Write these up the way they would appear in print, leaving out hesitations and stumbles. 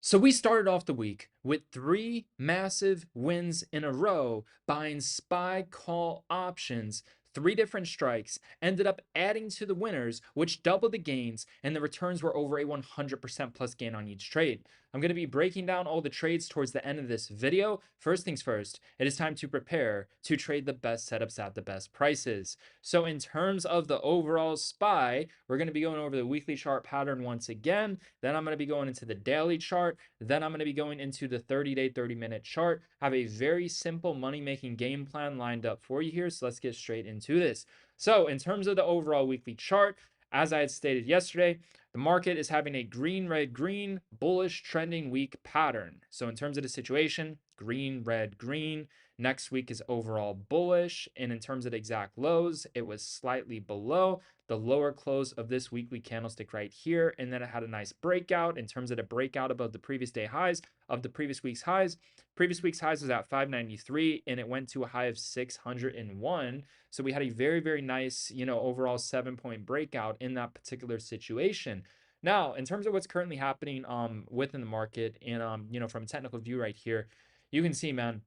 So we started off the week with three massive wins in a row, buying SPY call options, three different strikes, ended up adding to the winners, which doubled the gains, and the returns were over a 100% plus gain on each trade. I'm going to be breaking down all the trades towards the end of this video. First things first, it is time to prepare to trade the best setups at the best prices. So in terms of the overall SPY, we're going to be going over the weekly chart pattern once again. Then I'm going to be going into the daily chart. Then I'm going to be going into the 30-day, 30-minute chart. I have a very simple money-making game plan lined up for you here. So let's get straight into this. So in terms of the overall weekly chart, as I had stated yesterday, the market is having a green, red, green, bullish trending week pattern. So in terms of the situation, green, red, green. Next week is overall bullish. And in terms of the exact lows, it was slightly below the lower close of this weekly candlestick right here. And then it had a nice breakout in terms of the breakout above the previous day highs of the previous week's highs. Previous week's highs was at 593 and it went to a high of 601. So we had a very, very nice, overall 7-point breakout in that particular situation. Now, in terms of what's currently happening within the market and from a technical view right here, you can see, man,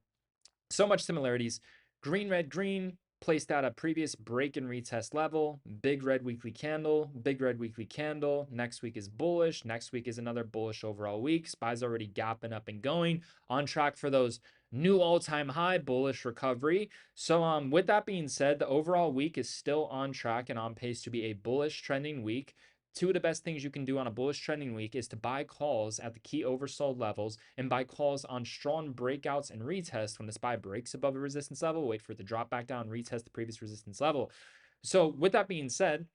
so much similarities. Green, red, green, placed at a previous break and retest level. Big red weekly candle, big red weekly candle. Next week is bullish. Next week is another bullish overall week. SPY's already gapping up and going, on track for those new all-time high bullish recovery. So with that being said, the overall week is still on track and on pace to be a bullish trending week. Two of the best things you can do on a bullish trending week is to buy calls at the key oversold levels and buy calls on strong breakouts and retests. When the SPY breaks above a resistance level, wait for it to drop back down, retest the previous resistance level. So with that being said,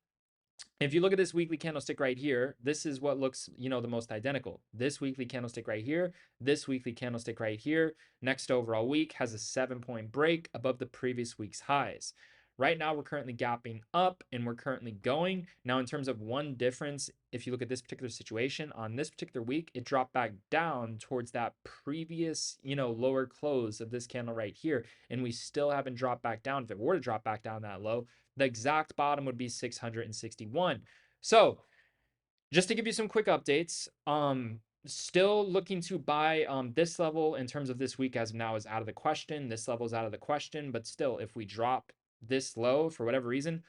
if you look at this weekly candlestick right here, this is what looks, the most identical. This weekly candlestick right here, this weekly candlestick right here, next overall week has a 7-point break above the previous week's highs. Right now, we're currently gapping up and we're currently going. Now, in terms of one difference, if you look at this particular situation, on this particular week, it dropped back down towards that previous, lower close of this candle right here. And we still haven't dropped back down. If it were to drop back down that low, the exact bottom would be 661. So just to give you some quick updates, still looking to buy this level in terms of this week as of now is out of the question. This level is out of the question, but still, if we drop this low for whatever reason,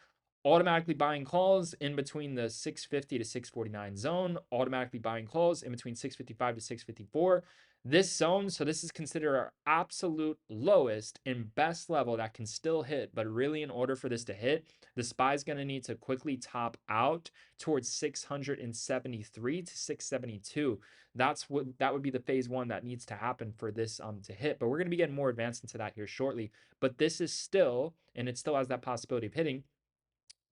automatically buying calls in between the 650 to 649 zone, automatically buying calls in between 655 to 654. This zone, so this is considered our absolute lowest and best level that can still hit, but really in order for this to hit, the SPY is going to need to quickly top out towards 673 to 672. That would be the phase one that needs to happen for this to hit. But we're going to be getting more advanced into that here shortly. But this is still, and it still has that possibility of hitting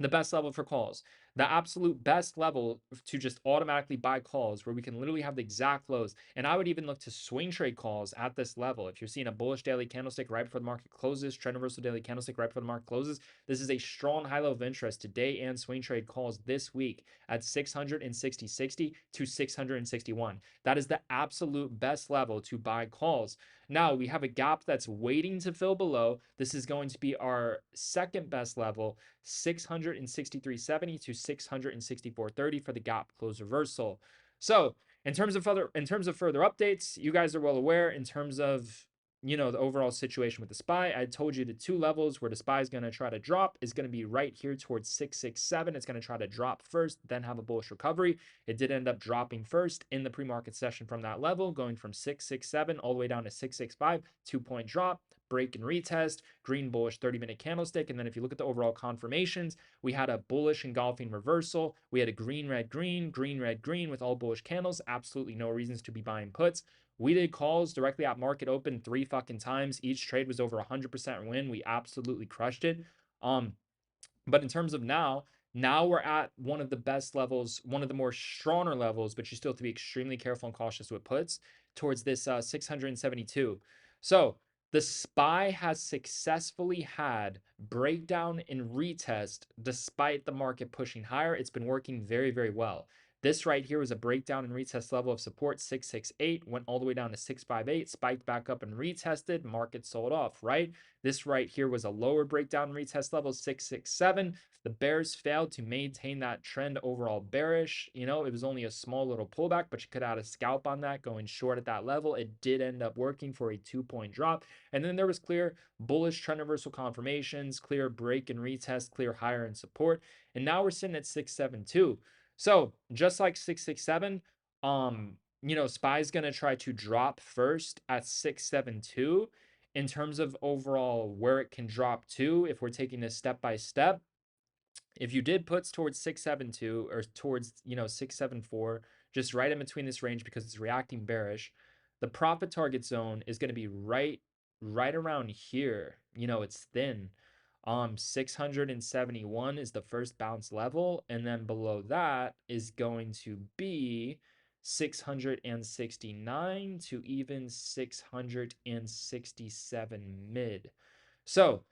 the best level for calls. The absolute best level to just automatically buy calls where we can literally have the exact lows. And I would even look to swing trade calls at this level. If you're seeing a bullish daily candlestick right before the market closes, trend reversal daily candlestick right before the market closes, this is a strong high level of interest today and swing trade calls this week at 660.60 to 661. That is the absolute best level to buy calls. Now we have a gap that's waiting to fill below. This is going to be our second best level, 663.70 to 664.30 for the gap close reversal. So in terms of further updates, you guys are well aware in terms of the overall situation with the SPY. I told you the two levels where the SPY is going to try to drop is going to be right here towards 667. It's going to try to drop first, then have a bullish recovery. It did end up dropping first in the pre-market session from that level, going from 667 all the way down to 665, 2-point drop, break and retest, green bullish 30-minute candlestick. And then if you look at the overall confirmations, we had a bullish engulfing reversal. We had a green, red, green, green, red, green with all bullish candles. Absolutely no reasons to be buying puts. We did calls directly at market open 3 fucking times. Each trade was over 100% win. We absolutely crushed it. But in terms of now we're at one of the best levels, one of the more stronger levels, but you still have to be extremely careful and cautious with puts towards this 672. So the SPY has successfully had breakdown and retest despite the market pushing higher. It's been working very, very well. This right here was a breakdown and retest level of support 668, went all the way down to 658, spiked back up and retested, market sold off, right? This right here was a lower breakdown retest level 667. The bears failed to maintain that trend overall bearish. You know, it was only a small little pullback, but you could add a scalp on that going short at that level. It did end up working for a 2-point drop. And then there was clear bullish trend reversal confirmations, clear break and retest, clear higher and support. And now we're sitting at 672. So just like 667, you know, SPY's going to try to drop first at 672 in terms of overall where it can drop to if we're taking this step by step. If you did puts towards 672 or towards, you know, 674, just right in between this range because it's reacting bearish, the profit target zone is going to be right around here. You know, it's thin. 671 is the first bounce level, and then below that is going to be 669 to even 667 mid. So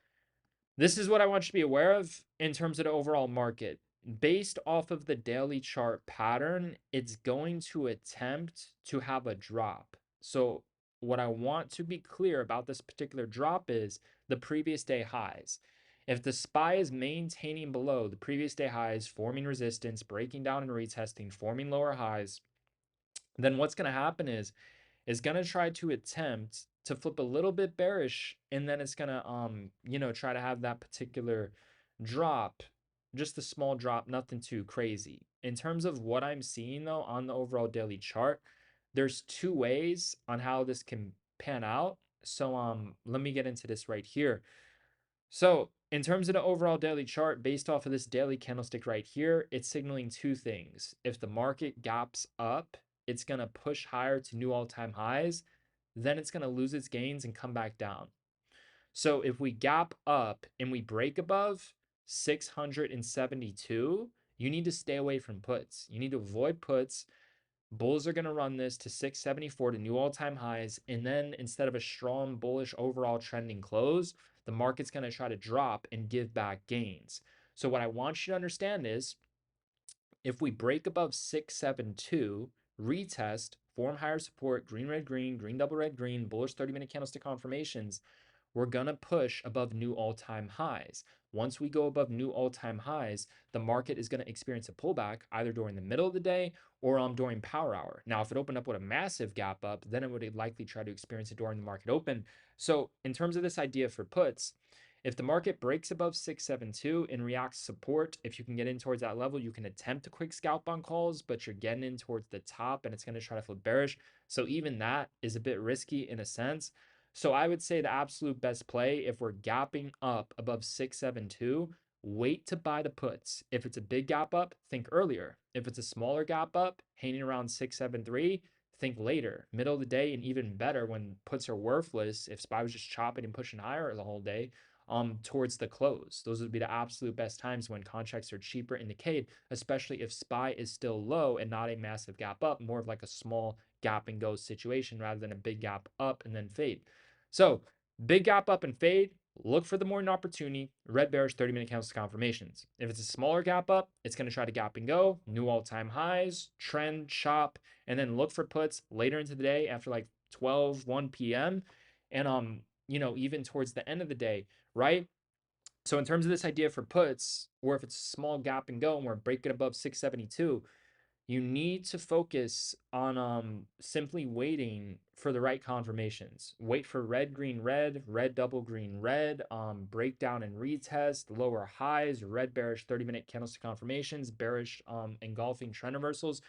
this is what I want you to be aware of in terms of the overall market. Based off of the daily chart pattern, it's going to attempt to have a drop. So what I want to be clear about this particular drop is the previous day highs. If the SPY is maintaining below the previous day highs, forming resistance, breaking down and retesting, forming lower highs, then what's going to happen is going to try to attempt to flip a little bit bearish, and then it's going to you know, try to have that particular drop, just a small drop, nothing too crazy. In terms of what I'm seeing though on the overall daily chart, there's two ways on how this can pan out. So let me get into this right here. So in terms of the overall daily chart, based off of this daily candlestick right here, it's signaling two things. If the market gaps up, it's going to push higher to new all-time highs. Then it's going to lose its gains and come back down. So if we gap up and we break above 672, you need to stay away from puts. You need to avoid puts. Bulls are going to run this to 674 to new all-time highs. And then instead of a strong bullish overall trending close, the market's going to try to drop and give back gains. So what I want you to understand is if we break above 672, retest, form higher support, green, green double red, green, bullish 30-minute candlestick confirmations, we're going to push above new all-time highs. Once we go above new all-time highs, the market is going to experience a pullback either during the middle of the day or during power hour. Now, if it opened up with a massive gap up, then it would likely try to experience it during the market open. So in terms of this idea for puts, if the market breaks above 672 and reacts support, if you can get in towards that level, you can attempt a quick scalp on calls, but you're getting in towards the top and it's going to try to flip bearish. So even that is a bit risky in a sense. So I would say the absolute best play, if we're gapping up above 672, wait to buy the puts. If it's a big gap up, think earlier. If it's a smaller gap up, hanging around 673, think later, middle of the day, and even better when puts are worthless. If SPY was just chopping and pushing higher the whole day, towards the close. Those would be the absolute best times when contracts are cheaper in the CADE, especially if SPY is still low and not a massive gap up, more of like a small gap and go situation rather than a big gap up and then fade. So big gap up and fade, look for the morning opportunity, red bearish 30-minute candlestick confirmations. If it's a smaller gap up, it's going to try to gap and go, new all-time highs, trend, chop, and then look for puts later into the day after like 1 p.m. And you know, even towards the end of the day, right? So in terms of this idea for puts, or if it's a small gap and go and we're breaking above 672, you need to focus on simply waiting for the right confirmations. Wait for red, red double green, red, breakdown and retest, lower highs, red bearish 30-minute candlestick confirmations, bearish engulfing trend reversals.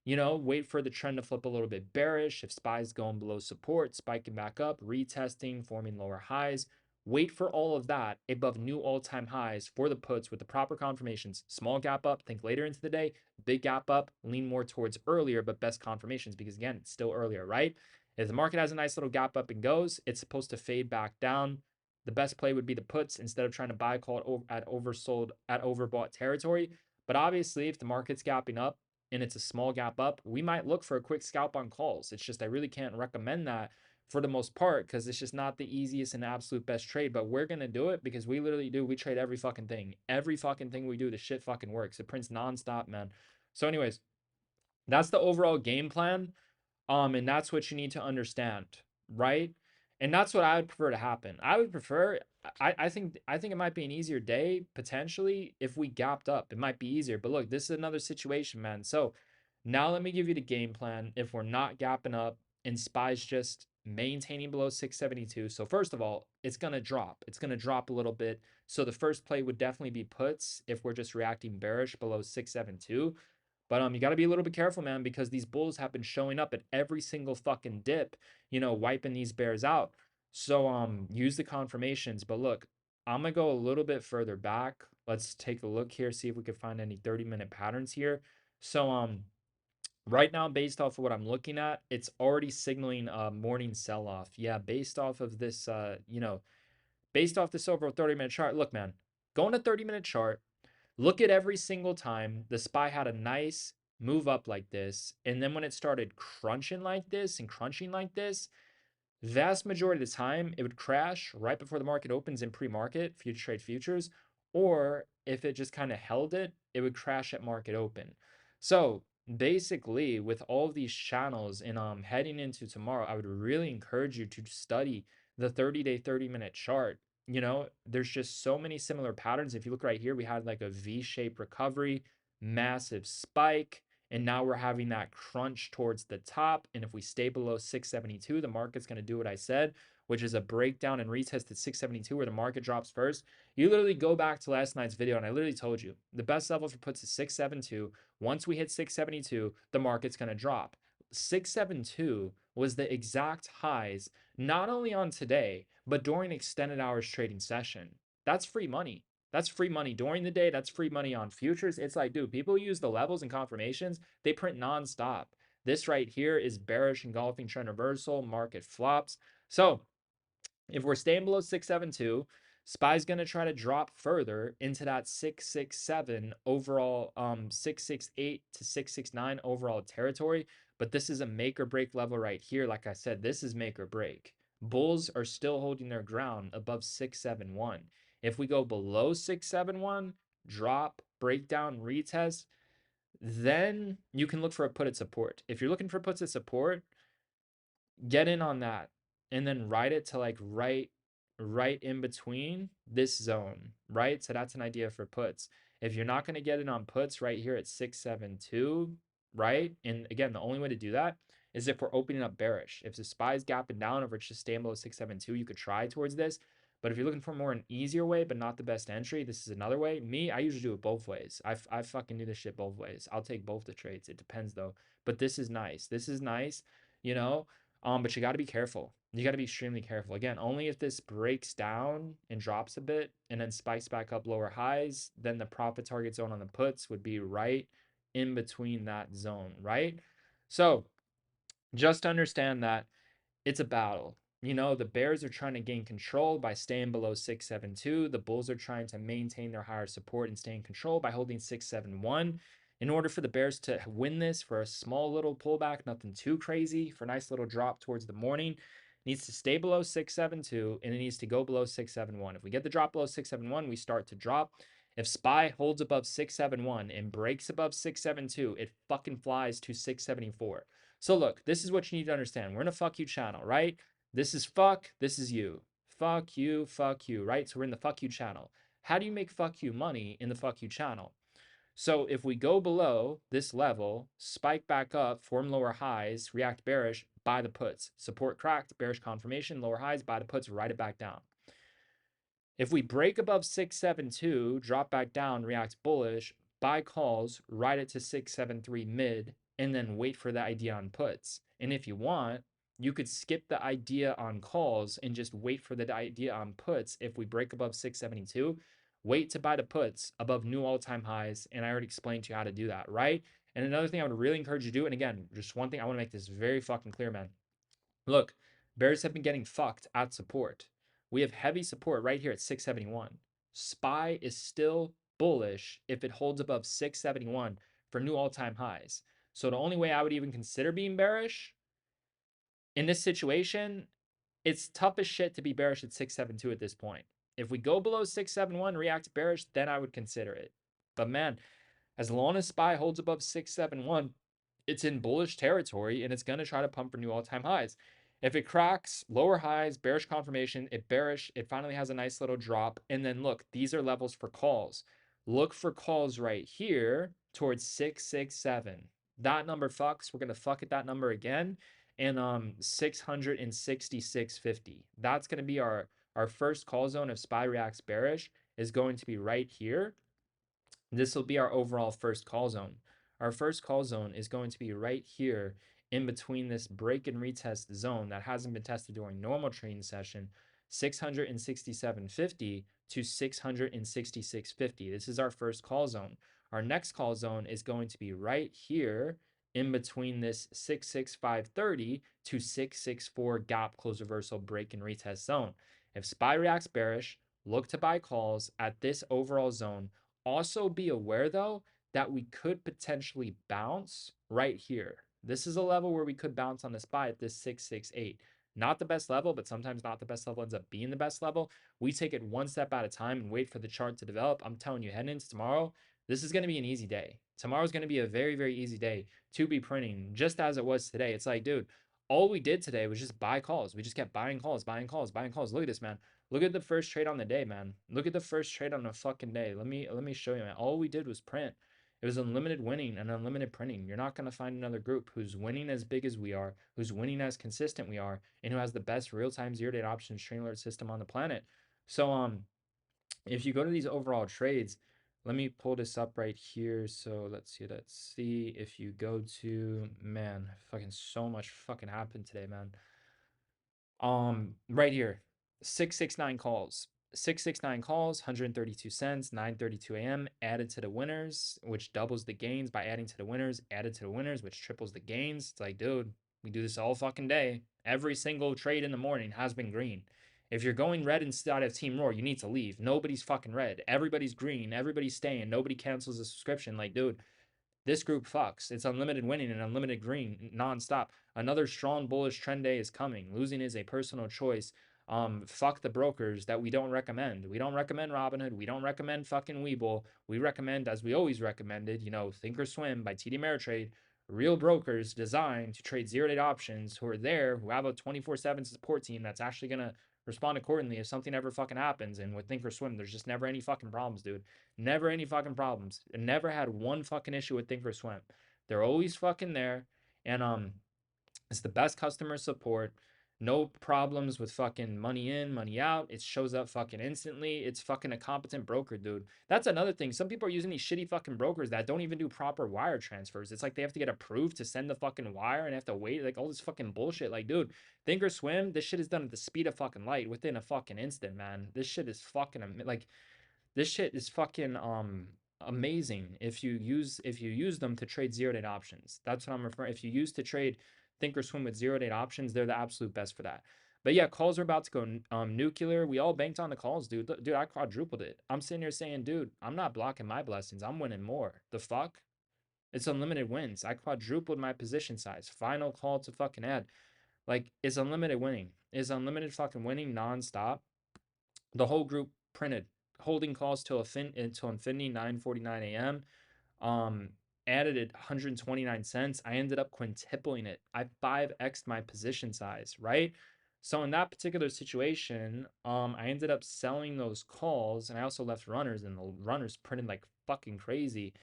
You know, wait for the trend to flip a little bit bearish. If SPY's going below support, spiking back up, retesting, forming lower highs. Wait for all of that above new all-time highs for the puts with the proper confirmations. Small gap up, think later into the day. Big gap up, lean more towards earlier, but best confirmations because, again, it's still earlier, right? If the market has a nice little gap up and goes, it's supposed to fade back down. The best play would be the puts instead of trying to buy call at oversold, at overbought territory. But obviously, if the market's gapping up and it's a small gap up, we might look for a quick scalp on calls. It's just I really can't recommend that for the most part because it's just not the easiest and absolute best trade. But we're going to do it because we literally do. We trade every fucking thing. Every fucking thing we do, the shit fucking works. It prints nonstop, man. So anyways, That's the overall game plan. And that's what you need to understand, right? And that's what I would prefer to happen. I would prefer I think it might be an easier day potentially if we gapped up. It might be easier. But look, this is another situation, man. So now let me give you the game plan if we're not gapping up and SPY's just maintaining below 672. So first of all, it's going to drop. It's going to drop a little bit. So the first play would definitely be puts if we're just reacting bearish below 672. But you got to be a little bit careful, man, because these bulls have been showing up at every single fucking dip, wiping these bears out. So use the confirmations. But look, I'm gonna go a little bit further back. Let's take a look here, see if we could find any 30-minute patterns here. So right now, based off of what I'm looking at, it's already signaling a morning sell-off. Yeah, based off of this based off this overall 30-minute chart. Look, man, go on a 30-minute chart. Look at every single time the SPY had a nice move up like this. And then when it started crunching like this and crunching like this, vast majority of the time it would crash right before the market opens in pre-market, future trade futures, or if it just kind of held it, it would crash at market open. So basically, with all of these channels and heading into tomorrow, I would really encourage you to study the 30-day, 30-minute chart. There's just so many similar patterns. If you look right here, we had like a V-shaped recovery, massive spike, and now we're having that crunch towards the top. And if we stay below 672, the market's going to do what I said, which is a breakdown and retest at 672 where the market drops first. You literally go back to last night's video, and I literally told you the best level for puts is 672. Once we hit 672, the market's going to drop. 672 was the exact highs, not only on today, but during extended hours trading session. That's free money. That's free money during the day. That's free money on futures. It's like, dude, people use the levels and confirmations. They print nonstop. This right here is bearish engulfing trend reversal, market flops. So if we're staying below 672, SPY's going to try to drop further into that 667 overall, 668 to 669 overall territory. But this is a make or break level right here. Like I said, this is make or break. Bulls are still holding their ground above 671. If we go below 671, drop, breakdown, retest, then you can look for a put at support. If you're looking for puts at support, get in on that and then ride it to like right in between this zone, right? So that's an idea for puts. If you're not going to get it on puts right here at 672, right? And again, the only way to do that is if we're opening up bearish. If the SPY's gapping down, if it's just staying below 672, you could try towards this. But if you're looking for more an easier way, but not the best entry, this is another way. Me, I usually do it both ways. I fucking do this shit both ways. I'll take both the trades. It depends though. But this is nice. This is nice, you know. But you got to be careful. You got to be extremely careful. Again, only if this breaks down and drops a bit and then spikes back up lower highs, then the profit target zone on the puts would be right in between that zone, right? So just understand that it's a battle. The Bears are trying to gain control by staying below 672. The Bulls are trying to maintain their higher support and stay in control by holding 671. In order for the Bears to win this for a small little pullback, nothing too crazy, for a nice little drop towards the morning, it needs to stay below 672 and it needs to go below 671. If we get the drop below 671, we start to drop. If SPY holds above 671 and breaks above 672, it fucking flies to 674. So look, this is what you need to understand. We're in a fuck you channel, right? This is fuck, this is you. Fuck you, right? So we're in the fuck you channel. How do you make fuck you money in the fuck you channel? So if we go below this level, spike back up, form lower highs, react bearish, buy the puts. Support cracked, bearish confirmation, lower highs, buy the puts, write it back down. If we break above 672, drop back down, react bullish, buy calls, ride it to 673 mid, and then wait for the idea on puts. And if you want, you could skip the idea on calls and just wait for the idea on puts. If we break above 672, wait to buy the puts above new all-time highs. And I already explained to you how to do that, right? And another thing I would really encourage you to do, and again, just one thing I want to make this very fucking clear, man. Look, Bears have been getting fucked at support. We have heavy support right here at 671. SPY is still bullish if it holds above 671 for new all-time highs. So the only way I would even consider being bearish in this situation, it's tough as shit to be bearish at 672 at this point. If we go below 671, react bearish, then I would consider it. But man, as long as SPY holds above 671, it's in bullish territory and it's going to try to pump for new all-time highs. If it cracks lower highs, bearish confirmation, it finally has a nice little drop. And then look, these are levels for calls. Look for calls right here towards 667. That number fucks. We're going to fuck at that number again. And 666.50. That's going to be our first call zone. If SPY reacts bearish, is going to be right here. This will be our overall first call zone. Our first call zone is going to be right here in between this break and retest zone that hasn't been tested during normal trading session, 667.50 to 666.50. This is our first call zone. Our next call zone is going to be right here in between this 665.30 to 664 gap close reversal break and retest zone. If SPY reacts bearish, look to buy calls at this overall zone. Also be aware though that we could potentially bounce right here. This is a level where we could bounce on the SPY at this 668. Not the best level, but sometimes not the best level ends up being the best level. We take it one step at a time and wait for the chart to develop. I'm telling you, heading into tomorrow, this is going to be an easy day. Tomorrow's going to be a very, very easy day to be printing, just as it was today. It's like, dude, all we did today was just buy calls. We just kept buying calls, buying calls, buying calls. Look at this, man. Look at the first trade on the day, man. Look at the first trade on the fucking day. Let me show you, man. All we did was print. It was unlimited winning and unlimited printing. You're not going to find another group who's winning as big as we are, who's winning as consistent we are, and who has the best real-time zero-day options trading alert system on the planet. So if you go to these overall trades, let me pull this up right here. So let's see. If you go to, man, fucking so much fucking happened today, man. Right here, 669 calls. 669 calls, 132 cents, 9:32 a.m. added to the winners, which doubles the gains by adding to the winners, added to the winners, which triples the gains. It's like, dude, we do this all fucking day. Every single trade in the morning has been green. If you're going red inside of Team Roar, you need to leave. Nobody's fucking red. Everybody's green. Everybody's staying. Nobody cancels a subscription. Like, dude, this group fucks. It's unlimited winning and unlimited green nonstop. Another strong bullish trend day is coming. Losing is a personal choice. Fuck the brokers that we don't recommend. We don't recommend Robinhood. We don't recommend fucking Webull. We recommend, as we always recommended, Thinkorswim by TD Ameritrade. Real brokers designed to trade zero-day options who are there, who have a 24/7 support team that's actually gonna respond accordingly if something ever fucking happens. And with Thinkorswim, there's just never any fucking problems, dude. Never any fucking problems. Never had one fucking issue with Thinkorswim. They're always fucking there. And it's the best customer support. No problems with fucking money in, money out. It shows up fucking instantly. It's fucking a competent broker, dude. That's another thing. Some people are using these shitty fucking brokers that don't even do proper wire transfers. It's like they have to get approved to send the fucking wire and have to wait. Like all this fucking bullshit. Like, dude, Thinkorswim, this shit is done at the speed of fucking light within a fucking instant, man. This shit is fucking like this shit is fucking amazing if you use them to trade zero-day options. That's what I'm referring. If you use to trade Thinkorswim with zero-day options, they're the absolute best for that. But yeah, calls are about to go nuclear. We all banked on the calls, dude. Dude, I quadrupled it. I'm sitting here saying, dude, I'm not blocking my blessings. I'm winning more. The fuck? It's unlimited wins. I quadrupled my position size. Final call to fucking add. Like, it's unlimited winning. It's unlimited fucking winning nonstop. The whole group printed holding calls till infinity, 9:49 a.m. Added it 129 cents. I ended up quintupling it. I 5x'd my position size, right? So in that particular situation, I ended up selling those calls, and I also left runners, and the runners printed like fucking crazy.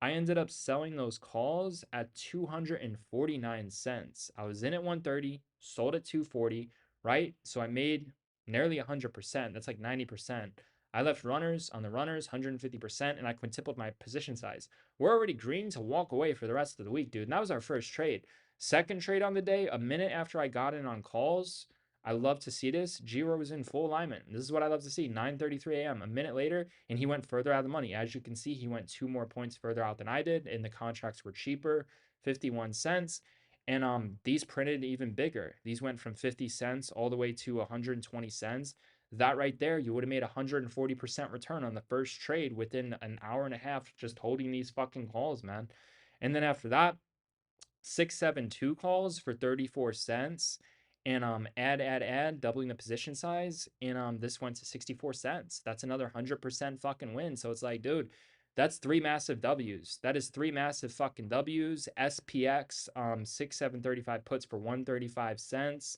I ended up selling those calls at 249 cents. I was in at 130, sold at 240, right? So I made nearly 100%. That's like 90%. I left runners on the runners 150%, and I quintupled my position size. We're already green to walk away for the rest of the week, dude. And that was our first trade. Second trade on the day, a minute after I got in on calls, I love to see this. G-Roar was in full alignment. This is what I love to see. 9:33 a.m. A minute later, and he went further out of the money. As you can see, he went 2 more points further out than I did, and the contracts were cheaper, 51 cents. And these printed even bigger. These went from 50 cents all the way to 120 cents. That right there, you would have made 140% return on the first trade within an hour and a half just holding these fucking calls, man. And then after that, 672 calls for 34 cents, and add, doubling the position size, and this went to 64 cents. That's another 100% fucking win. So it's like, dude, That's 3 massive W's. That is 3 massive fucking W's. SPX, 6735 puts for 135 cents.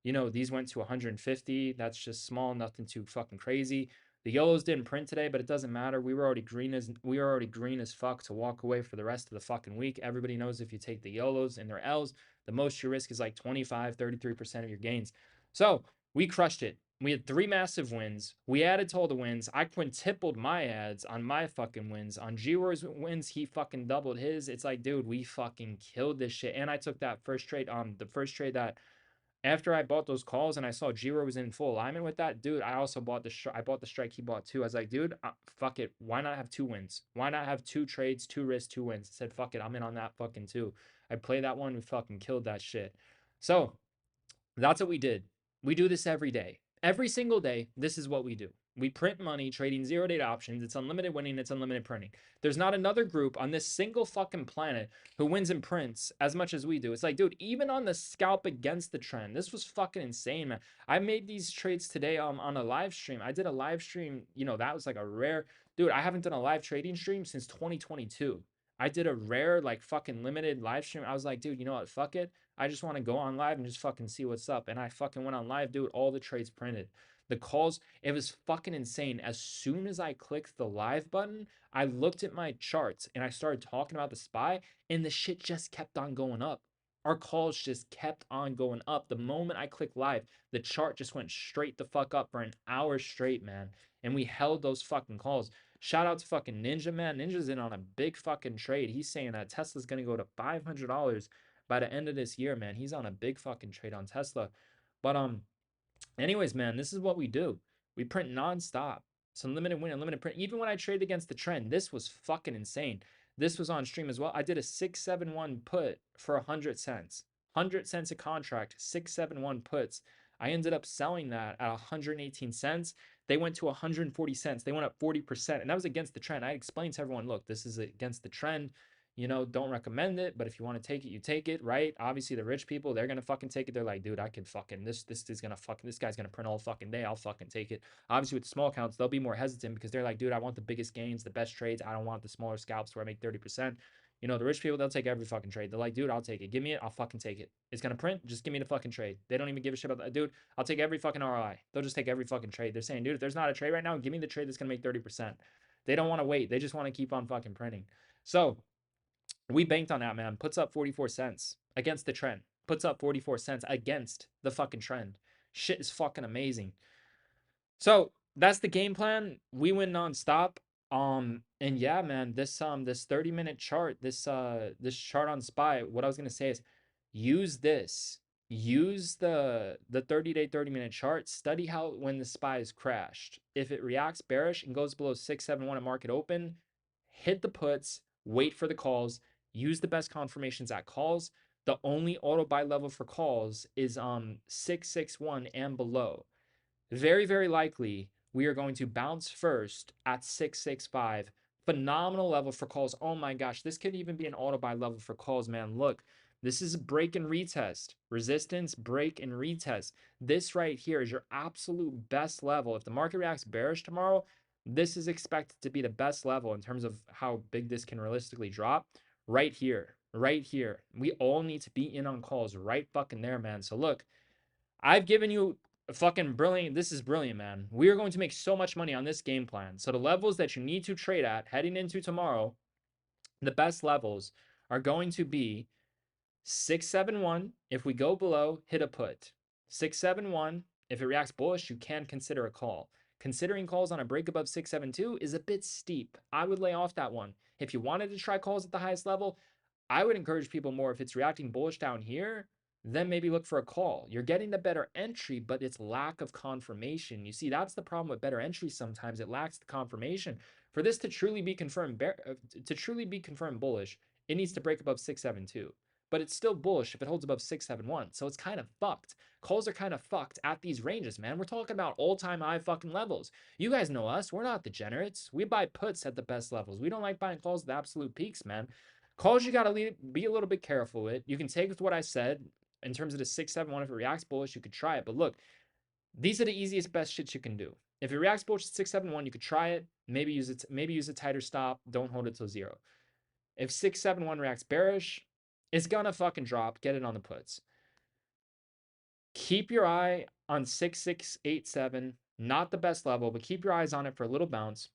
You know, these went to 150. That's just small, nothing too fucking crazy. The YOLOs didn't print today, but it doesn't matter. We were already green as fuck to walk away for the rest of the fucking week. Everybody knows if you take the YOLOs and their L's, the most you risk is like 25, 33% of your gains. So we crushed it. We had 3 massive wins. We added to all the wins. I quintupled my ads on my fucking wins. On G-Roar's wins, he fucking doubled his. It's like, dude, we fucking killed this shit. And I took that first trade, the first trade that after I bought those calls and I saw Giro was in full alignment with that, dude, I also bought I bought the strike he bought too. I was like, dude, fuck it. Why not have 2 wins? Why not have 2 trades, 2 risks, 2 wins? I said, fuck it. I'm in on that fucking too. I played that one. We fucking killed that shit. So that's what we did. We do this every day. Every single day, this is what we do. We print money trading 0-day options. It's unlimited winning. It's unlimited printing. There's not another group on this single fucking planet who wins and prints as much as we do. It's like, dude, even on the scalp against the trend, this was fucking insane, man. I made these trades today on a live stream. I did a live stream, you know, that was like a rare, dude, I haven't done a live trading stream since 2022. I did a rare, like, fucking limited live stream. I was like, dude, you know what? Fuck it. I just want to go on live and just fucking see what's up. And I fucking went on live, dude. All the trades printed. The calls, it was fucking insane. As soon as I clicked the live button, I looked at my charts and I started talking about the SPY, and the shit just kept on going up. Our calls just kept on going up. The moment I clicked live, the chart just went straight the fuck up for an hour straight, man. And we held those fucking calls. Shout out to fucking Ninja, man. Ninja's in on a big fucking trade. He's saying that Tesla's gonna go to $500 by the end of this year, man. He's on a big fucking trade on Tesla. But anyways, man, this is what we do. We print nonstop. It's unlimited win, unlimited print. Even when I trade against the trend, this was fucking insane. This was on stream as well. I did a 671 put for 100 cents. 100 cents a contract, 671 puts. I ended up selling that at 118 cents. They went to 140 cents. They went up 40%. And that was against the trend. I explained to everyone, look, this is against the trend. You know, don't recommend it, but if you want to take it, you take it, right? Obviously, the rich people, they're gonna fucking take it. They're like, dude, I can fucking this is gonna fucking this guy's gonna print all fucking day. I'll fucking take it. Obviously, with small accounts, they'll be more hesitant because they're like, dude, I want the biggest gains, the best trades. I don't want the smaller scalps where I make 30%. You know, the rich people, they'll take every fucking trade. They're like, dude, I'll take it. Give me it. I'll fucking take it. It's gonna print. Just give me the fucking trade. They don't even give a shit about that. Dude, I'll take every fucking ROI. They'll just take every fucking trade. They're saying, dude, if there's not a trade right now, give me the trade that's gonna make 30%. They don't want to wait. They just want to keep on fucking printing. So we banked on that, man. Puts up 44 cents against the trend. Puts up 44 cents against the fucking trend. Shit is fucking amazing. So that's the game plan. We win nonstop. And yeah, man, this 30-minute chart, this chart on SPY, what I was gonna say is use this. Use the 30-day, 30-minute chart. Study how when the SPY is crashed. If it reacts bearish and goes below 671 at market open, hit the puts, wait for the calls, use the best confirmations at calls. The only auto buy level for calls is 661 and below. Very, very likely we are going to bounce first at 665. Phenomenal level for calls. Oh my gosh, this could even be an auto buy level for calls, man. Look, this is break and retest. Resistance, break, and retest. This right here is your absolute best level. If the market reacts bearish tomorrow, this is expected to be the best level in terms of how big this can realistically drop. Right here, right here. We all need to be in on calls right fucking there, man. So look, I've given you a fucking brilliant. This is brilliant, man. We are going to make so much money on this game plan. So the levels that you need to trade at heading into tomorrow, the best levels are going to be 671. If we go below, hit a put. 671. If it reacts bullish, you can consider a call. Considering calls on a break above 672 is a bit steep. I would lay off that one. If you wanted to try calls at the highest level, I would encourage people more if it's reacting bullish down here, then maybe look for a call. You're getting the better entry, but it's lack of confirmation. You see, that's the problem with better entries sometimes. It lacks the confirmation. For this to truly be confirmed bullish, it needs to break above 672. But it's still bullish if it holds above 671. So it's kind of fucked. Calls are kind of fucked at these ranges, man. We're talking about all-time high fucking levels. You guys know us. We're not degenerates. We buy puts at the best levels. We don't like buying calls at the absolute peaks, man. Calls you got to be a little bit careful with. You can take with what I said in terms of the 671. If it reacts bullish, you could try it. But look, These are the easiest, best shits you can do. If it reacts bullish at 671, you could try it. Maybe use a tighter stop. Don't hold it till 0. If 671 reacts bearish, it's gonna fucking drop. Get it on the puts. Keep your eye on 6687. Not the best level, but keep your eyes on it for a little bounce.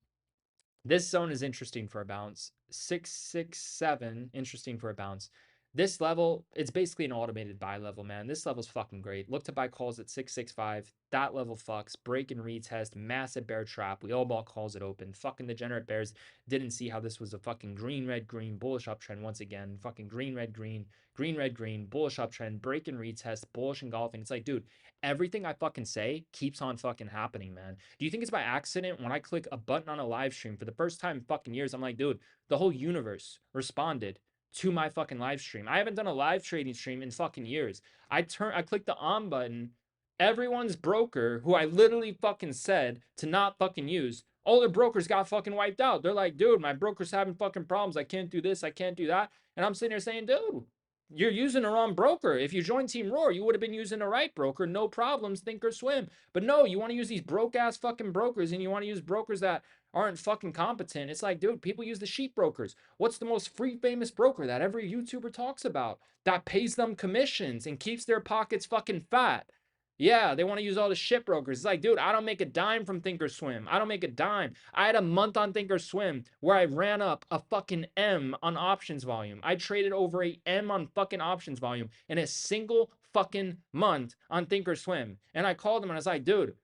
This zone is interesting for a bounce. 667, interesting for a bounce. This level, it's basically an automated buy level, man. This level's fucking great. Look to buy calls at 665. That level fucks. Break and retest. Massive bear trap. We all bought calls it open. Fucking degenerate bears didn't see how this was a fucking green, red, green, bullish uptrend once again. Fucking green, red, green, green, red, green, bullish uptrend, break and retest, bullish engulfing. It's like, dude, everything I fucking say keeps on fucking happening, man. Do you think it's by accident when I click a button on a live stream for the first time in fucking years? I'm like, dude, the whole universe responded to my fucking live stream. I haven't done a live trading stream in fucking years. I clicked the on button. Everyone's broker, who I literally fucking said to not fucking use, all their brokers got fucking wiped out. They're like, dude, my broker's having fucking problems. I can't do this. I can't do that. And I'm sitting there saying, dude, you're using the wrong broker. If you joined Team Roar, you would have been using the right broker. No problems, think or swim. But no, you want to use these broke ass fucking brokers, and you want to use brokers that aren't fucking competent. It's like, dude, people use the sheep brokers. What's the most free famous broker that every YouTuber talks about that pays them commissions and keeps their pockets fucking fat? Yeah, they want to use all the shit brokers. It's like, dude, I don't make a dime from Thinkorswim. I don't make a dime. I had a month on Thinkorswim where I ran up a fucking M on options volume. I traded over a M on fucking options volume in a single fucking month on Thinkorswim. And I called them and I was like, dude,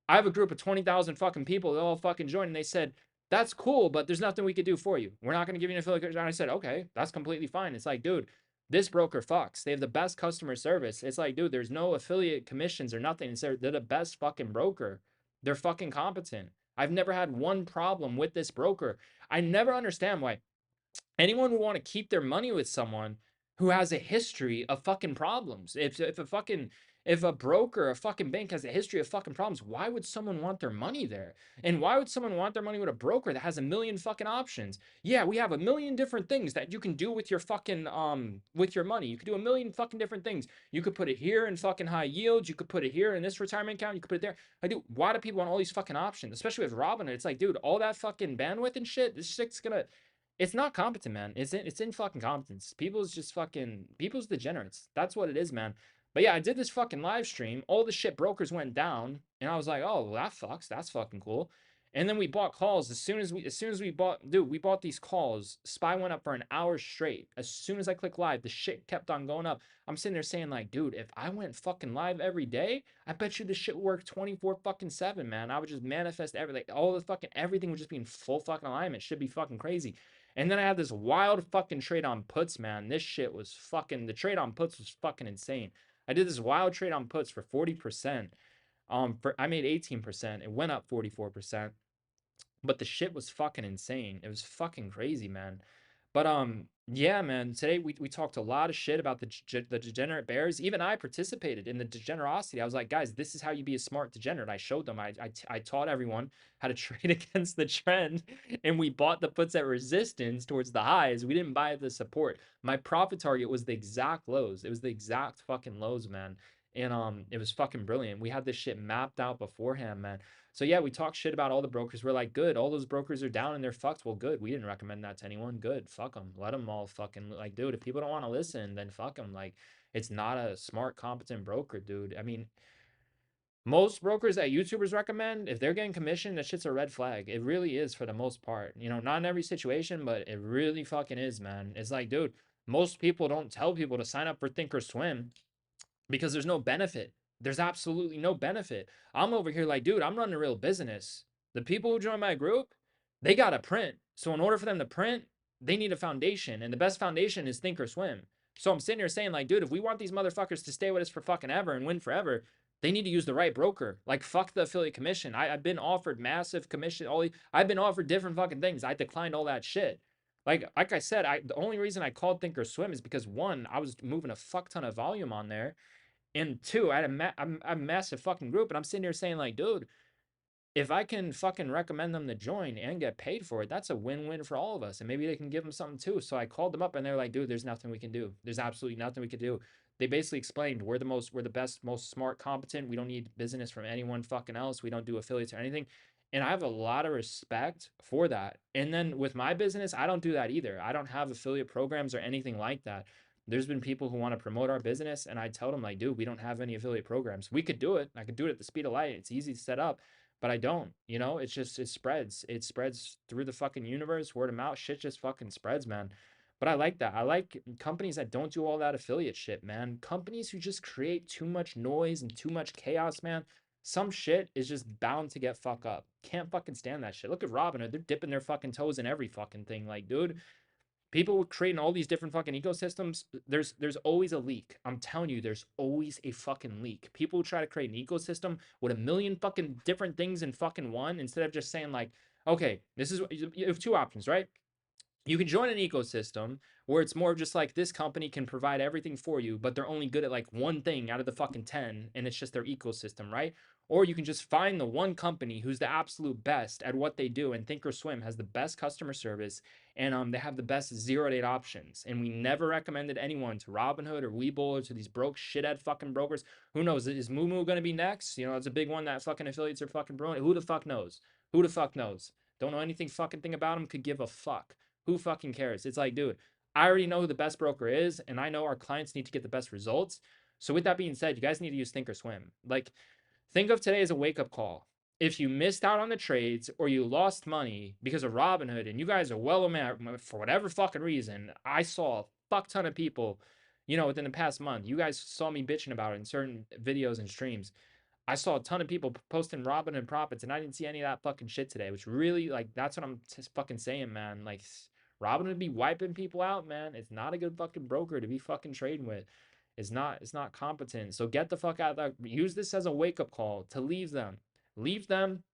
I have a group of 20,000 fucking people. They all fucking joined. And they said, that's cool, but there's nothing we could do for you. We're not going to give you an affiliate. And I said, okay, that's completely fine. It's like, dude, this broker fucks. They have the best customer service. It's like, dude, there's no affiliate commissions or nothing. They're the best fucking broker. They're fucking competent. I've never had one problem with this broker. I never understand why anyone would want to keep their money with someone who has a history of fucking problems. If a broker, a fucking bank has a history of fucking problems, why would someone want their money there? And why would someone want their money with a broker that has a million fucking options? Yeah, we have a million different things that you can do with your fucking with your money. You could do a million fucking different things. You could put it here in fucking high yields. You could put it here in this retirement account. You could put it there. I do. Why do people want all these fucking options? Especially with Robinhood. It's like, dude, all that fucking bandwidth and shit. This shit's gonna. It's not competent, man. It's in fucking competence. People's degenerates. That's what it is, man. But yeah, I did this fucking live stream. All the shit brokers went down, and I was like, oh, well, that fucks. That's fucking cool. And then we bought calls. As soon as we bought, dude, we bought these calls. SPY went up for an hour straight. As soon as I clicked live, the shit kept on going up. I'm sitting there saying, like, dude, if I went fucking live every day, I bet you this shit would work 24 fucking 7, man. I would just manifest everything. All the fucking everything would just be in full fucking alignment. Should be fucking crazy. And then I had this wild fucking trade on puts, man. This shit was fucking, the trade on puts was fucking insane. I did this wild trade on puts for 40%. I made 18%. It went up 44%. But the shit was fucking insane. It was fucking crazy, man. But yeah, man. Today we talked a lot of shit about the degenerate bears. Even I participated in the degenerosity. I was like, guys, this is how you be a smart degenerate. I showed them. I taught everyone how to trade against the trend, and we bought the puts at resistance towards the highs. We didn't buy the support. My profit target was the exact lows. It was the exact fucking lows, man. And it was fucking brilliant. We had this shit mapped out beforehand, man. So yeah, we talk shit about all the brokers. We're like, good, all those brokers are down and they're fucked. Well, good. We didn't recommend that to anyone. Good. Fuck them. Let them all fucking, like, dude, if people don't want to listen, then fuck them. Like, it's not a smart, competent broker, dude. I mean, most brokers that YouTubers recommend, if they're getting commission, that shit's a red flag. It really is for the most part. You know, not in every situation, but it really fucking is, man. It's like, dude, most people don't tell people to sign up for Thinkorswim because there's no benefit. There's absolutely no benefit. I'm over here like, dude, I'm running a real business. The people who join my group, they got to print. So in order for them to print, they need a foundation. And the best foundation is Thinkorswim. So I'm sitting here saying, like, dude, if we want these motherfuckers to stay with us for fucking ever and win forever, they need to use the right broker. Like, fuck the affiliate commission. I've been offered massive commission. I've been offered different fucking things. I declined all that shit. Like I said, the only reason I called Thinkorswim is because, one, I was moving a fuck ton of volume on there. And two, I had a massive fucking group, and I'm sitting here saying, like, dude, if I can fucking recommend them to join and get paid for it, that's a win-win for all of us. And maybe they can give them something too. So I called them up and they're like, dude, there's nothing we can do. There's absolutely nothing we can do. they basically explained we're the best, most smart, competent. We don't need business from anyone fucking else. We don't do affiliates or anything. And I have a lot of respect for that. And then with my business, I don't do that either. I don't have affiliate programs or anything like that. There's been people who want to promote our business, and I tell them, like, dude, we don't have any affiliate programs. We could do it. I could do it at the speed of light. It's easy to set up, but I don't. It's just it spreads. It spreads through the fucking universe, word of mouth. Shit just fucking spreads, man. But I like that. I like companies that don't do all that affiliate shit, man. Companies who just create too much noise and too much chaos, man. Some shit is just bound to get fuck up. Can't fucking stand that shit. Look at Robinhood. They're dipping their fucking toes in every fucking thing. Like, dude, people creating all these different fucking ecosystems. There's always a leak. I'm telling you, there's always a fucking leak. People try to create an ecosystem with a million fucking different things in fucking one, instead of just saying like, okay, this is you have two options, right? You can join an ecosystem where it's more of just like this company can provide everything for you, but they're only good at like one thing out of the fucking 10, and it's just their ecosystem, right? Or you can just find the one company who's the absolute best at what they do. And Thinkorswim has the best customer service, and they have the best zero-date options. And we never recommended anyone to Robinhood or Webull or to these broke shithead fucking brokers. Who knows? Is Moomoo going to be next? It's a big one that fucking affiliates are fucking brewing. Who the fuck knows? Who the fuck knows? Don't know anything fucking thing about them. Could give a fuck. Who fucking cares? It's like, dude, I already know who the best broker is, and I know our clients need to get the best results. So with that being said, you guys need to use Thinkorswim. Like, think of today as a wake-up call. If you missed out on the trades or you lost money because of Robinhood, and you guys are well aware, for whatever fucking reason, I saw a fuck ton of people, within the past month. You guys saw me bitching about it in certain videos and streams. I saw a ton of people posting Robinhood profits, and I didn't see any of that fucking shit today, which really, like, that's what I'm just fucking saying, man. Like, Robinhood be wiping people out, man. It's not a good fucking broker to be fucking trading with. It's not competent. So get the fuck out of that. Use this as a wake-up call to leave them. Leave them.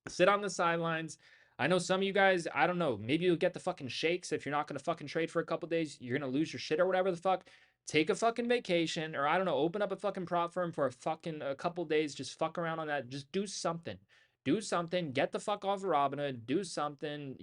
Sit on the sidelines. I know some of you guys, I don't know, maybe you'll get the fucking shakes if you're not gonna fucking trade for a couple days. You're gonna lose your shit or whatever the fuck. Take a fucking vacation, or I don't know, open up a fucking prop firm for a couple days. Just fuck around on that. Just do something. Do something. Get the fuck off of Robinhood. Do something,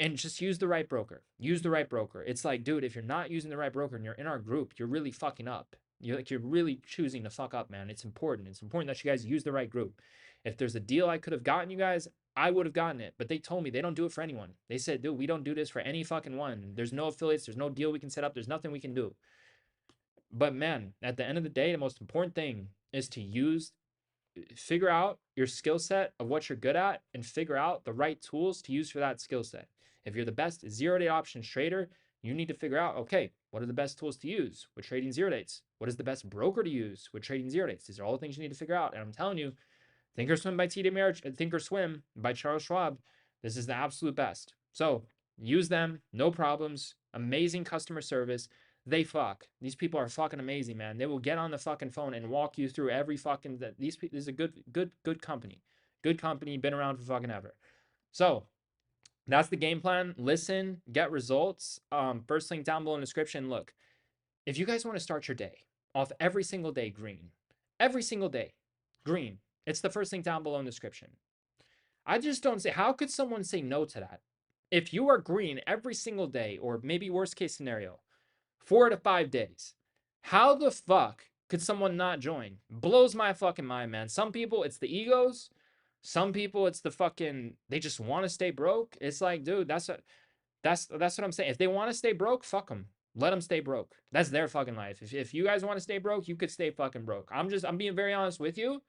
and just use the right broker. Use the right broker. It's like, dude, if you're not using the right broker and you're in our group, you're really fucking up. You're really choosing to fuck up, man. It's important. It's important that you guys use the right group. If there's a deal I could have gotten you guys, I would have gotten it. But they told me they don't do it for anyone. They said, dude, we don't do this for any fucking one. There's no affiliates. There's no deal we can set up. There's nothing we can do. But man, at the end of the day, the most important thing is to figure out your skill set of what you're good at, and figure out the right tools to use for that skill set. If you're the best zero-day options trader, you need to figure out, okay, what are the best tools to use with trading zero dates? What is the best broker to use with trading zero dates? These are all the things you need to figure out. And I'm telling you, Thinkorswim by TD Ameritrade, Thinkorswim by Charles Schwab, this is the absolute best. So use them, no problems. Amazing customer service. They fuck. These people are fucking amazing, man. They will get on the fucking phone and walk you through every fucking. This is a good company. Good company, been around for fucking ever. So that's the game plan. Listen, get results. First link down below in the description. Look, if you guys want to start your day off every single day green, every single day green, it's the first link down below in the description. I just don't say, how could someone say no to that? If you are green every single day, or maybe worst case scenario, 4 to 5 days, how the fuck could someone not join? Blows my fucking mind, man. Some people, it's the egos. Some people, it's the fucking, they just want to stay broke. It's like, dude, that's what I'm saying. If they want to stay broke, fuck them. Let them stay broke. That's their fucking life. If you guys want to stay broke, you could stay fucking broke. I'm being very honest with you.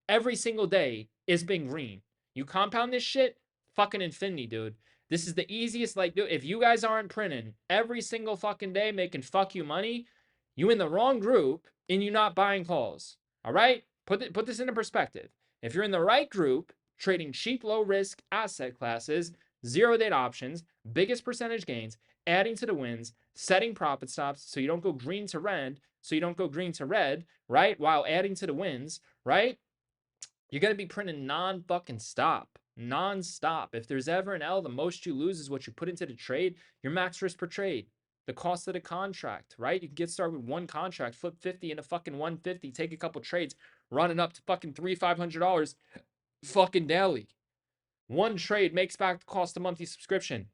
Every single day is being green. You compound this shit, fucking infinity, dude. This is the easiest, like, dude, if you guys aren't printing every single fucking day making fuck you money, you in the wrong group and you not buying calls. All right? Put this into perspective. If you're in the right group, trading cheap, low risk asset classes, zero date options, biggest percentage gains, adding to the wins, setting profit stops so you don't go green to red, right? While adding to the wins, right? You're going to be printing non-fucking stop. Non-stop. If there's ever an L, the most you lose is what you put into the trade. Your max risk per trade. The cost of the contract, right? You can get started with one contract, flip 50 into fucking 150, take a couple trades, run it up to fucking $300-$500 fucking daily. One trade makes back the cost of monthly subscription.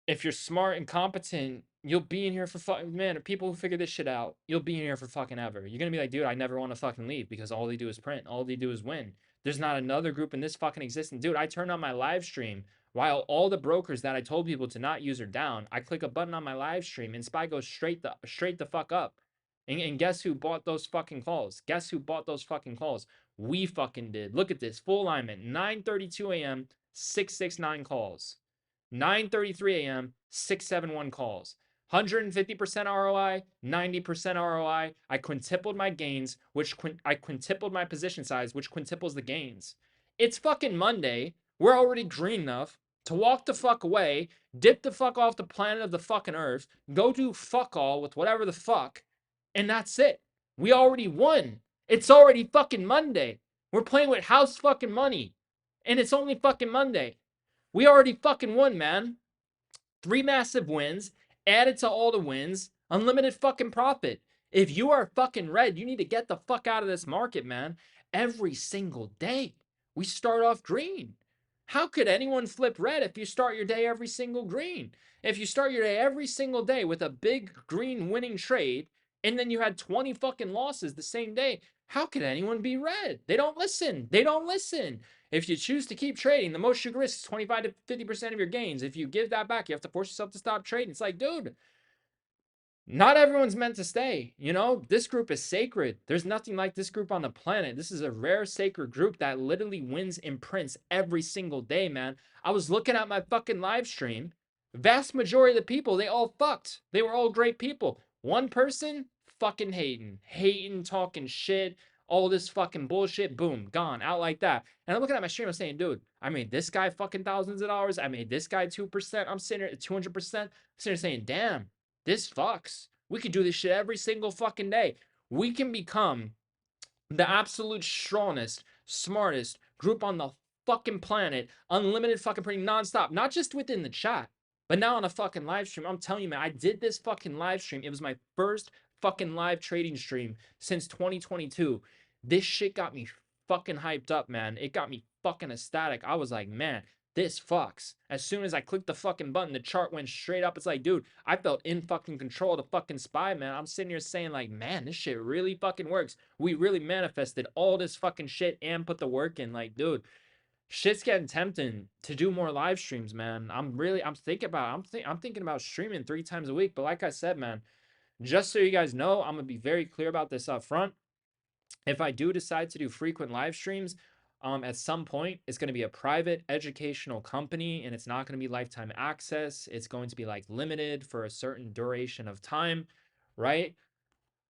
If you're smart and competent, You'll be in here for man, people who figure this shit out, you'll be in here for fucking ever. You're gonna be like, dude, I never want to fucking leave because all they do is print. All they do is win. There's not another group in this fucking existence. Dude, I turned on my live stream while all the brokers that I told people to not use are down. I click a button on my live stream and SPY goes straight the fuck up. And guess who bought those fucking calls? Guess who bought those fucking calls? We fucking did. Look at this. Full alignment. 9:32 a.m. 669 calls. 9:33 a.m. 671 calls. 150% ROI, 90% ROI. I quintupled my gains, I quintupled my position size, which quintuples the gains. It's fucking Monday. We're already green enough to walk the fuck away, dip the fuck off the planet of the fucking earth, go do fuck all with whatever the fuck, and that's it. We already won. It's already fucking Monday. We're playing with house fucking money, and it's only fucking Monday. We already fucking won, man. 3 massive wins, added to all the wins, unlimited fucking profit. If you are fucking red, you need to get the fuck out of this market, man. Every single day, we start off green. How could anyone flip red if you start your day every single green? If you start your day every single day with a big green winning trade, and then you had 20 fucking losses the same day, how could anyone be red? They don't listen. They don't listen. If you choose to keep trading, the most you risk is 25 to 50% of your gains. If you give that back, you have to force yourself to stop trading. It's like, dude, not everyone's meant to stay. You know, this group is sacred. There's nothing like this group on the planet. This is a rare, sacred group that literally wins and prints every single day, man. I was looking at my fucking live stream. Vast majority of the people, they all fucked. They were all great people. One person, fucking hating, talking shit, all this fucking bullshit, boom, gone, out like that. And I'm looking at my stream, I'm saying, dude, I made this guy fucking thousands of dollars. I made this guy 2%. I'm sitting here at 200%. I'm sitting here saying, damn, this fucks. We could do this shit every single fucking day. We can become the absolute strongest, smartest group on the fucking planet. Unlimited fucking printing nonstop. Not just within the chat, but now on a fucking live stream. I'm telling you, man, I did this fucking live stream. It was my first fucking live trading stream since 2022. This shit got me fucking hyped up, man. It got me fucking ecstatic. I was like, man, this fucks. As soon as I clicked the fucking button, the chart went straight up. It's like, dude, I felt in fucking control of the fucking SPY, man. I'm sitting here saying, like, man, this shit really fucking works. We really manifested all this fucking shit and put the work in. Like, dude, shit's getting tempting to do more live streams, man. I'm thinking about streaming 3 times a week. But like I said, man, just so you guys know, I'm gonna be very clear about this up front. If I do decide to do frequent live streams, at some point, it's going to be a private educational company and it's not going to be lifetime access. It's going to be like limited for a certain duration of time, right?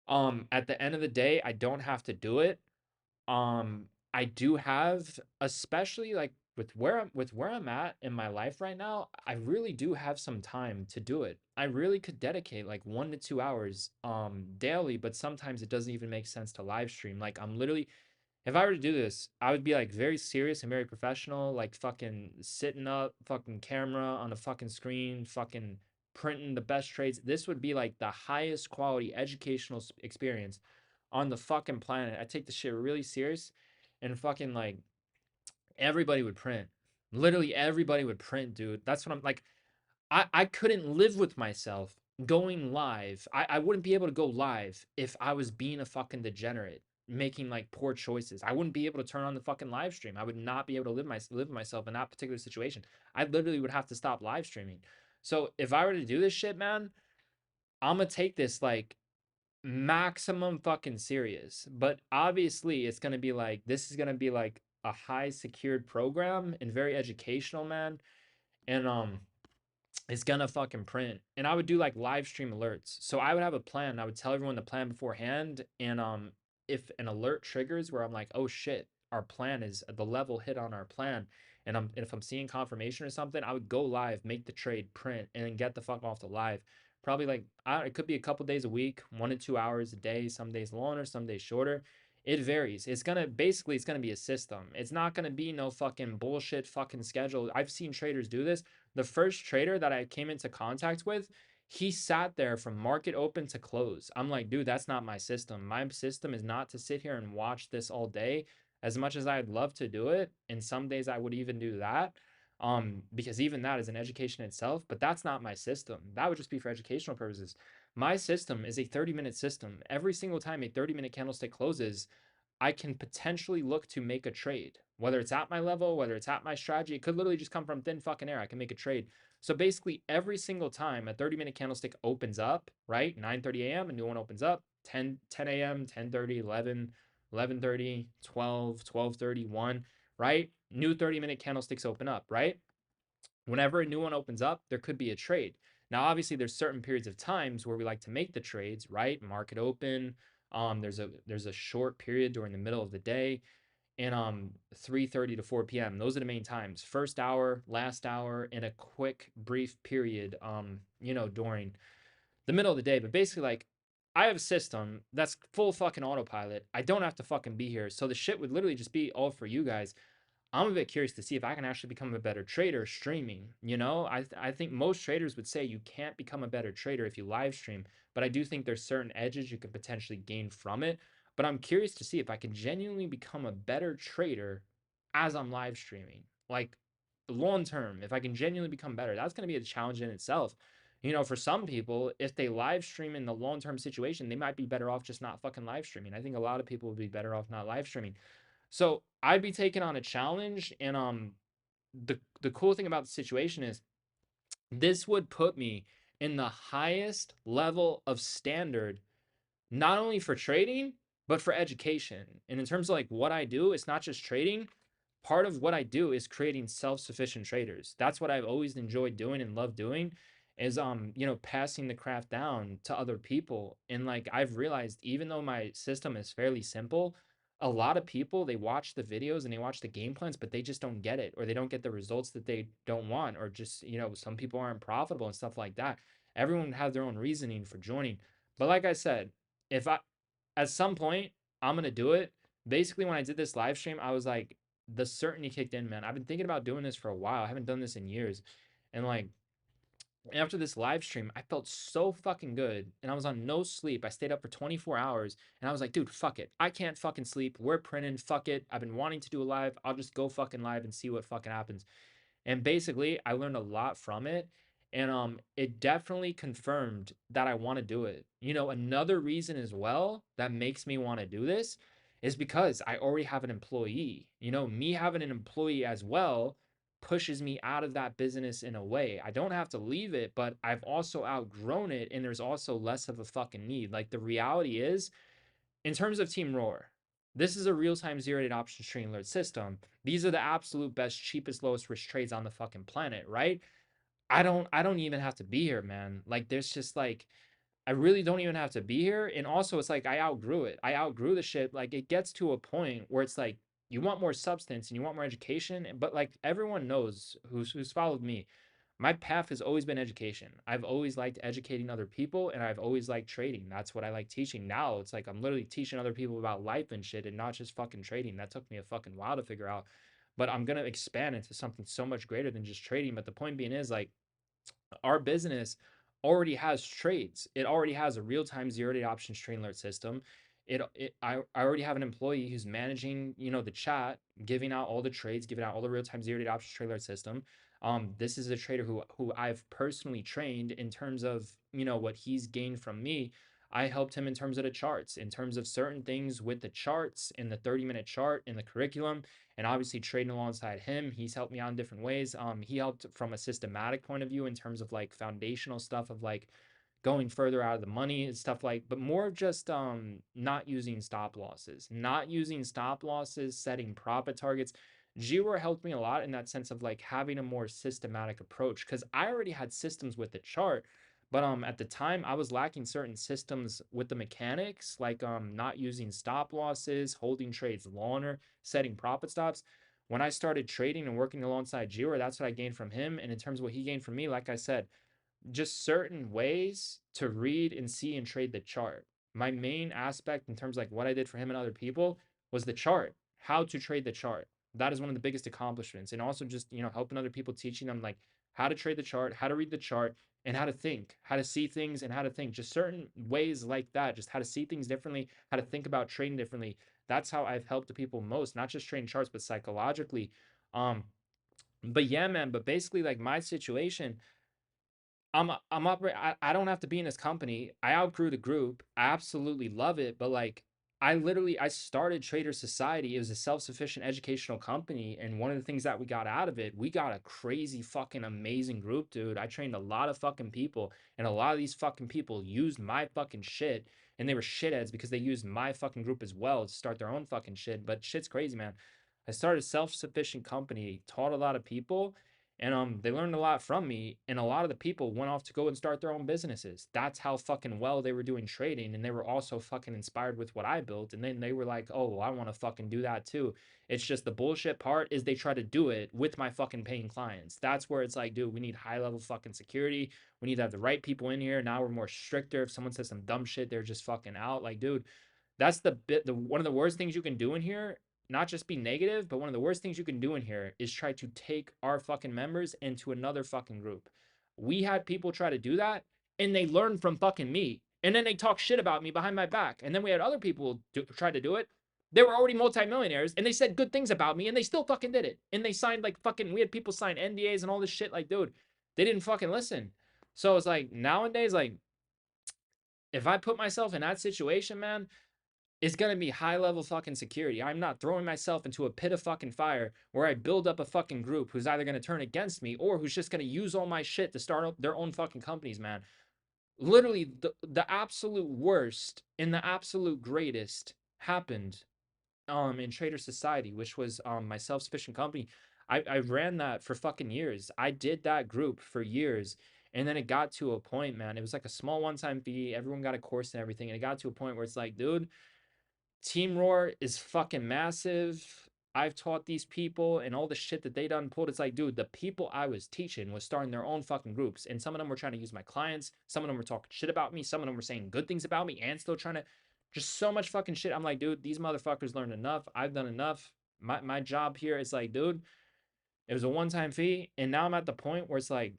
At the end of the day, I don't have to do it. I do have, especially like with where I'm at in my life right now, I really do have some time to do it. I really could dedicate like 1 to 2 hours daily, but sometimes it doesn't even make sense to live stream. Like I'm literally, if I were to do this, I would be like very serious and very professional, like fucking sitting up, fucking camera on a fucking screen, fucking printing the best trades. This would be like the highest quality educational experience on the fucking planet. I take the shit really serious and fucking like everybody would print. Literally everybody would print, dude. That's what I'm like. I couldn't live with myself going live. I wouldn't be able to go live if I was being a fucking degenerate, making like poor choices. I wouldn't be able to turn on the fucking live stream. I would not be able to live myself in that particular situation. I literally would have to stop live streaming. So if I were to do this shit, man, I'm gonna take this like maximum fucking serious. But obviously, it's gonna be like this is gonna be like a high secured program and very educational, man. And it's gonna fucking print. And I would do like live stream alerts. So I would have a plan. I would tell everyone the plan beforehand. And if an alert triggers where I'm like, oh shit, our plan is the level hit on our plan. And if I'm seeing confirmation or something, I would go live, make the trade, print, and then get the fuck off the live. Probably like it could be a couple days a week, 1 to 2 hours a day, some days longer, some days shorter. It varies. It's gonna basically it's gonna be a system. It's not gonna be no fucking bullshit fucking schedule. I've seen traders do this. The first trader that I came into contact with, he sat there from market open to close. I'm like, dude, that's not my system. My system is not to sit here and watch this all day. As much as I'd love to do it, and some days I would even do that. Because even that is an education itself, but that's not my system. That would just be for educational purposes. My system is a 30-minute system. Every single time a 30-minute candlestick closes, I can potentially look to make a trade, whether it's at my level, whether it's at my strategy. It could literally just come from thin fucking air. I can make a trade. So basically, every single time a 30-minute candlestick opens up, right? 9:30 a.m., a new one opens up, 10 a.m., 10:30, 11, 11:30, 12, 12:30, 1, right? New 30-minute candlesticks open up, right? Whenever a new one opens up, there could be a trade. Now, obviously, there's certain periods of times where we like to make the trades, right? Market open. There's a short period during the middle of the day, and 3:30 to 4 p.m. Those are the main times. First hour, last hour, and a quick brief period. During the middle of the day. But basically, like, I have a system that's full fucking autopilot. I don't have to fucking be here, so the shit would literally just be all for you guys. I'm a bit curious to see if I can actually become a better trader streaming. I think most traders would say you can't become a better trader if you live stream, but I do think there's certain edges you could potentially gain from it. But I'm curious to see if I can genuinely become a better trader as I'm live streaming. Like, long term, if I can genuinely become better, that's going to be a challenge in itself. For some people, if they live stream in the long term situation, they might be better off just not fucking live streaming. I think a lot of people would be better off not live streaming. So I'd be taking on a challenge, and the cool thing about the situation is this would put me in the highest level of standard, not only for trading but for education. And in terms of like what I do, it's not just trading. Part of what I do is creating self-sufficient traders. That's what I've always enjoyed doing and love doing, is passing the craft down to other people. And like, I've realized, even though my system is fairly simple, a lot of people, they watch the videos and they watch the game plans, but they just don't get it, or they don't get the results that they don't want, or just, some people aren't profitable and stuff like that. Everyone has their own reasoning for joining. But like I said, if I at some point I'm gonna do it. Basically, when I did this live stream, I was like, the certainty kicked in, man. I've been thinking about doing this for a while. I haven't done this in years. And like, after this live stream, I felt so fucking good. And I was on no sleep. I stayed up for 24 hours. And I was like, dude, fuck it. I can't fucking sleep. We're printing. Fuck it. I've been wanting to do a live. I'll just go fucking live and see what fucking happens. And basically, I learned a lot from it. And it definitely confirmed that I want to do it. Another reason as well that makes me want to do this is because I already have an employee. Me having an employee as well pushes me out of that business in a way. I don't have to leave it, but I've also outgrown it, and there's also less of a fucking need. Like, the reality is, in terms of Team Roar, this is a real-time zero-day options trading alert system. These are the absolute best, cheapest, lowest risk trades on the fucking planet, right? I don't even have to be here, man. Like, there's just like, I really don't even have to be here. And also, it's like I outgrew it. I outgrew the shit. Like, it gets to a point where it's like you want more substance and you want more education, but like, everyone knows who's followed me. My path has always been education. I've always liked educating other people, and I've always liked trading. That's what I like teaching. Now it's like I'm literally teaching other people about life and shit, and not just fucking trading. That took me a fucking while to figure out. But I'm gonna expand into something so much greater than just trading. But the point being is, like, our business already has trades. It already has a real-time zero-day options trade alert system. I already have an employee who's managing, the chat, giving out all the trades, giving out all the real-time zero-day options trade alert system. This is a trader who I've personally trained in terms of, what he's gained from me. I helped him in terms of the charts, in terms of certain things with the charts, in the 30-minute chart, in the curriculum, and obviously trading alongside him. He's helped me out in different ways. He helped from a systematic point of view in terms of like foundational stuff of like going further out of the money and stuff, like, but more of just not using stop losses, setting profit targets. GWare helped me a lot in that sense of like having a more systematic approach, because I already had systems with the chart, but at the time I was lacking certain systems with the mechanics, like not using stop losses, holding trades longer, setting profit stops. When I started trading and working alongside GWare, that's what I gained from him. And in terms of what he gained from me, like I said, just certain ways to read and see and trade the chart. My main aspect in terms of like what I did for him and other people was the chart, how to trade the chart. That is one of the biggest accomplishments. And also just, helping other people, teaching them like how to trade the chart, how to read the chart, and how to think, how to see things and how to think. Just certain ways like that, just how to see things differently, how to think about trading differently. That's how I've helped the people most, not just trading charts, but psychologically. Um, But yeah, man, but basically like my situation, I don't have to be in this company. I outgrew the group. I absolutely love it, but like I started Trader Society. It was a self-sufficient educational company, and one of the things that we got out of it, we got a crazy fucking amazing group, dude. I trained a lot of fucking people, and a lot of these fucking people used my fucking shit, and they were shitheads because they used my fucking group as well to start their own fucking shit. But shit's crazy, man. I started a self-sufficient company, taught a lot of people, and they learned a lot from me, and a lot of the people went off to go and start their own businesses. That's how fucking well they were doing trading, and they were also fucking inspired with what I built, and then they were like, oh, well, I want to fucking do that too. It's just the bullshit part is they try to do it with my fucking paying clients. That's where it's like, dude, we need high level fucking security. We need to have the right people in here. Now we're more stricter. If someone says some dumb shit, they're just fucking out. Like, dude, that's the one of the worst things you can do in here. Not just be negative, but one of the worst things you can do in here is try to take our fucking members into another fucking group. We had people try to do that, and they learned from fucking me, and then they talk shit about me behind my back. And then we had other people try to do it. They were already multimillionaires, and they said good things about me, and they still fucking did it. And they signed like fucking. We had people sign NDAs and all this shit. Like, dude, they didn't fucking listen. So it's like nowadays, like if I put myself in that situation, man, it's gonna be high level fucking security. I'm not throwing myself into a pit of fucking fire where I build up a fucking group who's either gonna turn against me or who's just gonna use all my shit to start up their own fucking companies, man. Literally, the absolute worst and the absolute greatest happened in Trader Society, which was my self-sufficient company. I ran that for fucking years. I did that group for years. And then it got to a point, man. It was like a small one-time fee. Everyone got a course and everything. And it got to a point where it's like, dude, Team Roar is fucking massive. I've taught these people and all the shit that they done pulled. It's like, dude, the people I was teaching was starting their own fucking groups. And some of them were trying to use my clients. Some of them were talking shit about me. Some of them were saying good things about me and still trying to just so much fucking shit. I'm like, dude, these motherfuckers learned enough. I've done enough. My job here is like, dude, it was a one-time fee. And now I'm at the point where it's like,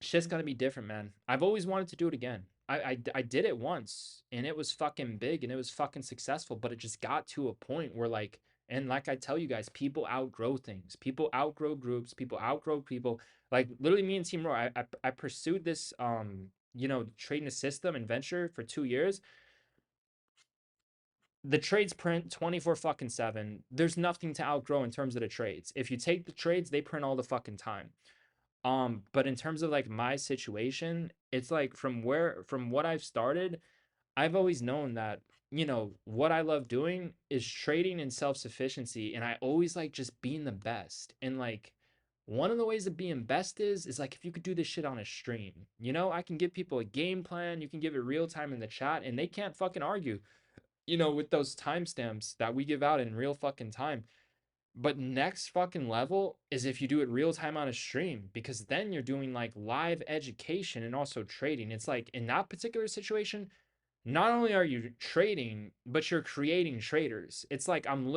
shit's gonna be different, man. I've always wanted to do it again. I did it once and it was fucking big and it was fucking successful, but it just got to a point where like, and like I tell you guys, people outgrow things. People outgrow groups. People outgrow people. Like literally, me and Team Roar, I pursued this trading a system and venture for 2 years. The trades print 24 fucking 7. There's nothing to outgrow in terms of the trades. If you take the trades, they print all the fucking time. But in terms of like my situation, it's like from what I've started, I've always known that, what I love doing is trading and self-sufficiency. And I always like just being the best. And like one of the ways of being best is like if you could do this shit on a stream, I can give people a game plan, you can give it real time in the chat, and they can't fucking argue, with those timestamps that we give out in real fucking time. But next fucking level is if you do it real time on a stream, because then you're doing like live education and also trading. It's like in that particular situation, not only are you trading, but you're creating traders. It's like I'm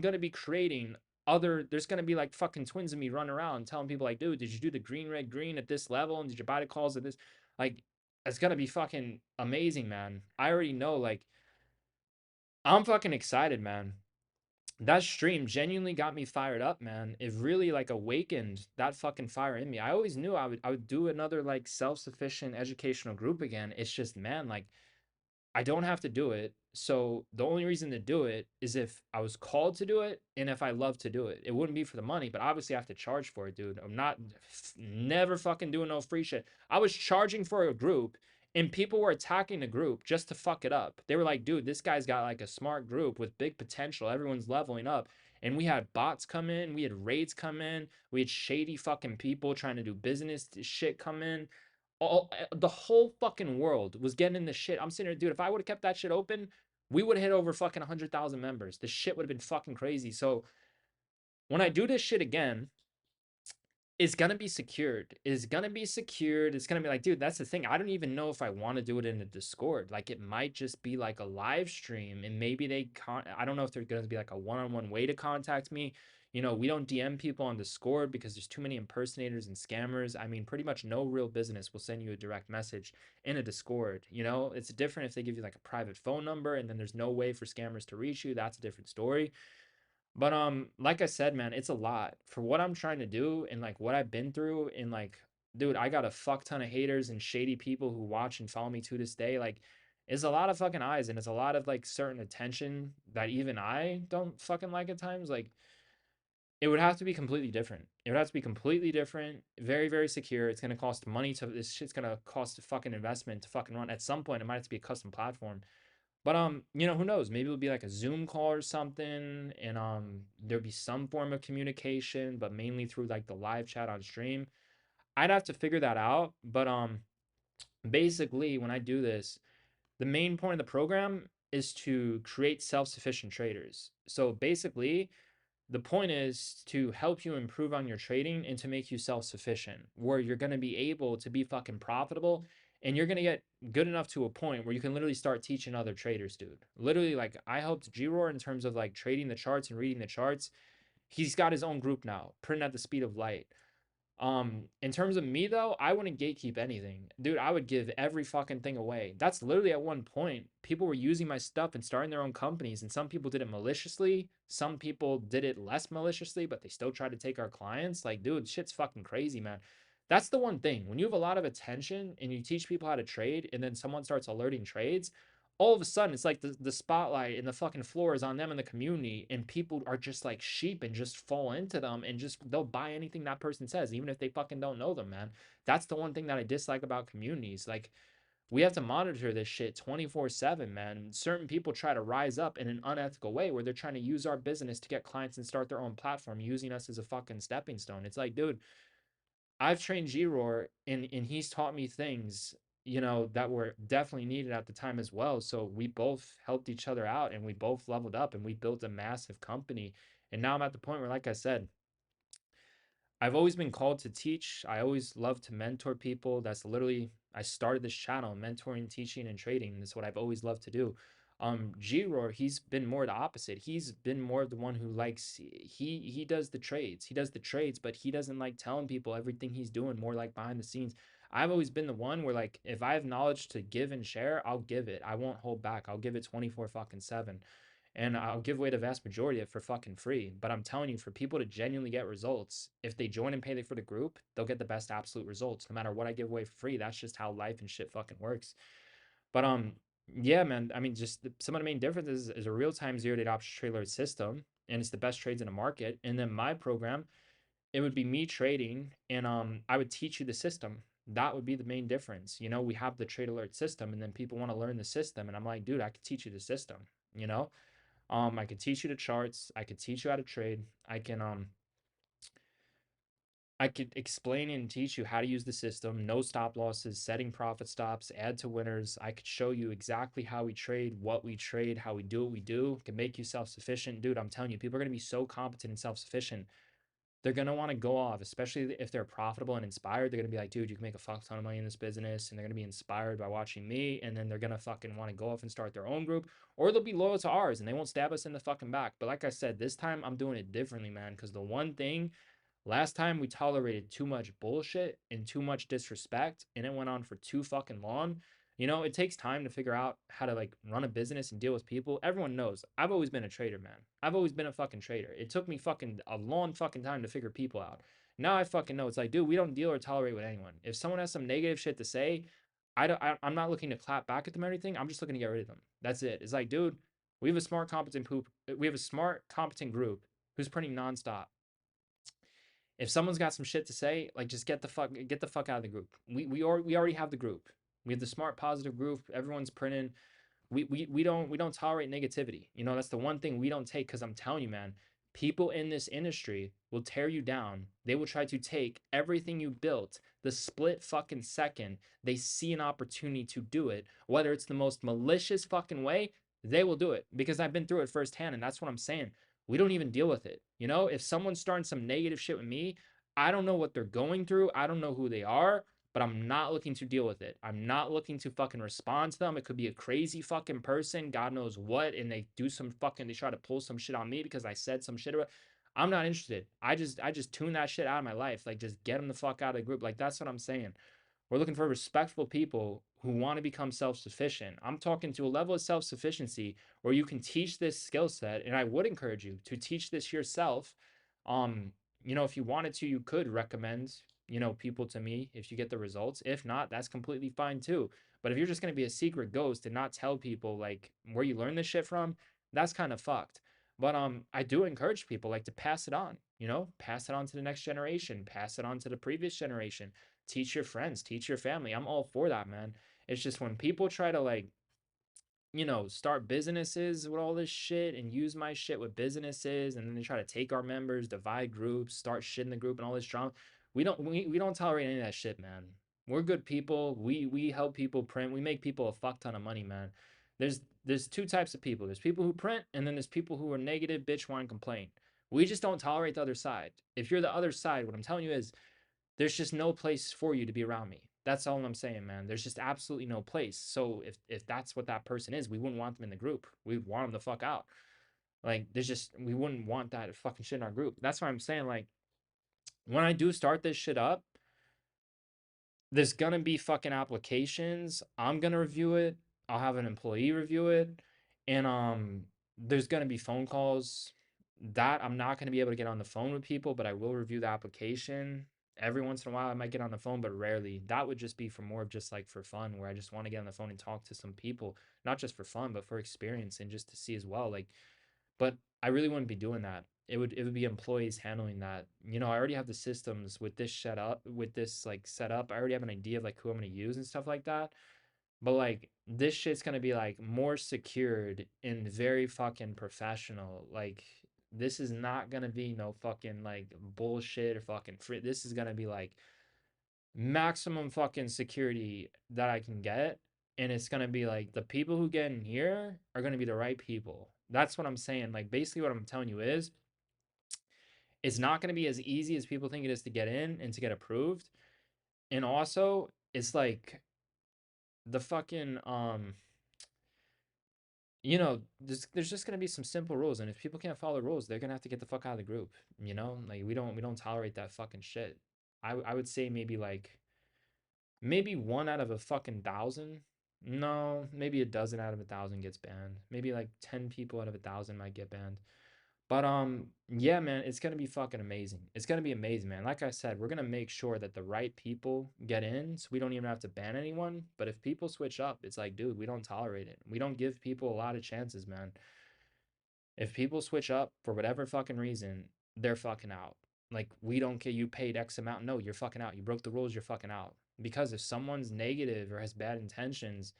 gonna be creating there's gonna be like fucking twins of me running around telling people like, dude, did you do the green, red, green at this level? And did you buy the calls at this? Like, it's gonna be fucking amazing, man. I already know, like, I'm fucking excited, man. That stream genuinely got me fired up, man. It really like awakened that fucking fire in me. I always knew I would do another like self-sufficient educational group again. It's just, man, like I don't have to do it. So the only reason to do it is if I was called to do it and if I love to do it. It wouldn't be for the money, but obviously I have to charge for it, dude. I'm not never fucking doing no free shit. I was charging for a group and people were attacking the group just to fuck it up. They were like, dude, this guy's got like a smart group with big potential. Everyone's leveling up. And we had bots come in, we had raids come in, we had shady fucking people trying to do business shit come in. The whole fucking world was getting in the shit. I'm sitting there, dude. If I would have kept that shit open, we would have hit over fucking 100,000 members. This shit would have been fucking crazy. So when I do this shit again, it's gonna be secured. It's gonna be secured. It's gonna be like, dude, that's the thing. I don't even know if I want to do it in a Discord. Like, it might just be like a live stream, and maybe I don't know if there's gonna be like a one-on-one way to contact me. We don't DM people on Discord because there's too many impersonators and scammers. I mean, pretty much no real business will send you a direct message in a Discord. It's different if they give you like a private phone number, and then there's no way for scammers to reach you. That's a different story. But like I said, man, it's a lot for what I'm trying to do and like what I've been through. And like, dude, I got a fuck ton of haters and shady people who watch and follow me to this day. Like, it's a lot of fucking eyes and it's a lot of like certain attention that even I don't fucking like at times. Like, it would have to be completely different. It would have to be completely different, very, very secure. It's gonna cost money to this shit's gonna cost a fucking investment to fucking run. At some point, it might have to be a custom platform. But who knows? Maybe it'll be like a Zoom call or something, and there'll be some form of communication, but mainly through like the live chat on stream. I'd have to figure that out. But basically, when I do this, the main point of the program is to create self-sufficient traders. So basically, the point is to help you improve on your trading and to make you self-sufficient, where you're going to be able to be fucking profitable and you're going to get good enough to a point where you can literally start teaching other traders, dude. Literally, like I helped G-Roar in terms of like trading the charts and reading the charts. He's got his own group now, printing at the speed of light. In terms of me though, I wouldn't gatekeep anything. Dude, I would give every fucking thing away. That's literally at one point, people were using my stuff and starting their own companies, and some people did it maliciously, some people did it less maliciously, but they still tried to take our clients. Like, dude, shit's fucking crazy, man. That's the one thing. When you have a lot of attention and you teach people how to trade, and then someone starts alerting trades, all of a sudden it's like the spotlight and the fucking floor is on them in the community, and people are just like sheep and just fall into them and just they'll buy anything that person says even if they fucking don't know them, man. That's the one thing that I dislike about communities. Like, we have to monitor this shit 24/7, man. Certain people try to rise up in an unethical way where they're trying to use our business to get clients and start their own platform using us as a fucking stepping stone. It's like, dude, I've trained G-Roar and he's taught me things, that were definitely needed at the time as well. So we both helped each other out and we both leveled up and we built a massive company. And now I'm at the point where, like I said, I've always been called to teach. I always love to mentor people. That's literally, I started this channel, mentoring, teaching, and trading. That's what I've always loved to do. G-Roar, he's been more the opposite. He's been more the one who likes, he does the trades. He does the trades, but he doesn't like telling people everything he's doing, more like behind the scenes. I've always been the one where, like, if I have knowledge to give and share, I'll give it. I won't hold back. I'll give it 24 fucking 7, and I'll give away the vast majority of it for fucking free. But I'm telling you, for people to genuinely get results, if they join and pay for the group, they'll get the best absolute results, no matter what I give away for free. That's just how life and shit fucking works. But yeah, man. I mean, just some of the main differences is a real-time zero-day option trade alert system, and it's the best trades in the market. And then my program, it would be me trading, and I would teach you the system. That would be the main difference. We have the trade alert system, and then people want to learn the system, and I'm like, dude, I could teach you the system. You know, I could teach you the charts. I could teach you how to trade. I could explain and teach you how to use the system, no stop losses, setting profit stops, add to winners. I could show you exactly how we trade, what we trade, how we do what we do. Can make you self-sufficient. Dude, I'm telling you, people are gonna be so competent and self-sufficient. They're gonna want to go off, especially if they're profitable and inspired. They're gonna be like, dude, you can make a fuck ton of money in this business, and they're gonna be inspired by watching me, and then they're gonna fucking want to go off and start their own group, or they'll be loyal to ours and they won't stab us in the fucking back. But like I said, this time I'm doing it differently, man, because the one thing, last time we tolerated too much bullshit and too much disrespect, and it went on for too fucking long. It takes time to figure out how to like run a business and deal with people. Everyone knows I've always been a trader, man. I've always been a fucking trader. It took me fucking a long fucking time to figure people out. Now I fucking know. It's like, dude, we don't deal or tolerate with anyone. If someone has some negative shit to say, I'm not looking to clap back at them or anything. I'm just looking to get rid of them. That's it. It's like, dude, we have a smart, competent poop. We have a smart, competent group who's printing nonstop. If someone's got some shit to say, like, just get the fuck out of the group. We already have the group. We have the smart positive group. Everyone's printing. We don't tolerate negativity. That's the one thing we don't take, because I'm telling you, man, people in this industry will tear you down. They will try to take everything you built the split fucking second they see an opportunity to do it, whether it's the most malicious fucking way. They will do it, because I've been through it firsthand, and that's what I'm saying. We don't even deal with it. If someone's starting some negative shit with me, I don't know what they're going through. I don't know who they are, but I'm not looking to deal with it. I'm not looking to fucking respond to them. It could be a crazy fucking person, God knows what, and they try to pull some shit on me because I said some shit about. I'm not interested. I just tune that shit out of my life. Like, just get them the fuck out of the group. Like, that's what I'm saying. We're looking for respectful people who want to become self-sufficient. I'm talking to a level of self-sufficiency where you can teach this skill set, and I would encourage you to teach this yourself. Um, if you wanted to, you could recommend, people to me if you get the results. If not, that's completely fine too. But if you're just gonna be a secret ghost and not tell people like where you learn this shit from, that's kind of fucked. But I do encourage people like to pass it on, pass it on to the next generation, pass it on to the previous generation, teach your friends, teach your family. I'm all for that, man. It's just when people try to like, start businesses with all this shit and use my shit with businesses, and then they try to take our members, divide groups, start shit in the group and all this drama. We don't tolerate any of that shit, man. We're good people. We help people print. We make people a fuck ton of money, man. There's two types of people. There's people who print, and then there's people who are negative, bitch, whine, complain. We just don't tolerate the other side. If you're the other side, what I'm telling you is there's just no place for you to be around me. That's all I'm saying, man. There's just absolutely no place. So if that's what that person is, we wouldn't want them in the group. We want them the fuck out. Like we wouldn't want that fucking shit in our group. That's why I'm saying like when I do start this shit up, there's gonna be fucking applications. I'm gonna review it. I'll have an employee review it, and there's gonna be phone calls. That I'm not gonna be able to get on the phone with people, but I will review the application. Every once in a while, I might get on the phone, but rarely. That would just be for more of just like for fun, where I just want to get on the phone and talk to some people, not just for fun, but for experience and just to see as well. Like, but I really wouldn't be doing that. It would be employees handling that. I already have the systems with this set up, with this like set up. I already have an idea of like who I'm gonna use and stuff like that. But like this shit's gonna be like more secured and very fucking professional. Like this is not gonna be no fucking like bullshit or fucking free. This is gonna be like maximum fucking security that I can get. And it's gonna be like the people who get in here are gonna be the right people. That's what I'm saying. Like basically what I'm telling you is it's not gonna be as easy as people think it is to get in and to get approved. And also it's like the fucking there's just gonna be some simple rules, and if people can't follow the rules, they're gonna have to get the fuck out of the group. Like we don't tolerate that fucking shit. I would say maybe one out of a fucking thousand. No, maybe a dozen out of a thousand gets banned. Maybe like 10 people out of a thousand might get banned. But yeah, man, it's gonna be fucking amazing. It's gonna be amazing, man. Like I said, we're gonna make sure that the right people get in, so we don't even have to ban anyone. But if people switch up, it's like, dude, we don't tolerate it. We don't give people a lot of chances, man. If people switch up for whatever fucking reason, they're fucking out. Like, we don't care. You paid X amount. No, you're fucking out. You broke the rules. You're fucking out. Because if someone's negative or has bad intentions,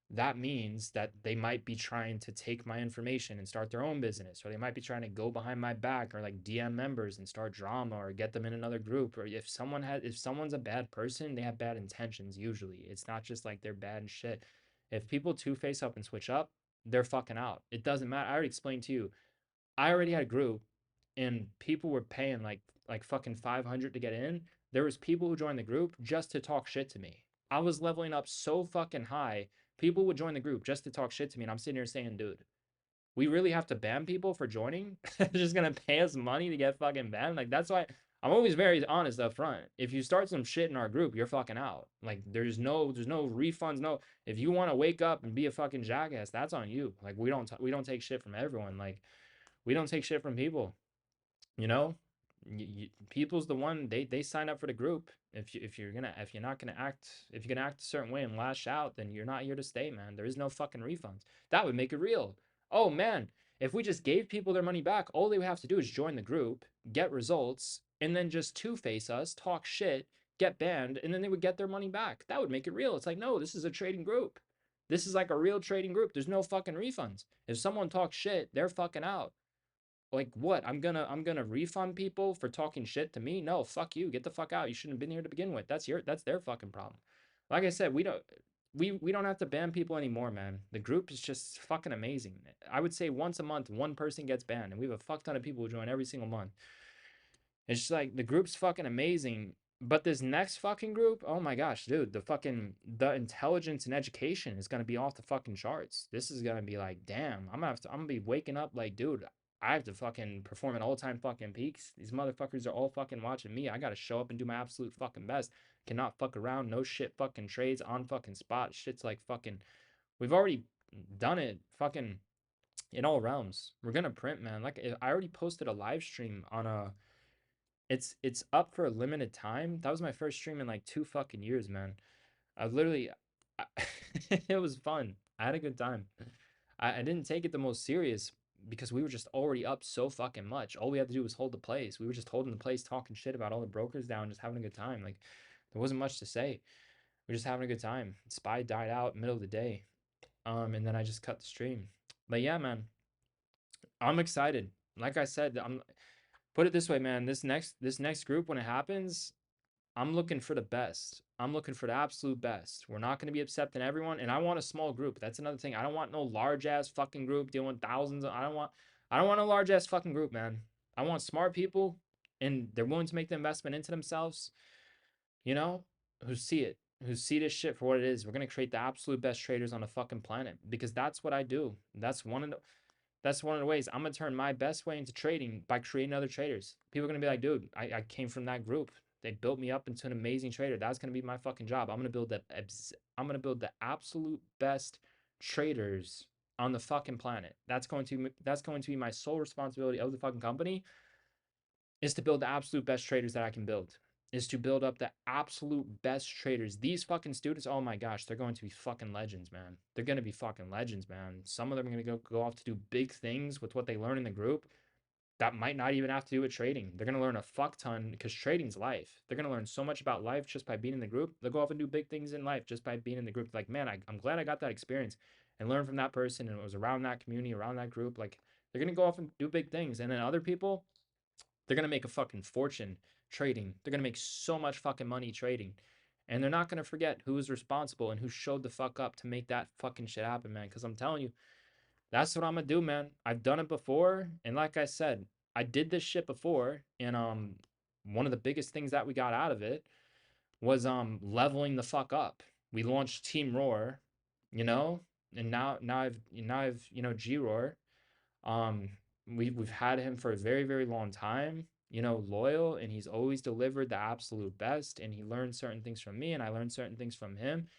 that means that they might be trying to take my information and start their own business, or they might be trying to go behind my back or like DM members and start drama or get them in another group. Or if someone's a bad person, they have bad intentions usually. It's not just like they're bad and shit. If people two-face up and switch up, they're fucking out. It doesn't matter. I already explained to you. I already had a group and people were paying like fucking 500 to get in. There was people who joined the group just to talk shit to me. I was leveling up so fucking high. People would join the group just to talk shit to me, and I'm sitting here saying, dude, we really have to ban people for joining? They're just gonna pay us money to get fucking banned? Like that's why I'm always very honest up front. If you start some shit in our group, you're fucking out. Like there's no refunds. No, if you want to wake up and be a fucking jackass, that's on you. Like we don't take shit from everyone. Like we don't take shit from people. You know, people's the one they sign up for the group. If you're gonna act a certain way and lash out, then you're not here to stay, man. There is no fucking refunds. That would make it real. Oh man, if we just gave people their money back, all they would have to do is join the group, get results, and then just two-face us, talk shit, get banned, and then they would get their money back. That would make it real. It's like, no, this is a trading group. This is like a real trading group. There's no fucking refunds. If someone talks shit, they're fucking out. Like what? I'm gonna refund people for talking shit to me? No, fuck you. Get the fuck out. You shouldn't have been here to begin with. That's their fucking problem. Like I said, we don't have to ban people anymore, man. The group is just fucking amazing. I would say once a month, one person gets banned, and we have a fuck ton of people who join every single month. It's just like the group's fucking amazing. But this next fucking group, oh my gosh, dude, the intelligence and education is gonna be off the fucking charts. This is gonna be like, damn, I'm gonna be waking up like, dude, I have to fucking perform at all time fucking peaks. These motherfuckers are all fucking watching me. I gotta show up and do my absolute fucking best. Cannot fuck around. No shit fucking trades on fucking spot. Shit's like fucking. We've already done it fucking in all realms. We're gonna print, man. Like I already posted a live stream on a. It's up for a limited time. That was my first stream in like 2 fucking years, man. I literally, I, it was fun. I had a good time. I didn't take it the most serious because we were just already up so fucking much. All we had to do was hold the place. We were just holding the place, talking shit about all the brokers down, just having a good time. Like there wasn't much to say. We are just having a good time. Spy died out middle of the day. And then I just cut the stream. But yeah, man, I'm excited. Like I said, I'm put it this way, man. This next group when it happens, I'm looking for the best. I'm looking for the absolute best. We're not going to be accepting everyone, and I want a small group. That's another thing. I don't want no large ass fucking group dealing with thousands. I don't want a large ass fucking group, man. I want smart people, and they're willing to make the investment into themselves. You know, who see it, who see this shit for what it is. We're gonna create the absolute best traders on the fucking planet because that's what I do. That's one of the ways I'm gonna turn my best way into trading by creating other traders. People are gonna be like, dude, I came from that group. They built me up into an amazing trader. That's gonna be my fucking job. I'm gonna build the absolute best traders on the fucking planet. That's going to be my sole responsibility of the fucking company is to build the absolute best traders that I can build. Is to build up the absolute best traders. These fucking students, oh my gosh, they're going to be fucking legends, man. They're going to be fucking legends, man. Some of them are going to go off to do big things with what they learn in the group that might not even have to do with trading. They're going to learn a fuck ton because trading's life. They're going to learn so much about life just by being in the group. They'll go off and do big things in life just by being in the group. Like, man, I'm glad I got that experience and learn from that person and it was around that community, around that group. Like, they're going to go off and do big things. And then other people, they're gonna make a fucking fortune trading. They're gonna make so much fucking money trading. And they're not gonna forget who was responsible and who showed the fuck up to make that fucking shit happen, man. Cause I'm telling you, that's what I'm gonna do, man. I've done it before. And like I said, I did this shit before. And one of the biggest things that we got out of it was leveling the fuck up. We launched Team Roar, you know, and now I've G Roar. um, we've had him for a very, very long time, loyal, and he's always delivered the absolute best. And he learned certain things from me, and I learned certain things from him.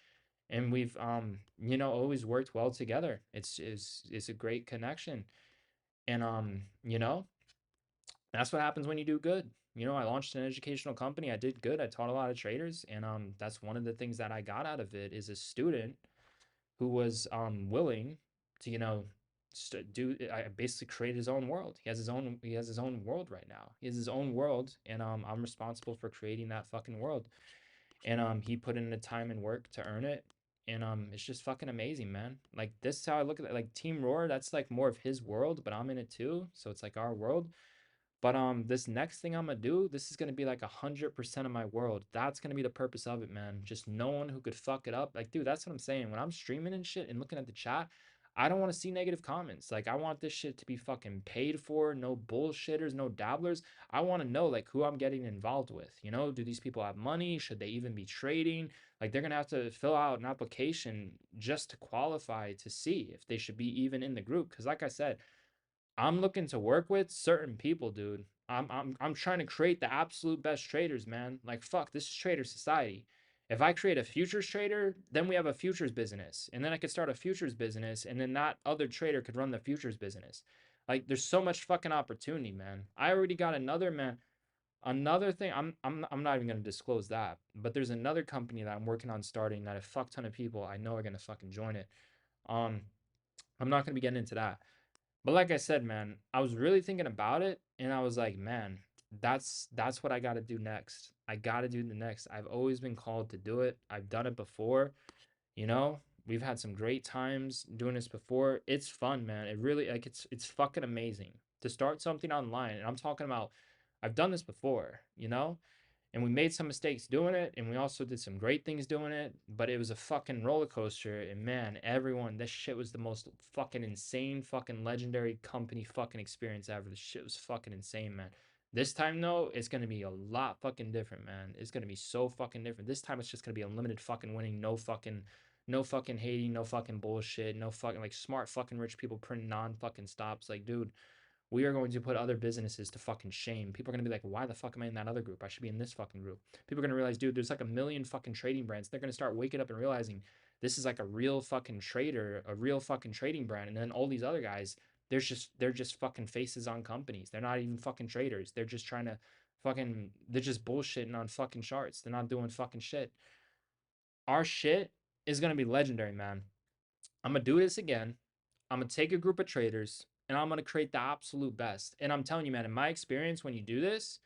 And we've always worked well together. It's a great connection. And that's what happens when you do good. I launched an educational company. I did good. I taught a lot of traders, and that's one of the things that I got out of it is a student who was willing to do I basically create his own world. He has his own world right now. He has his own world, and I'm responsible for creating that fucking world. And he put in the time and work to earn it. And it's just fucking amazing, man. Like this is how I look at it. Like Team Roar, that's like more of his world, but I'm in it too, so it's like our world. But this next thing I'm gonna do, this is gonna be like 100% of my world. That's gonna be the purpose of it, man. Just no one who could fuck it up. Like, dude, that's what I'm saying. When I'm streaming and shit and looking at the chat, I don't want to see negative comments. Like, I want this shit to be fucking paid for. No bullshitters, no dabblers. I want to know like who I'm getting involved with. Do these people have money? Should they even be trading? Like, they're gonna have to fill out an application just to qualify to see if they should be even in the group. Because, like I said, I'm looking to work with certain people, dude. I'm trying to create the absolute best traders, man. Like fuck, this is trader society. If I create a futures trader, then we have a futures business. And then I could start a futures business and then that other trader could run the futures business. Like there's so much fucking opportunity, man. I already got another thing. I'm not even gonna disclose that, but there's another company that I'm working on starting that a fuck ton of people I know are gonna fucking join it. Um, I'm not gonna be getting into that. But like I said, man, I was really thinking about it and I was like, man, that's what I got to do next. I got to do the next. I've always been called to do it. I've done it before, you know? We've had some great times doing this before. It's fun, man. It really like it's fucking amazing to start something online. And I'm talking about I've done this before, and we made some mistakes doing it, and we also did some great things doing it, but it was a fucking roller coaster. And man, everyone, this shit was the most fucking insane, fucking legendary company fucking experience ever. This shit was fucking insane, man. This time though, it's gonna be a lot fucking different, man. It's gonna be so fucking different. This time it's just gonna be unlimited fucking winning, no fucking hating, no fucking bullshit, no fucking like smart fucking rich people printing non fucking stops. Like, dude, we are going to put other businesses to fucking shame. People are gonna be like, why the fuck am I in that other group? I should be in this fucking group. People are gonna realize, dude, there's like a million fucking trading brands. They're gonna start waking up and realizing this is like a real fucking trader, a real fucking trading brand. And then all these other guys, they're just fucking faces on companies. They're not even fucking traders. They're just trying to fucking, they're just bullshitting on fucking charts. They're not doing fucking shit. Our shit is gonna be legendary, man. I'm gonna do this again. I'm gonna take a group of traders and I'm gonna create the absolute best. And I'm telling you, man, in my experience, when you do this,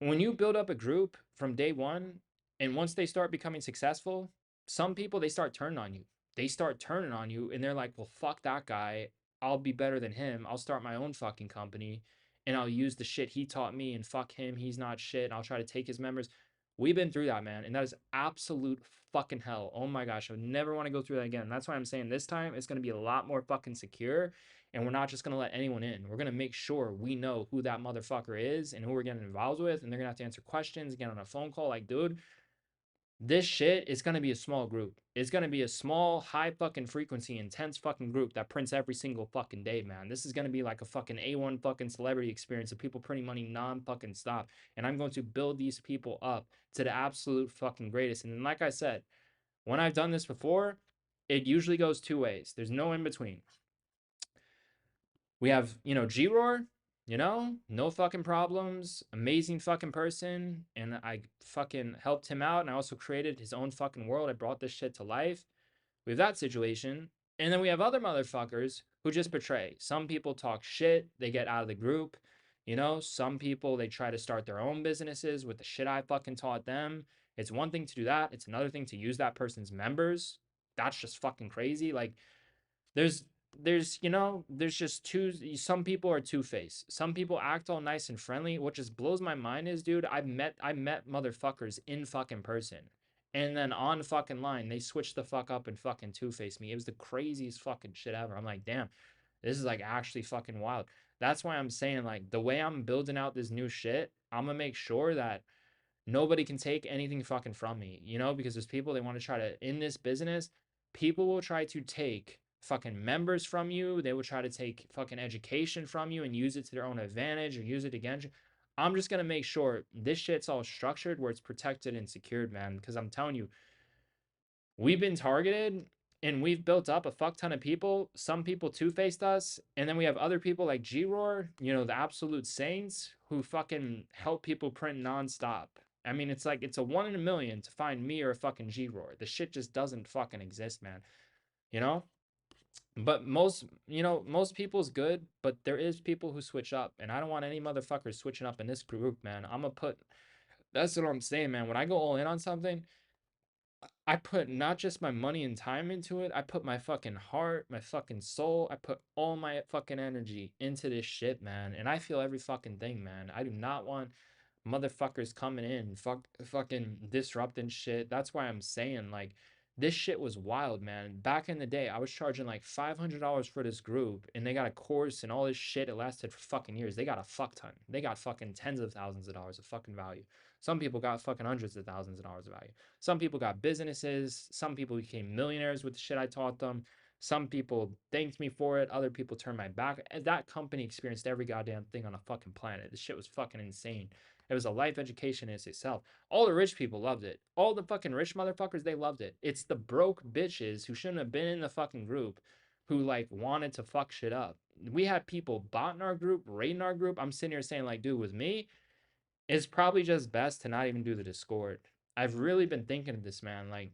when you build up a group from day one, and once they start becoming successful, some people they start turning on you. They start turning on you and they're like, well, fuck that guy. I'll be better than him. I'll start my own fucking company and I'll use the shit he taught me and fuck him. He's not shit. And I'll try to take his members. We've been through that, man. And that is absolute fucking hell. Oh my gosh. I would never want to go through that again. That's why I'm saying this time it's going to be a lot more fucking secure. And we're not just going to let anyone in. We're going to make sure we know who that motherfucker is and who we're getting involved with. And they're going to have to answer questions, get on a phone call. Like, dude, this shit is going to be a small group. It's going to be a small, high fucking frequency, intense fucking group that prints every single fucking day, man. This is going to be like a fucking A1 fucking celebrity experience of people printing money non fucking stop. And I'm going to build these people up to the absolute fucking greatest. And like I said, when I've done this before, it usually goes two ways. There's no in between. We have, G-Roar, no fucking problems, amazing fucking person. And I fucking helped him out. And I also created his own fucking world. I brought this shit to life. We have that situation. And then we have other motherfuckers who just betray. Some people talk shit, they get out of the group. Some people, they try to start their own businesses with the shit I fucking taught them. It's one thing to do that, it's another thing to use that person's members. That's just fucking crazy. Like, there's there's just two. Some people are two-faced. Some people act all nice and friendly. What just blows my mind is, dude, I met motherfuckers in fucking person, and then on fucking line they switched the fuck up and fucking two-faced me. It was the craziest fucking shit ever. I'm like, damn, this is like actually fucking wild. That's why I'm saying, like, the way I'm building out this new shit, I'm gonna make sure that nobody can take anything fucking from me, because there's people, they want to try to, in this business, people will try to take fucking members from you. They will try to take fucking education from you and use it to their own advantage or use it against you. I'm just going to make sure this shit's all structured where it's protected and secured, man. Because I'm telling you, we've been targeted and we've built up a fuck ton of people. Some people two-faced us. And then we have other people like G-Roar, the absolute saints who fucking help people print nonstop. I mean, it's like, it's a 1 in a million to find me or a fucking G-Roar. The shit just doesn't fucking exist, man. You know? But most people's good, but there is people who switch up. And I don't want any motherfuckers switching up in this group, man. That's what I'm saying, man. When I go all in on something, I put not just my money and time into it, I put my fucking heart, my fucking soul, I put all my fucking energy into this shit, man. And I feel every fucking thing, man. I do not want motherfuckers coming in, fucking disrupting shit. That's why I'm saying, like, this shit was wild, man. Back in the day, I was charging like $500 for this group, and they got a course and all this shit. It lasted for fucking years. They got a fuck ton. They got fucking tens of thousands of dollars of fucking value. Some people got fucking hundreds of thousands of dollars of value. Some people got businesses. Some people became millionaires with the shit I taught them. Some people thanked me for it. Other people turned my back. That company experienced every goddamn thing on the fucking planet. This shit was fucking insane. It was a life education in itself. All the rich people loved it. All the fucking rich motherfuckers, they loved it. It's the broke bitches who shouldn't have been in the fucking group who like wanted to fuck shit up. We had people bot in our group, raiding our group. I'm sitting here saying, like, dude, with me, it's probably just best to not even do the Discord. I've really been thinking of this, man. Like,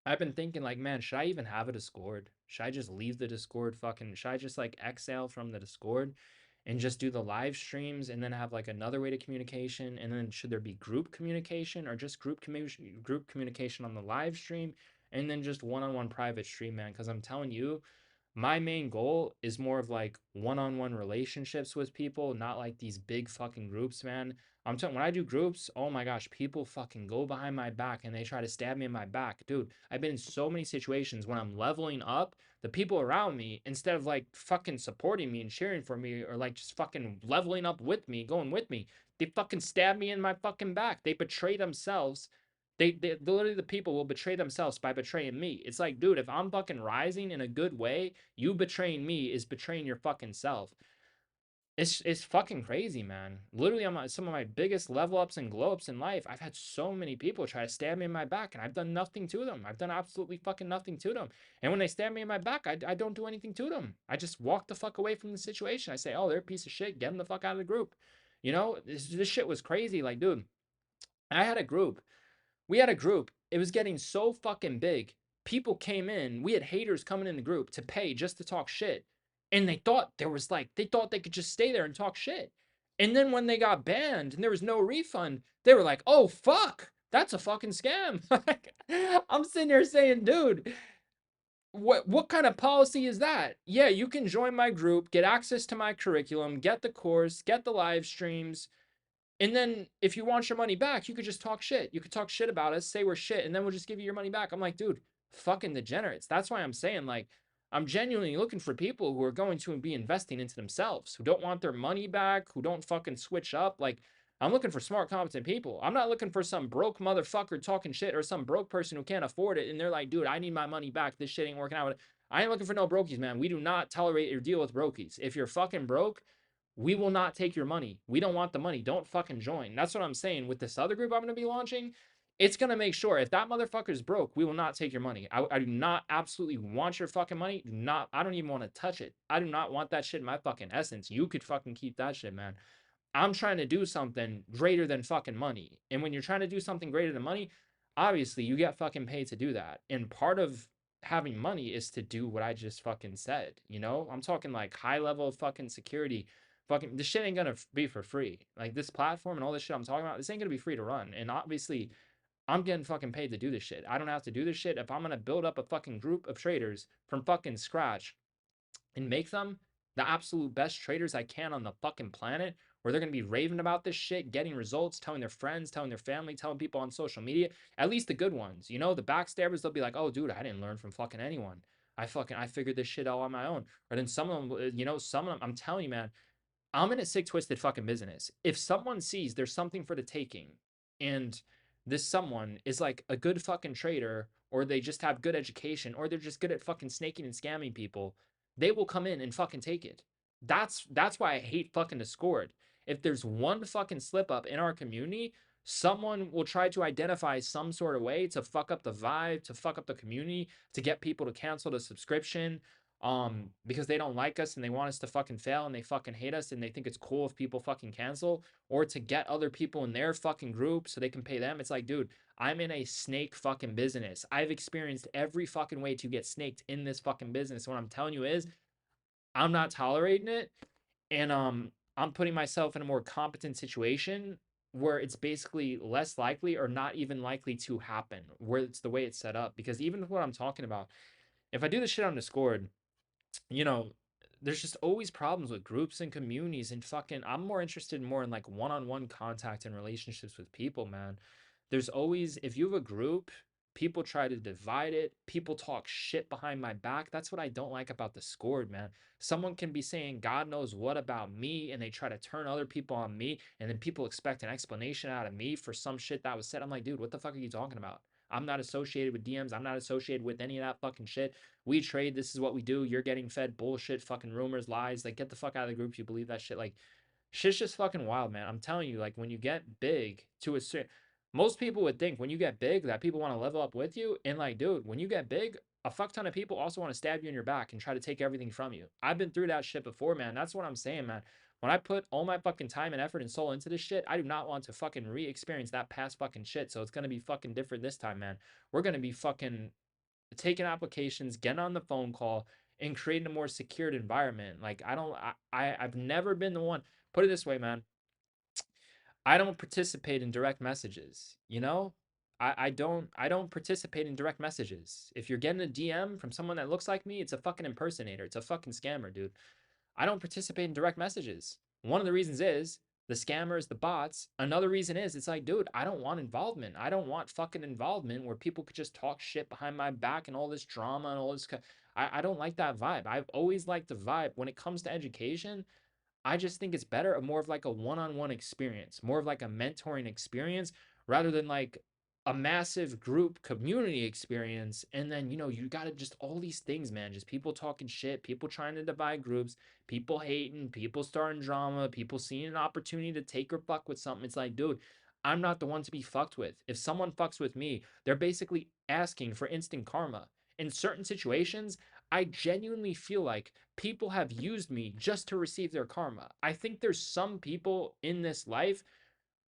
I've been thinking, like, man, should I even have a Discord? Should I just leave the Discord? Should I just like exhale from the Discord and just do the live streams and then have like another way to communication? And then should there be group communication or just group communication on the live stream and then just one-on-one private stream, man? Because I'm telling you, my main goal is more of like one-on-one relationships with people, not like these big fucking groups, man. I'm telling, when I do groups, oh my gosh, people fucking go behind my back and they try to stab me in my back. Dude, I've been in so many situations when I'm leveling up, the people around me, instead of like fucking supporting me and cheering for me or like just fucking leveling up with me, going with me, they fucking stab me in my fucking back. They betray themselves. They literally, the people will betray themselves by betraying me. It's like, dude, if I'm fucking rising in a good way, you betraying me is betraying your fucking self. It's fucking crazy, man. Literally, on some of my biggest level ups and glow ups in life, I've had so many people try to stab me in my back, and I've done nothing to them. I've done absolutely fucking nothing to them. And when they stab me in my back, I don't do anything to them. I just walk the fuck away from the situation. I say, oh, they're a piece of shit. Get them the fuck out of the group. You know, this shit was crazy. Like, dude, I had a group. We had a group. It was getting so fucking big. People came in. We had haters coming in the group to pay just to talk shit. And they thought they could just stay there and talk shit. And then when they got banned and there was no refund, they were like, oh, fuck. That's a fucking scam. I'm sitting there saying, dude, what kind of policy is that? Yeah, you can join my group, get access to my curriculum, get the course, get the live streams, and then if you want your money back, you could just talk shit. You could talk shit about us, say we're shit, and then we'll just give you your money back. I'm like, dude, fucking degenerates. That's why I'm saying, like, I'm genuinely looking for people who are going to be investing into themselves, who don't want their money back, who don't fucking switch up. Like, I'm looking for smart, competent people. I'm not looking for some broke motherfucker talking shit or some broke person who can't afford it. And they're like, dude, I need my money back. This shit ain't working out. I ain't looking for no brokies, man. We do not tolerate or deal with brokies. If you're fucking broke, we will not take your money. We don't want the money. Don't fucking join. That's what I'm saying. With this other group I'm going to be launching, it's going to make sure if that motherfucker's broke, we will not take your money. I do not absolutely want your fucking money. I don't even want to touch it. I do not want that shit in my fucking essence. You could fucking keep that shit, man. I'm trying to do something greater than fucking money. And when you're trying to do something greater than money, obviously you get fucking paid to do that. And part of having money is to do what I just fucking said. You know, I'm talking like high level of fucking security. Fucking this shit ain't gonna be for free. Like this platform and all this shit I'm talking about, this ain't gonna be free to run. And obviously, I'm getting fucking paid to do this shit. I don't have to do this shit. If I'm gonna build up a fucking group of traders from fucking scratch, and make them the absolute best traders I can on the fucking planet, where they're going to be raving about this shit, getting results, telling their friends, telling their family, telling people on social media, at least the good ones. You know, the backstabbers, they'll be like, oh, dude, I didn't learn from fucking anyone. I figured this shit out on my own. Or then some of them, some of them, I'm telling you, man, I'm in a sick, twisted fucking business. If someone sees there's something for the taking and this someone is like a good fucking trader, or they just have good education, or they're just good at fucking snaking and scamming people, they will come in and fucking take it. That's why I hate fucking Discord. If there's one fucking slip up in our community, someone will try to identify some sort of way to fuck up the vibe, to fuck up the community, to get people to cancel the subscription, because they don't like us and they want us to fucking fail and they fucking hate us and they think it's cool if people fucking cancel, or to get other people in their fucking group so they can pay them. It's like, dude, I'm in a snake fucking business. I've experienced every fucking way to get snaked in this fucking business. What I'm telling you is I'm not tolerating it, and I'm putting myself in a more competent situation where it's basically less likely or not even likely to happen, where it's the way it's set up. Because even with what I'm talking about, if I do this shit on Discord, you know, there's just always problems with groups and communities and fucking I'm more interested more in like one-on-one contact and relationships with people, man. There's always, if you have a group, people try to divide it. People talk shit behind my back. That's what I don't like about the Discord, man. Someone can be saying God knows what about me and they try to turn other people on me, and then people expect an explanation out of me for some shit that was said. I'm like, dude, what the fuck are you talking about? I'm not associated with DMs. I'm not associated with any of that fucking shit. We trade. This is what we do. You're getting fed bullshit, fucking rumors, lies. Like, get the fuck out of the group if you believe that shit. Like, shit's just fucking wild, man. I'm telling you, like, when you get big to a certain, most people would think when you get big that people want to level up with you. And like, dude, when you get big, a fuck ton of people also want to stab you in your back and try to take everything from you. I've been through that shit before, man. That's what I'm saying, man. When I put all my fucking time and effort and soul into this shit, I do not want to fucking re-experience that past fucking shit. So it's gonna be fucking different this time, man. We're gonna be fucking taking applications, getting on the phone call, and creating a more secured environment. Like I don't, I've never been the one. Put it this way, man. I don't participate in direct messages. You know, I don't participate in direct messages. If you're getting a DM from someone that looks like me, it's a fucking impersonator. It's a fucking scammer, dude. I don't participate in direct messages. One of the reasons is the scammers, the bots. Another reason is it's like, dude, I don't want involvement. I don't want fucking involvement where people could just talk shit behind my back and all this drama and all this. I don't like that vibe. I've always liked the vibe when it comes to education. I just think it's better, more of like a one-on-one experience, more of like a mentoring experience rather than like a massive group community experience, and then you got to just all these things, man, just people talking shit, people trying to divide groups, people hating, people starting drama, people seeing an opportunity to take or fuck with something. It's like, dude, I'm not the one to be fucked with. If someone fucks with me, they're basically asking for instant karma. In certain situations, I genuinely feel like people have used me just to receive their karma. I think there's some people in this life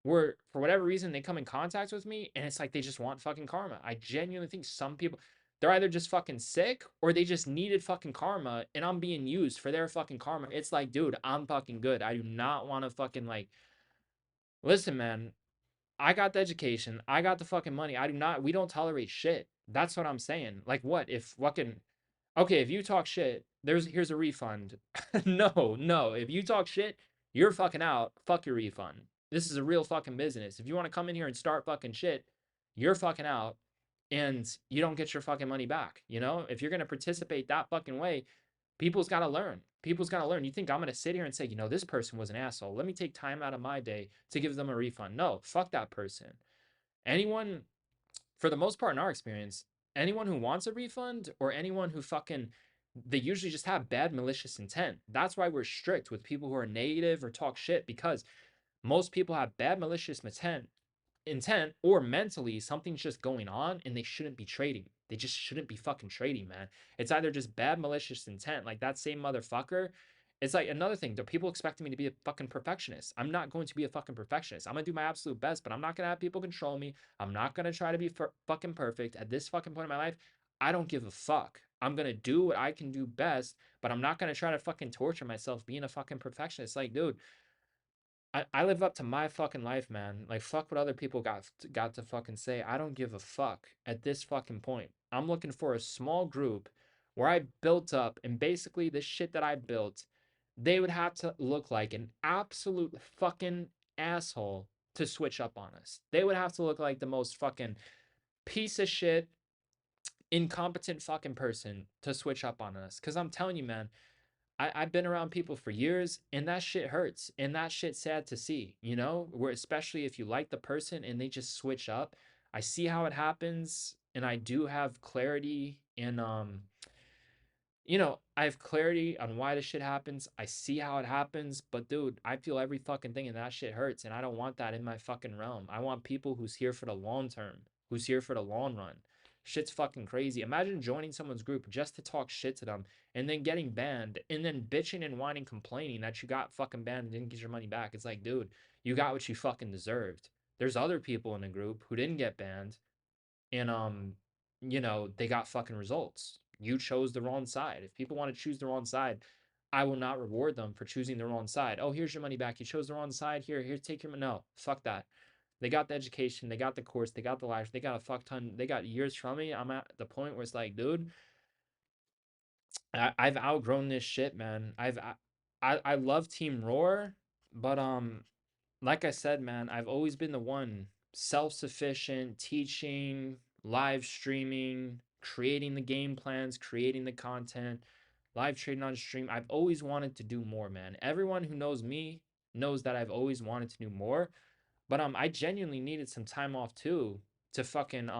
where for whatever reason they come in contact with me and it's like they just want fucking karma. I genuinely think some people, they're either just fucking sick or they just needed fucking karma and I'm being used for their fucking karma. It's like, dude, I'm fucking good. I do not want to fucking like, listen, man, I got the education. I got the fucking money. We don't tolerate shit. That's what I'm saying. Like, what if fucking, okay, if you talk shit, here's a refund. No, no. If you talk shit, you're fucking out. Fuck your refund. This is a real fucking business. If you want to come in here and start fucking shit, you're fucking out and you don't get your fucking money back. If you're gonna participate that fucking way, people's gotta learn. People's gotta learn. You think I'm gonna sit here and say, this person was an asshole. Let me take time out of my day to give them a refund. No, fuck that person. Anyone, for the most part in our experience, anyone who wants a refund or anyone who fucking, they usually just have bad malicious intent. That's why we're strict with people who are negative or talk shit, because most people have bad malicious intent, or mentally something's just going on and they shouldn't be trading. They just shouldn't be fucking trading, man. It's either just bad malicious intent, like that same motherfucker. It's like another thing. Do people expect me to be a fucking perfectionist? I'm not going to be a fucking perfectionist. I'm gonna do my absolute best, but I'm not gonna have people control me. I'm not gonna try to be fucking perfect at this fucking point in my life. I don't give a fuck. I'm gonna do what I can do best, but I'm not gonna try to fucking torture myself being a fucking perfectionist. Like, dude, I live up to my fucking life, man. Like, fuck what other people got to fucking say. I don't give a fuck at this fucking point. I'm looking for a small group where I built up, and basically the shit that I built, they would have to look like an absolute fucking asshole to switch up on us. They would have to look like the most fucking piece of shit, incompetent fucking person to switch up on us. Cause I'm telling you, man, I've been around people for years and that shit hurts and that shit's sad to see, where especially if you like the person and they just switch up. I see how it happens and I do have clarity in I have clarity on why this shit happens. I see how it happens, but dude, I feel every fucking thing and that shit hurts and I don't want that in my fucking realm. I want people who's here for the long term, who's here for the long run. Shit's fucking crazy. Imagine joining someone's group just to talk shit to them and then getting banned and then bitching and whining, complaining that you got fucking banned and didn't get your money back. It's like, dude, you got what you fucking deserved. There's other people in the group who didn't get banned and they got fucking results. You chose the wrong side. If people want to choose the wrong side, I will not reward them for choosing the wrong side. Oh, here's your money back. You chose the wrong side. Here, take your money. No, fuck that. They got the education, they got the course, they got the life, they got a fuck ton, they got years from me. I'm at the point where it's like, dude, I've outgrown this shit, man. I love Team Roar, but like I said, man, I've always been the one self-sufficient, teaching, live streaming, creating the game plans, creating the content, live trading on stream. I've always wanted to do more, man. Everyone who knows me knows that I've always wanted to do more. But I genuinely needed some time off too to fucking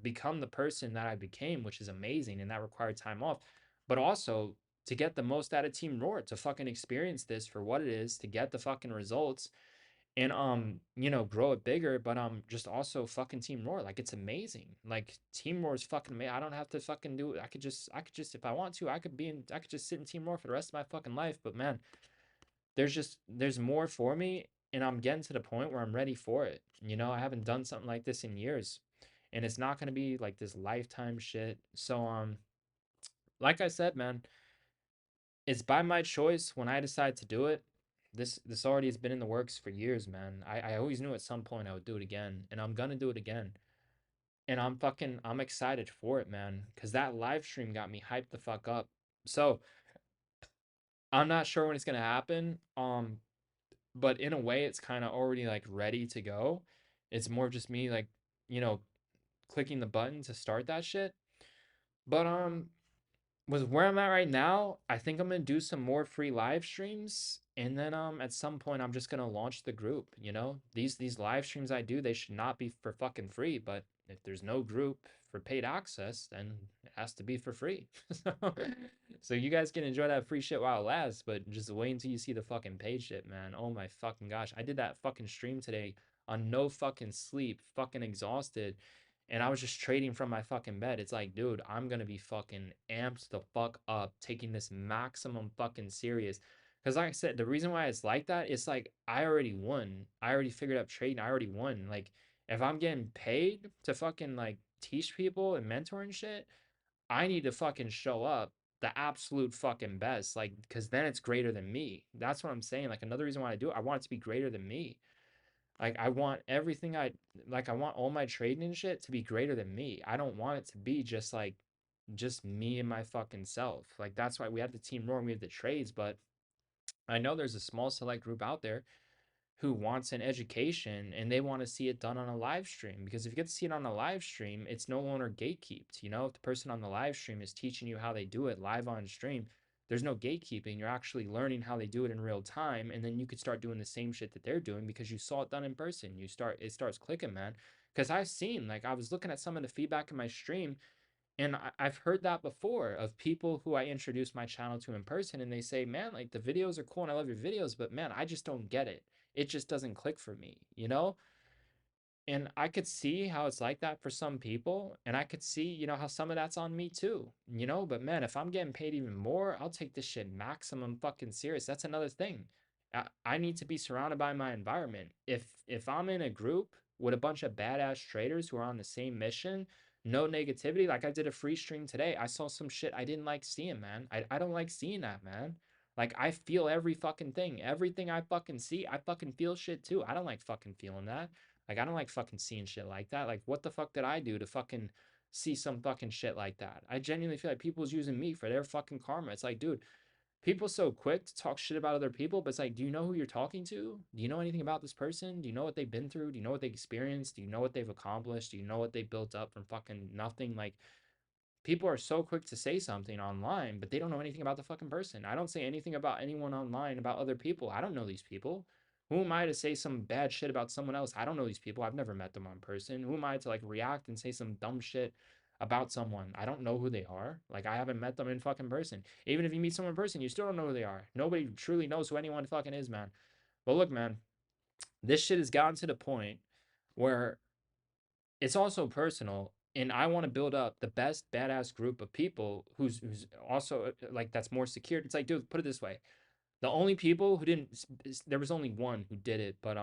become the person that I became, which is amazing, and that required time off. But also to get the most out of Team Roar, to fucking experience this for what it is, to get the fucking results and grow it bigger, but just also fucking Team Roar. Like, it's amazing. Like, Team Roar is fucking amazing. I don't have to fucking do it. I could just if I want to, I could just sit in Team Roar for the rest of my fucking life. But man, there's more for me and I'm getting to the point where I'm ready for it. I haven't done something like this in years. And it's not going to be like this lifetime shit. So like I said, man, it's by my choice when I decide to do it. This already has been in the works for years, man. I always knew at some point I would do it again, and I'm gonna do it again. And I'm excited for it, man, cuz that live stream got me hyped the fuck up. So, I'm not sure when it's going to happen. But in a way it's kind of already like ready to go. It's more just me like, you know, clicking the button to start that shit. But with where I'm at right now, I think I'm gonna do some more free live streams, and then at some point I'm just gonna launch the group. You know, these live streams I do, they should not be for fucking free, but if there's no group for paid access, then it has to be for free. so, so you guys can enjoy that free shit while it lasts, but just wait until you see the fucking paid shit, man. Oh my fucking gosh. I did that fucking stream today on no fucking sleep, fucking exhausted, and I was just trading from my fucking bed. It's like, dude, I'm gonna be fucking amped the fuck up, taking this maximum fucking serious. Because, like I said, the reason why it's like that, it's like I already won. I already figured out trading. I already won. Like, if I'm getting paid to fucking like teach people and mentor and shit, I need to fucking show up the absolute fucking best. Like, because then it's greater than me. That's what I'm saying. Like, another reason why I do it, I want it to be greater than me. Like I want everything I want all my trading and shit to be greater than me. I don't want it to be just like just me and my fucking self. Like that's why we have the team roar and we have the trades, but I know there's a small select group out there who wants an education and they want to see it done on a live stream, because if you get to see it on a live stream, it's no longer gatekeeped. You know, if the person on the live stream is teaching you how they do it live on stream, there's no gatekeeping. You're actually learning how they do it in real time, and then you could start doing the same shit that they're doing because you saw it done in person. It starts clicking, man. Because I've seen, like, I was looking at some of the feedback in my stream, and I've heard that before of people who I introduced my channel to in person, and they say, man, like the videos are cool and I love your videos, but man, I just don't get it. It just doesn't click for me, you know? And I could see how it's like that for some people. And I could see, you know, how some of that's on me too, you know? But man, if I'm getting paid even more, I'll take this shit maximum fucking serious. That's another thing. I need to be surrounded by my environment. If I'm in a group with a bunch of badass traders who are on the same mission, no negativity. Like I did a free stream today. I saw some shit I didn't like seeing, man. I don't like seeing that, man. Like I feel every fucking thing. Everything I fucking see, I fucking feel shit too. I don't like fucking feeling that. Like I don't like fucking seeing shit like that. Like what the fuck did I do to fucking see some fucking shit like that? I genuinely feel like people's using me for their fucking karma. It's like, dude, people so quick to talk shit about other people, but it's like, do you know who you're talking to? Do you know anything about this person? Do you know what they've been through? Do you know what they experienced? Do you know what they've accomplished? Do you know what they built up from fucking nothing? Like people are so quick to say something online, but they don't know anything about the fucking person. I don't say anything about anyone online about other people. I don't know these people. Who am I to say some bad shit about someone else? I don't know these people. I've never met them on person. Who am I to like react and say some dumb shit about someone? I don't know who they are. Like I haven't met them in fucking person. Even if you meet someone in person, you still don't know who they are. Nobody truly knows who anyone fucking is, man. But look, man, this shit has gotten to the point where it's also personal, and I want to build up the best badass group of people who's also like that's more secured. It's like, dude, put it this way: the only people who didn't, there was only one who did it, but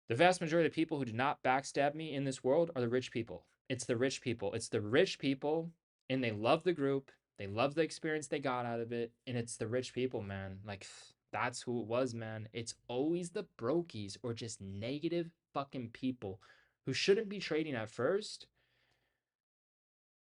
the vast majority of people who did not backstab me in this world are the rich people. It's the rich people. It's the rich people, and they love the group. They love the experience they got out of it, and it's the rich people, man. Like that's who it was, man. It's always the brokies or just negative fucking people who shouldn't be trading at first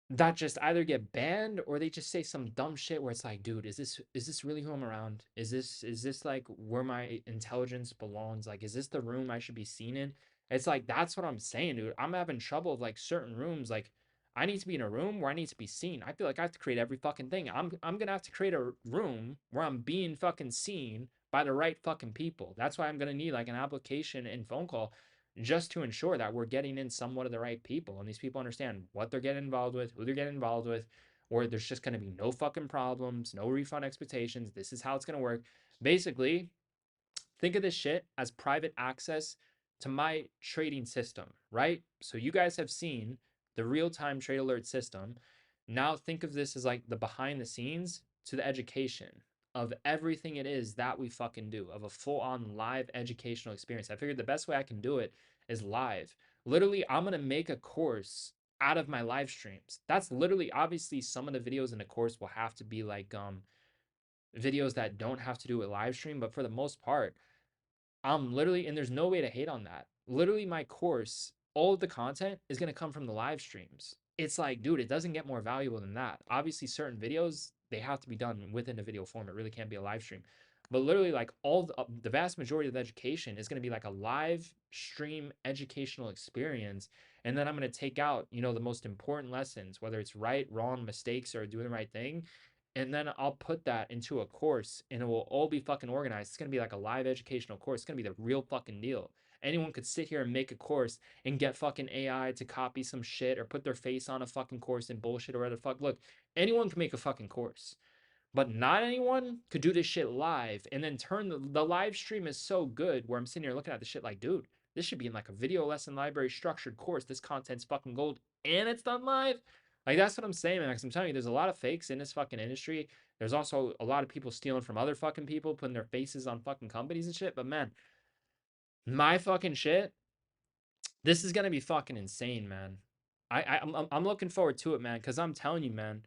that just either get banned or they just say some dumb shit where it's like, dude, is this really who I'm around? Is this like where my intelligence belongs? Like, is this the room I should be seen in? It's like that's what I'm saying, dude. I'm having trouble with like certain rooms. Like, I need to be in a room where I need to be seen. I feel like I have to create every fucking thing. I'm gonna have to create a room where I'm being fucking seen by the right fucking people. That's why I'm gonna need like an application and phone call just to ensure that we're getting in somewhat of the right people and these people understand what they're getting involved with, who they're getting involved with, or there's just going to be no fucking problems, no refund expectations. This is how it's going to work. Basically, think of this shit as private access to my trading system, right? So you guys have seen the real-time trade alert system. Now think of this as like the behind the scenes to the education of everything it is that we fucking do, of a full-on live educational experience. I figured the best way I can do it is live. Literally, I'm gonna make a course out of my live streams. That's literally obviously some of the videos in the course will have to be like videos that don't have to do with live stream, but for the most part, literally, and there's no way to hate on that. Literally, my course, all of the content is going to come from the live streams. It's like, dude, it doesn't get more valuable than that. Obviously, certain videos, they have to be done within a video form. It really can't be a live stream. But literally, like all the vast majority of the education is going to be like a live stream educational experience. and then I'm going to take out, the most important lessons, whether it's right, wrong, mistakes, or doing the right thing. And then I'll put that into a course and it will all be fucking organized. It's going to be like a live educational course. It's going to be the real fucking deal. Anyone could sit here and make a course and get fucking AI to copy some shit or put their face on a fucking course and bullshit or whatever the fuck. Look, anyone can make a fucking course, but not anyone could do this shit live and then turn the live stream is so good where I'm sitting here looking at the shit like, dude, this should be in like a video lesson library structured course. This content's fucking gold and it's done live. Like, that's what I'm saying, man. Because I'm telling you, there's a lot of fakes in this fucking industry. There's also a lot of people stealing from other fucking people, putting their faces on fucking companies and shit. But man, my fucking shit, this is gonna be fucking insane, man. I'm looking forward to it, man. Because I'm telling you, man,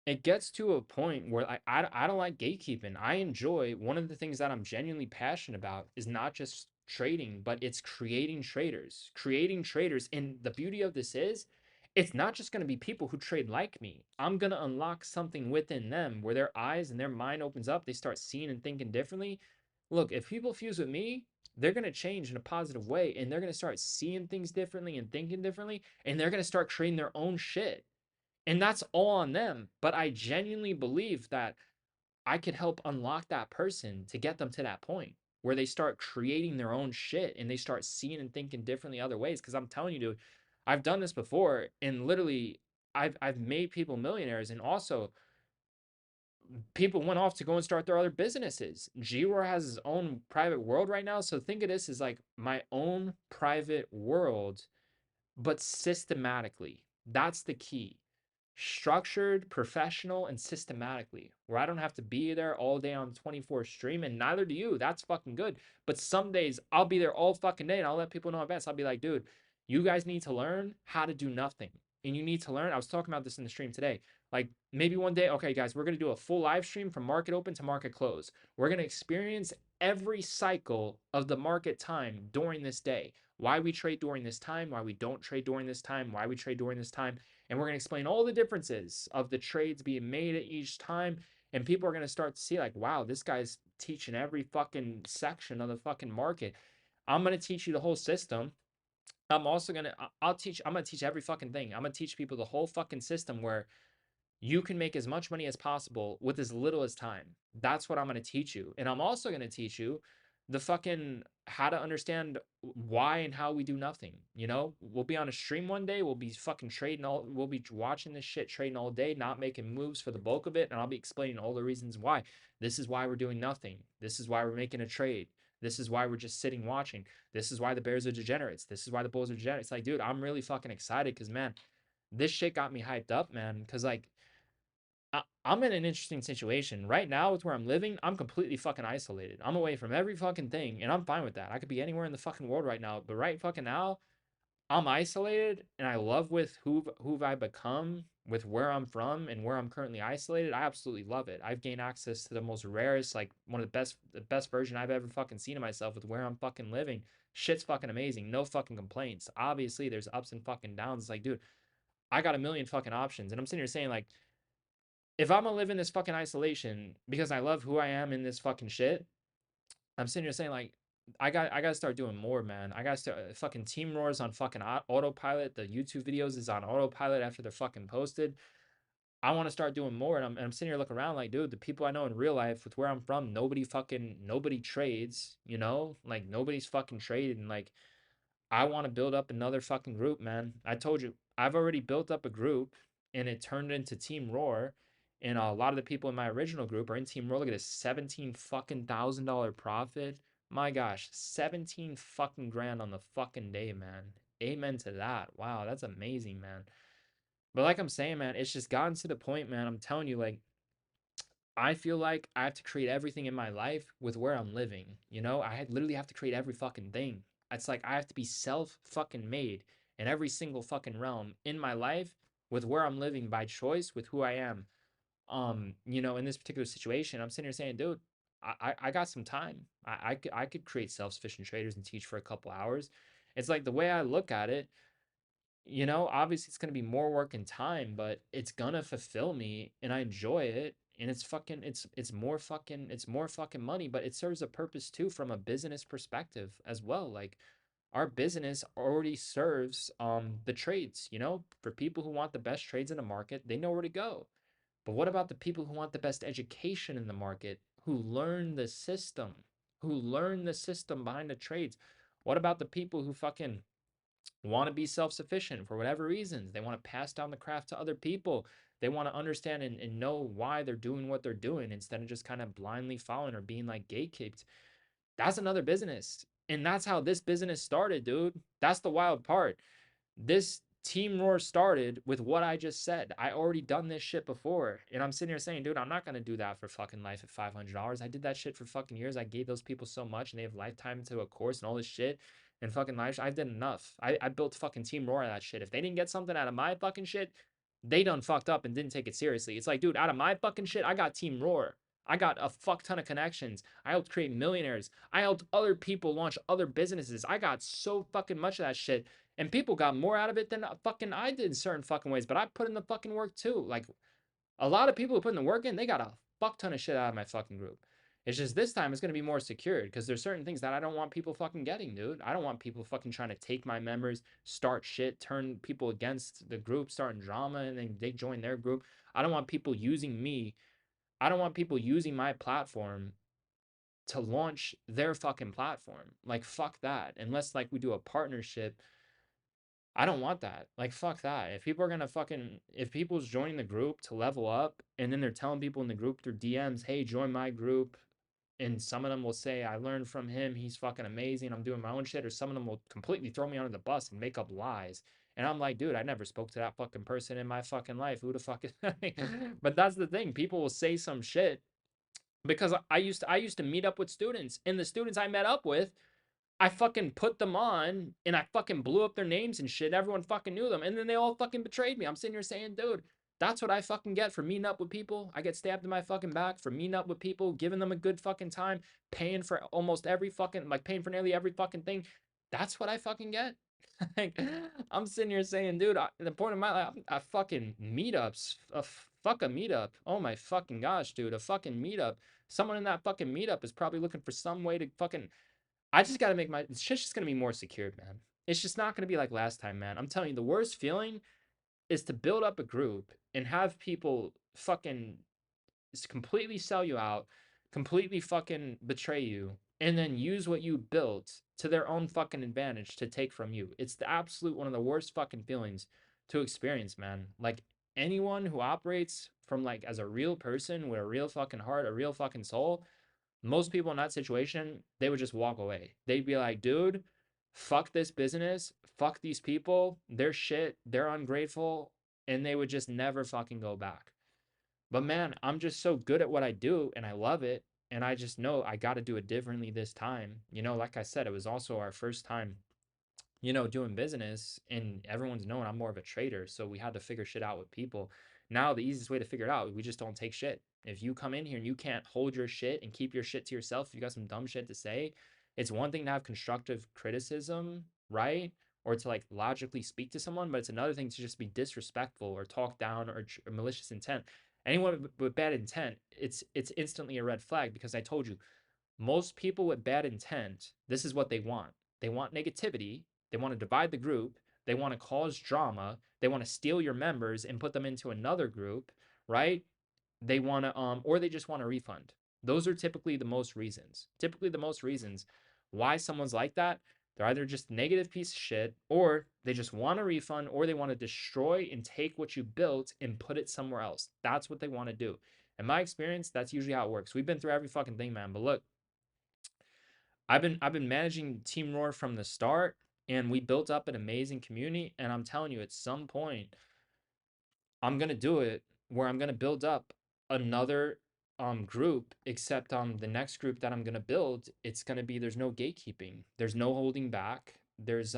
it gets to a point where I don't like gatekeeping. I enjoy, one of the things that I'm genuinely passionate about is not just trading, but it's creating traders. Creating traders. And the beauty of this is it's not just going to be people who trade like me. I'm going to unlock something within them where their eyes and their mind opens up. They start seeing and thinking differently. Look, if people fuse with me, they're going to change in a positive way and they're going to start seeing things differently and thinking differently. And they're going to start creating their own shit, and that's all on them. But I genuinely believe that I could help unlock that person to get them to that point where they start creating their own shit and they start seeing and thinking differently other ways. Because I'm telling you, dude, I've done this before, and literally, I've made people millionaires, and also people went off to go and start their other businesses. G-Roar has his own private world right now. So think of this as like my own private world, but systematically. That's the key. Structured, professional, and systematically, where I don't have to be there all day on 24 stream, and neither do you. That's fucking good. But some days I'll be there all fucking day and I'll let people know in advance. I'll be like, dude, you guys need to learn how to do nothing. And you need to learn. I was talking about this in the stream today. Like, maybe one day, okay, guys, we're gonna do a full live stream from market open to market close. We're gonna experience every cycle of the market time during this day. Why we trade during this time, why we don't trade during this time, why we trade during this time, and we're going to explain all the differences of the trades being made at each time. And people are going to start to see, like, wow, this guy's teaching every fucking section of the fucking market. I'm going to teach you the whole system. I'm also going to, I'm going to teach every fucking thing. I'm going to teach people the whole fucking system where you can make as much money as possible with as little as time. That's what I'm going to teach you. And I'm also going to teach you the fucking how to understand why and how we do nothing. We'll be on a stream one day, we'll be fucking trading we'll be watching this shit trading all day, not making moves for the bulk of it, and I'll be explaining all the reasons why. This is why we're doing nothing. This is why we're making a trade. This is why we're just sitting watching. This is why the Bears are degenerates. This is why the Bulls are degenerates. Like, dude, I'm really fucking excited because, man, this shit got me hyped up, man. Because, like, I'm in an interesting situation right now with where I'm living. I'm completely fucking isolated. I'm away from every fucking thing, and I'm fine with that. I could be anywhere in the fucking world right now, but right fucking now, I'm isolated, and I love with who I become, with where I'm from, and where I'm currently isolated. I absolutely love it. I've gained access to the most rarest, like one of the best version I've ever fucking seen of myself with where I'm fucking living. Shit's fucking amazing. No fucking complaints. Obviously, there's ups and fucking downs. It's like, dude, I got a million fucking options, and I'm sitting here saying like, if I'm gonna live in this fucking isolation because I love who I am in this fucking shit, I'm sitting here saying like, I gotta start doing more, man. I gotta start fucking Team Roars on fucking autopilot. The YouTube videos is on autopilot after they're fucking posted. I want to start doing more, and I'm sitting here looking around like, dude, the people I know in real life with where I'm from, nobody trades, like nobody's fucking trading. Like, I want to build up another fucking group, man. I told you, I've already built up a group and it turned into Team Roar. And a lot of the people in my original group are in Team Roar. Look at this, 17 fucking $1,000 profit. My gosh, 17 fucking grand on the fucking day, man. Amen to that. Wow, that's amazing, man. But like I'm saying, man, it's just gotten to the point, man. I'm telling you, like, I feel like I have to create everything in my life with where I'm living. Literally have to create every fucking thing. It's like I have to be self fucking made in every single fucking realm in my life with where I'm living by choice with who I am. In this particular situation, I'm sitting here saying, dude, I got some time. I could create self-sufficient traders and teach for a couple hours. It's like the way I look at it, obviously it's gonna be more work and time, but it's gonna fulfill me and I enjoy it. And it's more fucking money, but it serves a purpose too from a business perspective as well. Like, our business already serves the trades, you know, for people who want the best trades in the market, they know where to go. But what about the people who want the best education in the market, who learn the system behind the trades? What about the people who fucking want to be self-sufficient for whatever reasons? They want to pass down the craft to other people. They want to understand and know why they're doing what they're doing instead of just kind of blindly following or being like gatekept. That's another business. And that's how this business started, dude. That's the wild part. This Team Roar started with what I just said. I already done this shit before. And I'm sitting here saying, dude, I'm not gonna do that for fucking life at $500. I did that shit for fucking years. I gave those people so much and they have lifetime to a course and all this shit. And fucking life, I did enough. I built fucking Team Roar out of that shit. If they didn't get something out of my fucking shit, they done fucked up and didn't take it seriously. It's like, dude, out of my fucking shit, I got Team Roar. I got a fuck ton of connections. I helped create millionaires. I helped other people launch other businesses. I got so fucking much of that shit. And people got more out of it than fucking I did in certain fucking ways. But I put in the fucking work too. Like a lot of people who put in the work in, they got a fuck ton of shit out of my fucking group. It's just this time it's gonna be more secured because there's certain things that I don't want people fucking getting, dude. I don't want people fucking trying to take my members, start shit, turn people against the group, starting drama, and then they join their group. I don't want people using me. I don't want people using my platform to launch their fucking platform. Like fuck that. Unless like we do a partnership, I don't want that. Like, fuck that. If people are gonna fucking, if people's joining the group to level up and then they're telling people in the group through DMs, hey, join my group. And some of them will say, I learned from him. He's fucking amazing. I'm doing my own shit. Or some of them will completely throw me under the bus and make up lies. And I'm like, dude, I never spoke to that fucking person in my fucking life. Who the fuck is But that's the thing. People will say some shit because I used to meet up with students and the students I met up with I fucking put them on and I fucking blew up their names and shit. Everyone fucking knew them. And then they all fucking betrayed me. I'm sitting here saying, dude, that's what I fucking get for meeting up with people. I get stabbed in my fucking back for meeting up with people, giving them a good fucking time, paying for almost every fucking, like paying for nearly every fucking thing. That's what I fucking get. Like, I'm sitting here saying, dude, the point of my life, I fucking meetups, fuck a meetup. Oh my fucking gosh, dude, a fucking meetup. Someone in that fucking meetup is probably looking for some way to fucking I just got to make my shit's just gonna be more secured, man. It's just not gonna be like last time, man. I'm telling you, the worst feeling is to build up a group and have people fucking completely sell you out, completely fucking betray you, and then use what you built to their own fucking advantage to take from you. It's the absolute one of the worst fucking feelings to experience, man. Like anyone who operates from like as a real person with a real fucking heart, a real fucking soul, most people in that situation, they would just walk away. They'd be like, dude, fuck this business, fuck these people, they're shit, they're ungrateful, and they would just never fucking go back. But man, I'm just so good at what I do and I love it. And I just know I got to do it differently this time. You know, like I said, it was also our first time, doing business and everyone's knowing I'm more of a trader. So we had to figure shit out with people. Now, the easiest way to figure it out, we just don't take shit. If you come in here and you can't hold your shit and keep your shit to yourself, if you got some dumb shit to say, it's one thing to have constructive criticism, right? Or to like logically speak to someone, but it's another thing to just be disrespectful or talk down or malicious intent. Anyone with bad intent, it's instantly a red flag because I told you most people with bad intent, this is what they want. They want negativity. They want to divide the group. They want to cause drama. They want to steal your members and put them into another group, right? They want to, or they just want a refund. Those are typically the most reasons. Typically, the most reasons why someone's like that. They're either just negative piece of shit, or they just want a refund, or they want to destroy and take what you built and put it somewhere else. That's what they want to do. In my experience, that's usually how it works. We've been through every fucking thing, man. But look, I've been managing Team Roar from the start, and we built up an amazing community. And I'm telling you, at some point, I'm gonna do it where I'm gonna build up another group, except the next group that I'm gonna build, it's gonna be there's no gatekeeping, there's no holding back, there's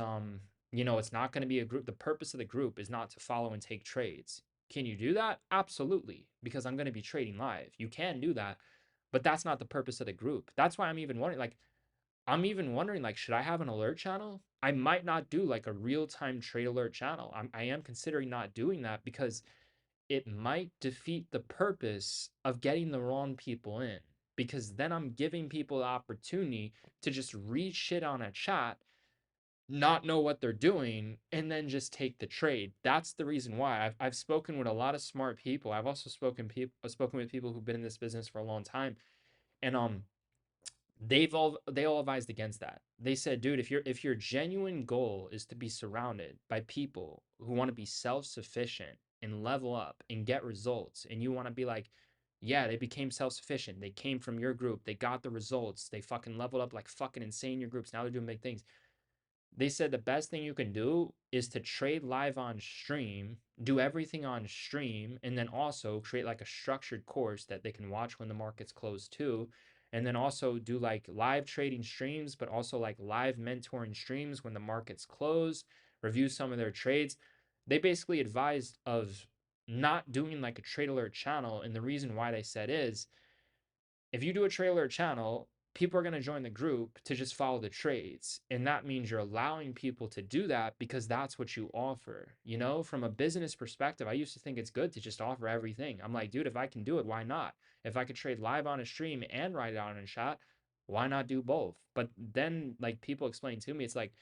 it's not gonna be a group. The purpose of the group is not to follow and take trades. Can you do that? Absolutely, because I'm gonna be trading live. You can do that, but that's not the purpose of the group. That's why I'm even wondering, like, should I have an alert channel? I might not do like a real-time trade alert channel. I am considering not doing that because it might defeat the purpose of getting the wrong people in. Because then I'm giving people the opportunity to just read shit on a chat not know what they're doing and then just take the trade. That's the reason why. I've spoken with a lot of smart people. I've also spoken with people who've been in this business for a long time, and they all advised against that. They said, dude, if your genuine goal is to be surrounded by people who want to be self-sufficient and level up and get results, and you want to be like, yeah, they became self-sufficient, they came from your group, they got the results, they fucking leveled up like fucking insane in your groups, now they're doing big things. They said the best thing you can do is to trade live on stream, do everything on stream, and then also create like a structured course that they can watch when the market's closed too. And then also do like live trading streams, but also like live mentoring streams when the market's closed, review some of their trades. They basically advised of not doing like a trade alert channel. And the reason why they said is if you do a trailer channel, people are going to join the group to just follow the trades. And that means you're allowing people to do that because that's what you offer. You know, from a business perspective, I used to think it's good to just offer everything. I'm like, dude, if I can do it, why not? If I could trade live on a stream and write it out in a chat, why not do both? But then, like, people explain to me, it's like,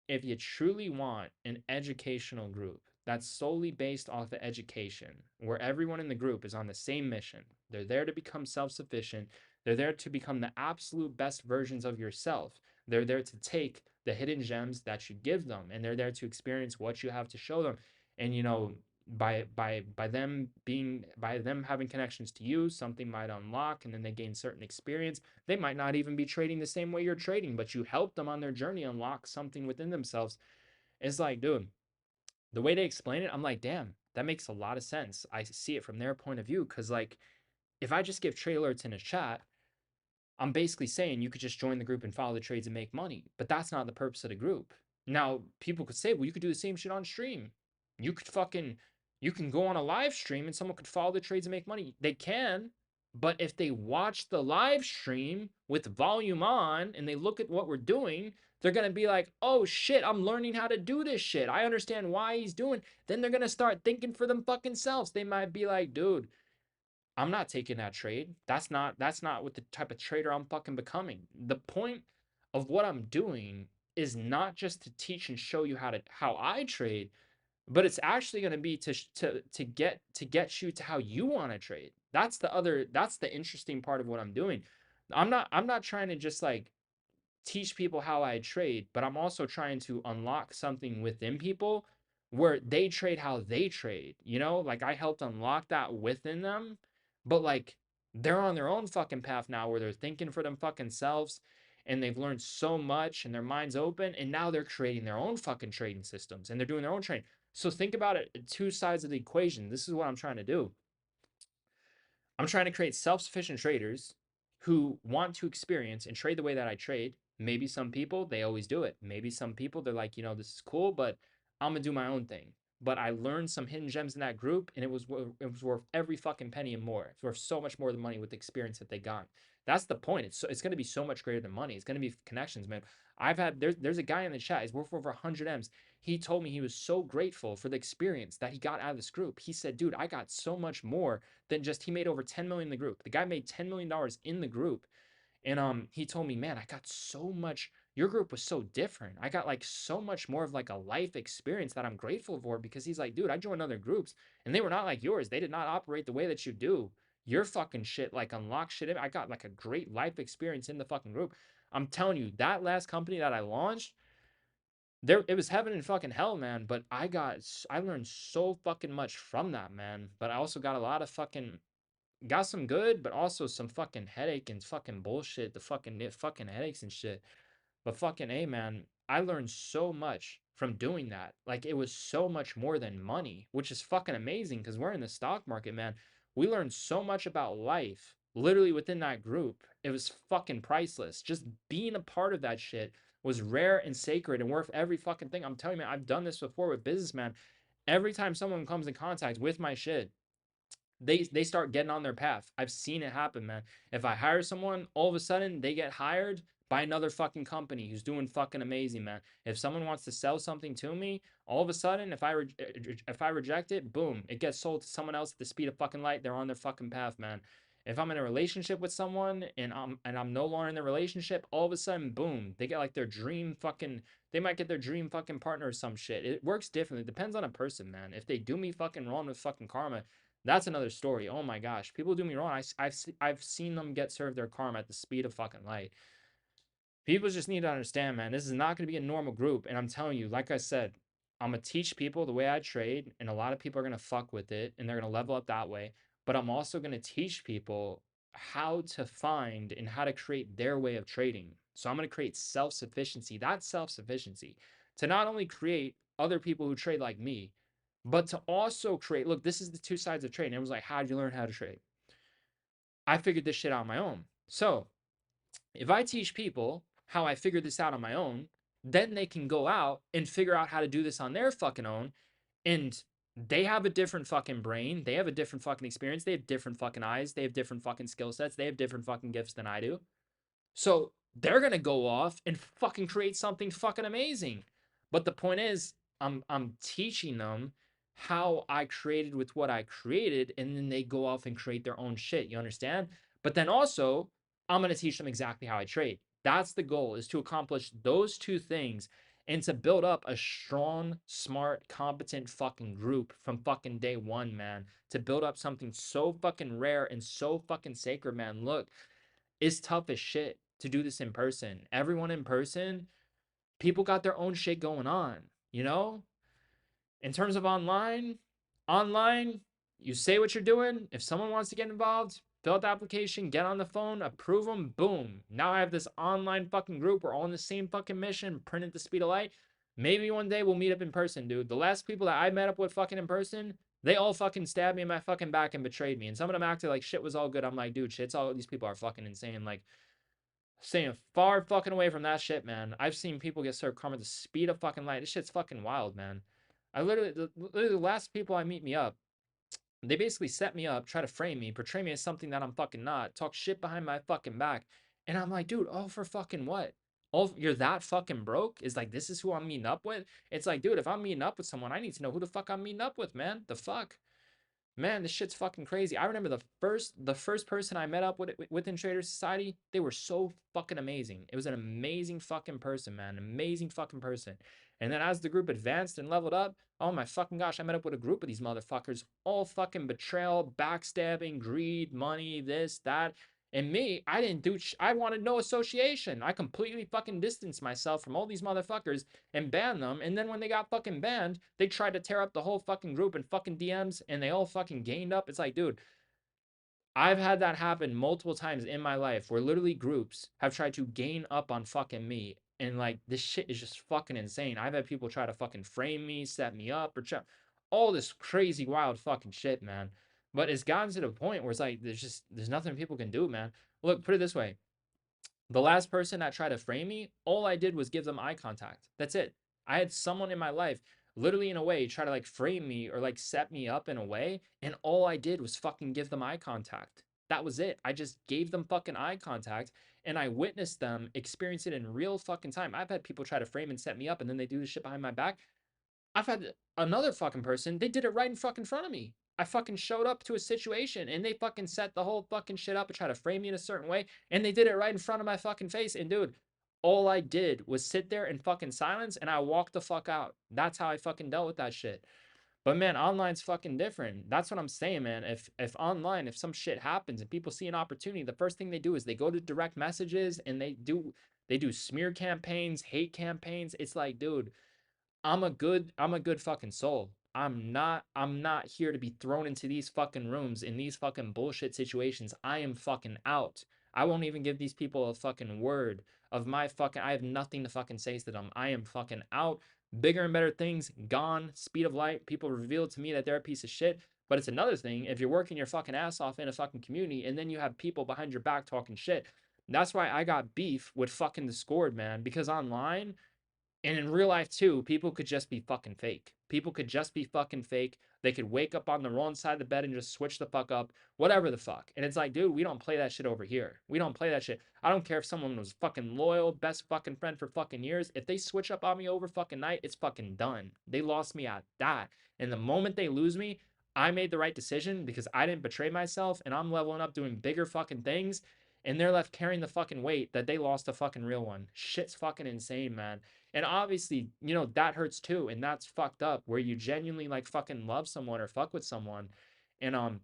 if you truly want an educational group that's solely based off of education, where everyone in the group is on the same mission, they're there to become self sufficient, they're there to become the absolute best versions of yourself, they're there to take the hidden gems that you give them, and they're there to experience what you have to show them. And, you know, by them having connections to you, something might unlock, and then they gain certain experience. They might not even be trading the same way you're trading, but you help them on their journey unlock something within themselves. It's like, dude, the way they explain it, I'm like, damn, that makes a lot of sense. I see it from their point of view. Cause like, if I just give trade alerts in a chat, I'm basically saying you could just join the group and follow the trades and make money. But that's not the purpose of the group. Now, people could say, well, you could do the same shit on stream. You could fucking, you can go on a live stream and someone could follow the trades and make money. They can. But if they watch the live stream with volume on and they look at what we're doing, they're going to be like, oh shit, I'm learning how to do this shit. I understand why he's doing. Then they're going to start thinking for them fucking selves. They might be like, dude, I'm not taking that trade. That's not what the type of trader I'm fucking becoming. The point of what I'm doing is not just to teach and show you how I trade, but it's actually going to be to get you to how you want to trade. That's the interesting part of what I'm doing. I'm not trying to just like teach people how I trade, but I'm also trying to unlock something within people where they trade how they trade. You know, like I helped unlock that within them, but like they're on their own fucking path now where they're thinking for them fucking selves and they've learned so much and their mind's open and now they're creating their own fucking trading systems and they're doing their own trading. So think about it, two sides of the equation. This is what I'm trying to do. I'm trying to create self sufficient traders who want to experience and trade the way that I trade. Maybe some people, they always do it. Maybe some people, they're like, this is cool, but I'm going to do my own thing. But I learned some hidden gems in that group, and it was worth every fucking penny and more. It's worth so much more than money with the experience that they got. That's the point. It's going to be so much greater than money. It's going to be connections, man. There's a guy in the chat. He's worth over 100 M's. He told me he was so grateful for the experience that he got out of this group. He said, dude, I got so much more than just he made over 10 million in the group. The guy made $10 million in the group. And he told me, man, I got so much. Your group was so different. I got like so much more of like a life experience that I'm grateful for because he's like, dude, I joined other groups and they were not like yours. They did not operate the way that you do. Your fucking shit like unlock shit. I got like a great life experience in the fucking group. I'm telling you, that last company that I launched, there it was heaven and fucking hell, man. But I learned so fucking much from that, man. But I also got a lot of fucking got some good, but also some fucking headache and fucking bullshit. The fucking headaches and shit. But fucking A, man, I learned so much from doing that. Like it was so much more than money, which is fucking amazing because we're in the stock market, man. We learned so much about life literally within that group. It was fucking priceless. Just being a part of that shit was rare and sacred and worth every fucking thing. I'm telling you, man, I've done this before with businessman. Every time someone comes in contact with my shit, they start getting on their path. I've seen it happen, man. If I hire someone, all of a sudden they get hired by another fucking company who's doing fucking amazing, man. If someone wants to sell something to me, all of a sudden if I reject it, boom, it gets sold to someone else at the speed of fucking light. They're on their fucking path, man. If I'm in a relationship with someone and I'm no longer in the relationship, all of a sudden, boom, they get like their dream fucking, they might get their dream fucking partner or some shit. It works differently. It depends on a person, man. If they do me fucking wrong with fucking karma, that's another story. Oh my gosh, people do me wrong. I've seen them get served their karma at the speed of fucking light. People just need to understand, man, this is not going to be a normal group. And I'm telling you, like I said, I'm going to teach people the way I trade, and a lot of people are going to fuck with it and they're going to level up that way. But I'm also going to teach people how to find and how to create their way of trading. So I'm going to create self sufficiency. That's self sufficiency to not only create other people who trade like me, but to also create. Look, this is the two sides of trade. And everyone's like, how did you learn how to trade? I figured this shit out on my own. So if I teach people how I figured this out on my own, then they can go out and figure out how to do this on their fucking own. And they have a different fucking brain. They have a different fucking experience. They have different fucking eyes. They have different fucking skill sets. They have different fucking gifts than I do. So they're gonna go off and fucking create something fucking amazing. But the point is, I'm teaching them how I created with what I created, and then they go off and create their own shit. You understand? But then also, I'm gonna teach them exactly how I trade. That's the goal, is to accomplish those two things and to build up a strong, smart, competent fucking group from fucking day one, man. To build up something so fucking rare and so fucking sacred, man. Look, it's tough as shit to do this in person. Everyone in person, people got their own shit going on, you know? In terms of online, you say what you're doing. If someone wants to get involved, fill out the application, get on the phone, approve them, boom. Now I have this online fucking group. We're all on the same fucking mission, print at the speed of light. Maybe one day we'll meet up in person, dude. The last people that I met up with fucking in person, they all fucking stabbed me in my fucking back and betrayed me. And some of them acted like shit was all good. I'm like, dude, shit's all, these people are fucking insane. Like, staying far fucking away from that shit, man. I've seen people get served karma at the speed of fucking light. This shit's fucking wild, man. I literally the last people I meet me up, they basically set me up, try to frame me, portray me as something that I'm fucking not, talk shit behind my fucking back. And I'm like, dude, all for fucking what? Oh, you're that fucking broke? Is like, this is who I'm meeting up with? It's like, dude, if I'm meeting up with someone, I need to know who the fuck I'm meeting up with, man. The fuck? Man, this shit's fucking crazy. I remember the first person I met up with within Trader Society, they were so fucking amazing. It was an amazing fucking person, man. Amazing fucking person. And then as the group advanced and leveled up, oh my fucking gosh, I met up with a group of these motherfuckers, all fucking betrayal, backstabbing, greed, money, this, that. And me, I didn't do, I wanted no association. I completely fucking distanced myself from all these motherfuckers and banned them. And then when they got fucking banned, they tried to tear up the whole fucking group in fucking DMs and they all fucking gained up. It's like, dude, I've had that happen multiple times in my life where literally groups have tried to gain up on fucking me. And like, this shit is just fucking insane. I've had people try to fucking frame me, set me up, or all this crazy, wild fucking shit, man. But it's gotten to the point where it's like, there's nothing people can do, man. Look, put it this way. The last person that tried to frame me, all I did was give them eye contact. That's it. I had someone in my life, literally in a way, try to like frame me or like set me up in a way, and all I did was fucking give them eye contact. That was it. I just gave them fucking eye contact and I witnessed them experience it in real fucking time. I've had people try to frame and set me up and then they do this shit behind my back. I've had another fucking person, they did it right in fucking front of me. I fucking showed up to a situation and they fucking set the whole fucking shit up and try to frame me in a certain way. And they did it right in front of my fucking face. And dude, all I did was sit there in fucking silence and I walked the fuck out. That's how I fucking dealt with that shit. But man, online's fucking different. That's what I'm saying, man. If online, if some shit happens and people see an opportunity, the first thing they do is they go to direct messages and they do smear campaigns, hate campaigns. It's like, dude, I'm a good fucking soul. I'm not here to be thrown into these fucking rooms in these fucking bullshit situations. I am fucking out. I won't even give these people a fucking word of my fucking I have nothing to fucking say to them. I am fucking out. Bigger and better things gone. Speed of light. People reveal to me that they're a piece of shit. But it's another thing if you're working your fucking ass off in a fucking community and then you have people behind your back talking shit. That's why I got beef with fucking Discord, man. Because online, and in real life too, people could just be fucking fake. People could just be fucking fake. They could wake up on the wrong side of the bed and just switch the fuck up, whatever the fuck. And it's like, dude, we don't play that shit over here. We don't play that shit. I don't care if someone was fucking loyal, best fucking friend for fucking years. If they switch up on me over fucking night, it's fucking done. They lost me at that. And the moment they lose me, I made the right decision because I didn't betray myself and I'm leveling up doing bigger fucking things. And they're left carrying the fucking weight that they lost a fucking real one. Shit's fucking insane, man. And obviously, that hurts too. And that's fucked up where you genuinely like fucking love someone or fuck with someone. And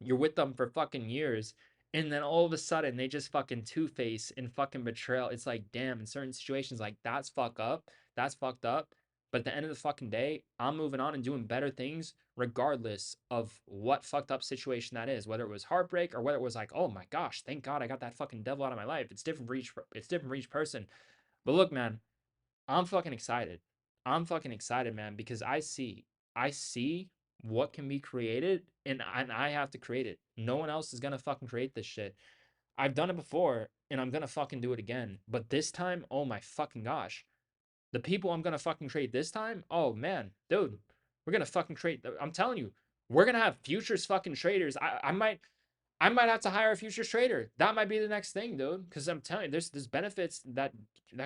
you're with them for fucking years, and then all of a sudden they just fucking two-face and fucking betrayal. It's like, damn, in certain situations, like that's fucked up. That's fucked up. But at the end of the fucking day, I'm moving on and doing better things, regardless of what fucked up situation that is. Whether it was heartbreak or whether it was like, oh my gosh, thank God I got that fucking devil out of my life. It's different for each person. But look, man, I'm fucking excited. I'm fucking excited, man, because I see what can be created and I have to create it. No one else is gonna fucking create this shit. I've done it before and I'm gonna fucking do it again. But this time, oh my fucking gosh. The people I'm gonna fucking create this time, oh man, dude, we're gonna fucking create. I'm telling you, we're gonna have futures fucking traders. I might have to hire a futures trader. That might be the next thing, dude. Because I'm telling you, there's benefits that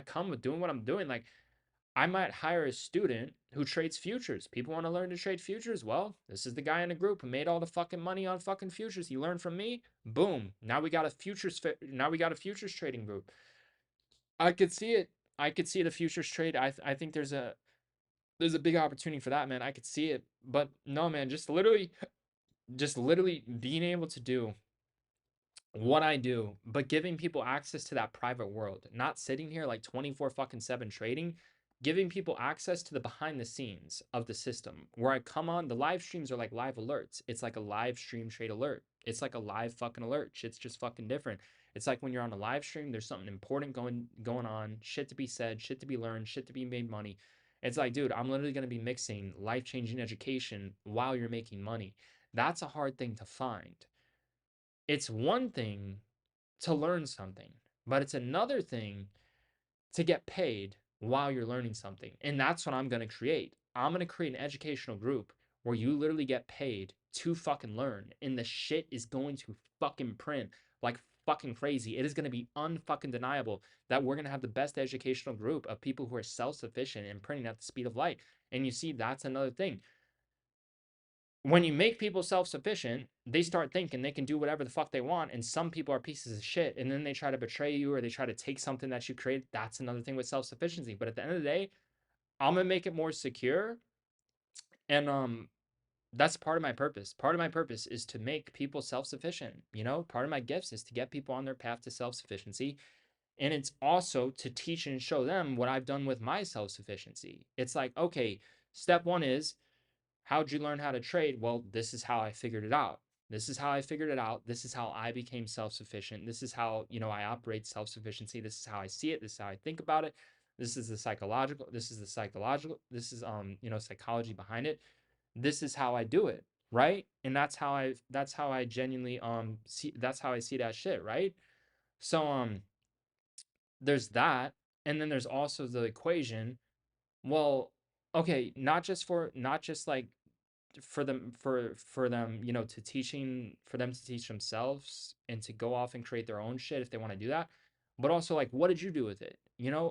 come with doing what I'm doing. Like I might hire a student who trades futures. People want to learn to trade futures. Well, this is the guy in the group who made all the fucking money on fucking futures. He learned from me. Boom. Now we got a futures trading group. I could see it. I could see the futures trade. I think there's a big opportunity for that, man. I could see it. But no, man, just literally being able to do what I do, but giving people access to that private world, not sitting here like 24 fucking 7 trading, giving people access to the behind the scenes of the system where I come on. The live streams are like live alerts. It's like a live stream trade alert. It's like a live fucking alert. Shit's just fucking different. It's like when you're on a live stream, there's something important going on, shit to be said, shit to be learned, shit to be made money. It's like, dude, I'm literally going to be mixing life-changing education while you're making money. That's a hard thing to find. It's one thing to learn something, but it's another thing to get paid while you're learning something. And that's what I'm going to create. I'm going to create an educational group where you literally get paid to fucking learn. And the shit is going to fucking print like fucking crazy. It is going to be unfucking deniable that we're going to have the best educational group of people who are self sufficient and printing at the speed of light. And you see, that's another thing. When you make people self-sufficient, they start thinking they can do whatever the fuck they want, and some people are pieces of shit, and then they try to betray you or they try to take something that you created. That's another thing with self-sufficiency. But at the end of the day, I'm gonna make it more secure, and that's part of my purpose. Part of my purpose is to make people self-sufficient. Part of my gifts is to get people on their path to self-sufficiency, and it's also to teach and show them what I've done with my self-sufficiency. It's like, okay, step one is, how'd you learn how to trade? Well, this is how I figured it out. This is how I figured it out. This is how I became self-sufficient. This is how, I operate self-sufficiency. This is how I see it. This is how I think about it. This is psychology behind it. This is how I do it, right? And that's how I genuinely see that's how I see that shit, right? So there's that, and then there's also the equation. Well, okay, not just like for them, for them to teach themselves and to go off and create their own shit if they want to do that. But also, like, what did you do with it?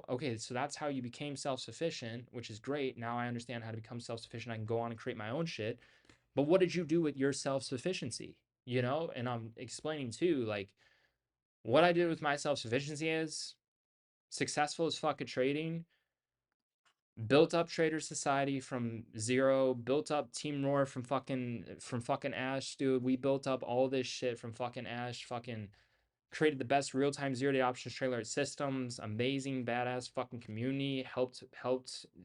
Okay, so that's how you became self-sufficient, which is great. Now I understand how to become self-sufficient. I can go on and create my own shit. But what did you do with your self-sufficiency? And I'm explaining too, like, what I did with my self-sufficiency is successful as fucking trading, built up Trader Society from zero, built up Team Roar from fucking Ash, dude. We built up all this shit from fucking Ash, fucking created the best real-time zero-day options trailer systems, amazing badass fucking community, helped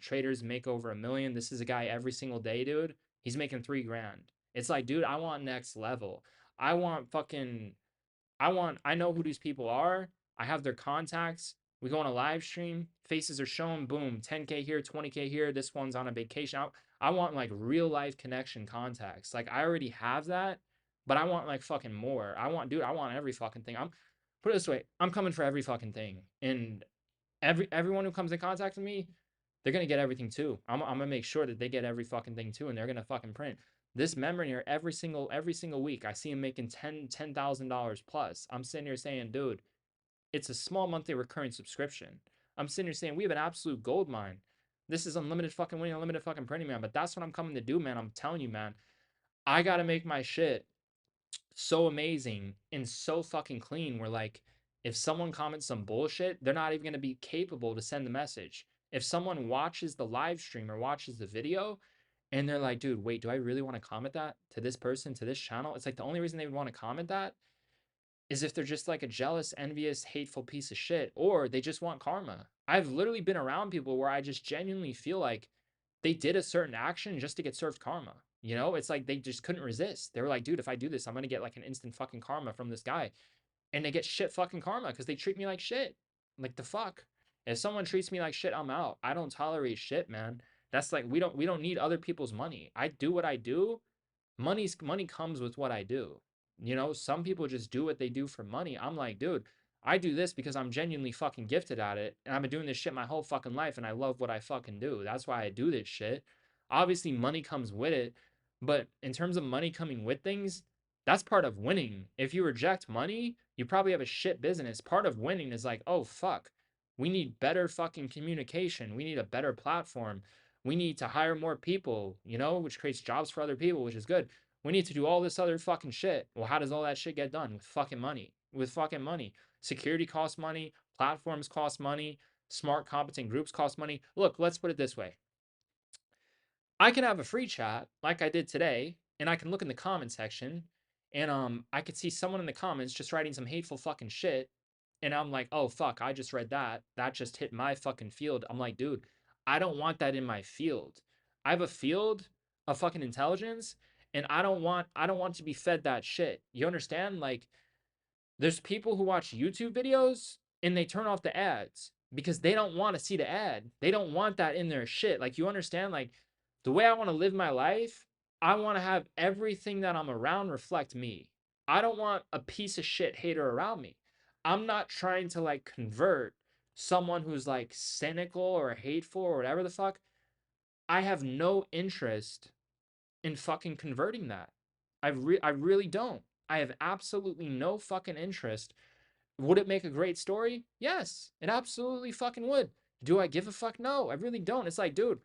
traders make over 1 million. This is a guy every single day, dude. He's making 3 grand. It's like, dude, I want next level. I want fucking I know who these people are. I have their contacts. We go on a live stream. Faces are shown. Boom. 10K here, 20K here. This one's on a vacation. I want like real life connection contacts. Like I already have that, but I want like fucking more. I want every fucking thing. Put it this way. I'm coming for every fucking thing. And everyone who comes in contact with me, they're gonna get everything too. I'm gonna make sure that they get every fucking thing too, and they're gonna fucking print. This member here every single week, I see him making $10,000 plus. I'm sitting here saying, dude, it's a small monthly recurring subscription. I'm sitting here saying we have an absolute gold mine. This is unlimited fucking winning, unlimited fucking printing, man. But that's what I'm coming to do, man. I'm telling you, man. I gotta make my shit so amazing and so fucking clean where like if someone comments some bullshit, they're not even gonna be capable to send the message. If someone watches the live stream or watches the video and they're like, dude, wait, do I really want to comment that to this person, to this channel? It's like the only reason they would want to comment that is if they're just like a jealous, envious, hateful piece of shit, or they just want karma. I've literally been around people where I just genuinely feel like they did a certain action just to get served karma. You know, it's like they just couldn't resist. They were like, dude, if I do this, I'm gonna get like an instant fucking karma from this guy. And they get shit fucking karma because they treat me like shit. Like the fuck. If someone treats me like shit, I'm out. I don't tolerate shit, man. That's like we don't need other people's money. I do what I do. Money comes with what I do. You know, some people just do what they do for money. I'm like, dude, I do this because I'm genuinely fucking gifted at it. And I've been doing this shit my whole fucking life and I love what I fucking do. That's why I do this shit. Obviously, money comes with it. But in terms of money coming with things, that's part of winning. If you reject money, you probably have a shit business. Part of winning is like, oh, fuck. We need better fucking communication. We need a better platform. We need to hire more people, you know, which creates jobs for other people, which is good. We need to do all this other fucking shit. Well, how does all that shit get done? With fucking money. With fucking money. Security costs money. Platforms cost money. Smart, competent groups cost money. Look, let's put it this way. I can have a free chat like I did today, and I can look in the comment section, and I could see someone in the comments just writing some hateful fucking shit, and I'm like, oh fuck, I just read that. That just hit my fucking field. I'm like, dude, I don't want that in my field. I have a field of fucking intelligence, and I don't want to be fed that shit. You understand? Like, there's people who watch YouTube videos and they turn off the ads because they don't want to see the ad. They don't want that in their shit. Like, you understand? Like, the way I want to live my life, I want to have everything that I'm around reflect me. I don't want a piece of shit hater around me. I'm not trying to like convert someone who's like cynical or hateful or whatever the fuck. I have no interest in fucking converting that. I really don't. I have absolutely no fucking interest. Would it make a great story? Yes, it absolutely fucking would. Do I give a fuck? No, I really don't. It's like, dude,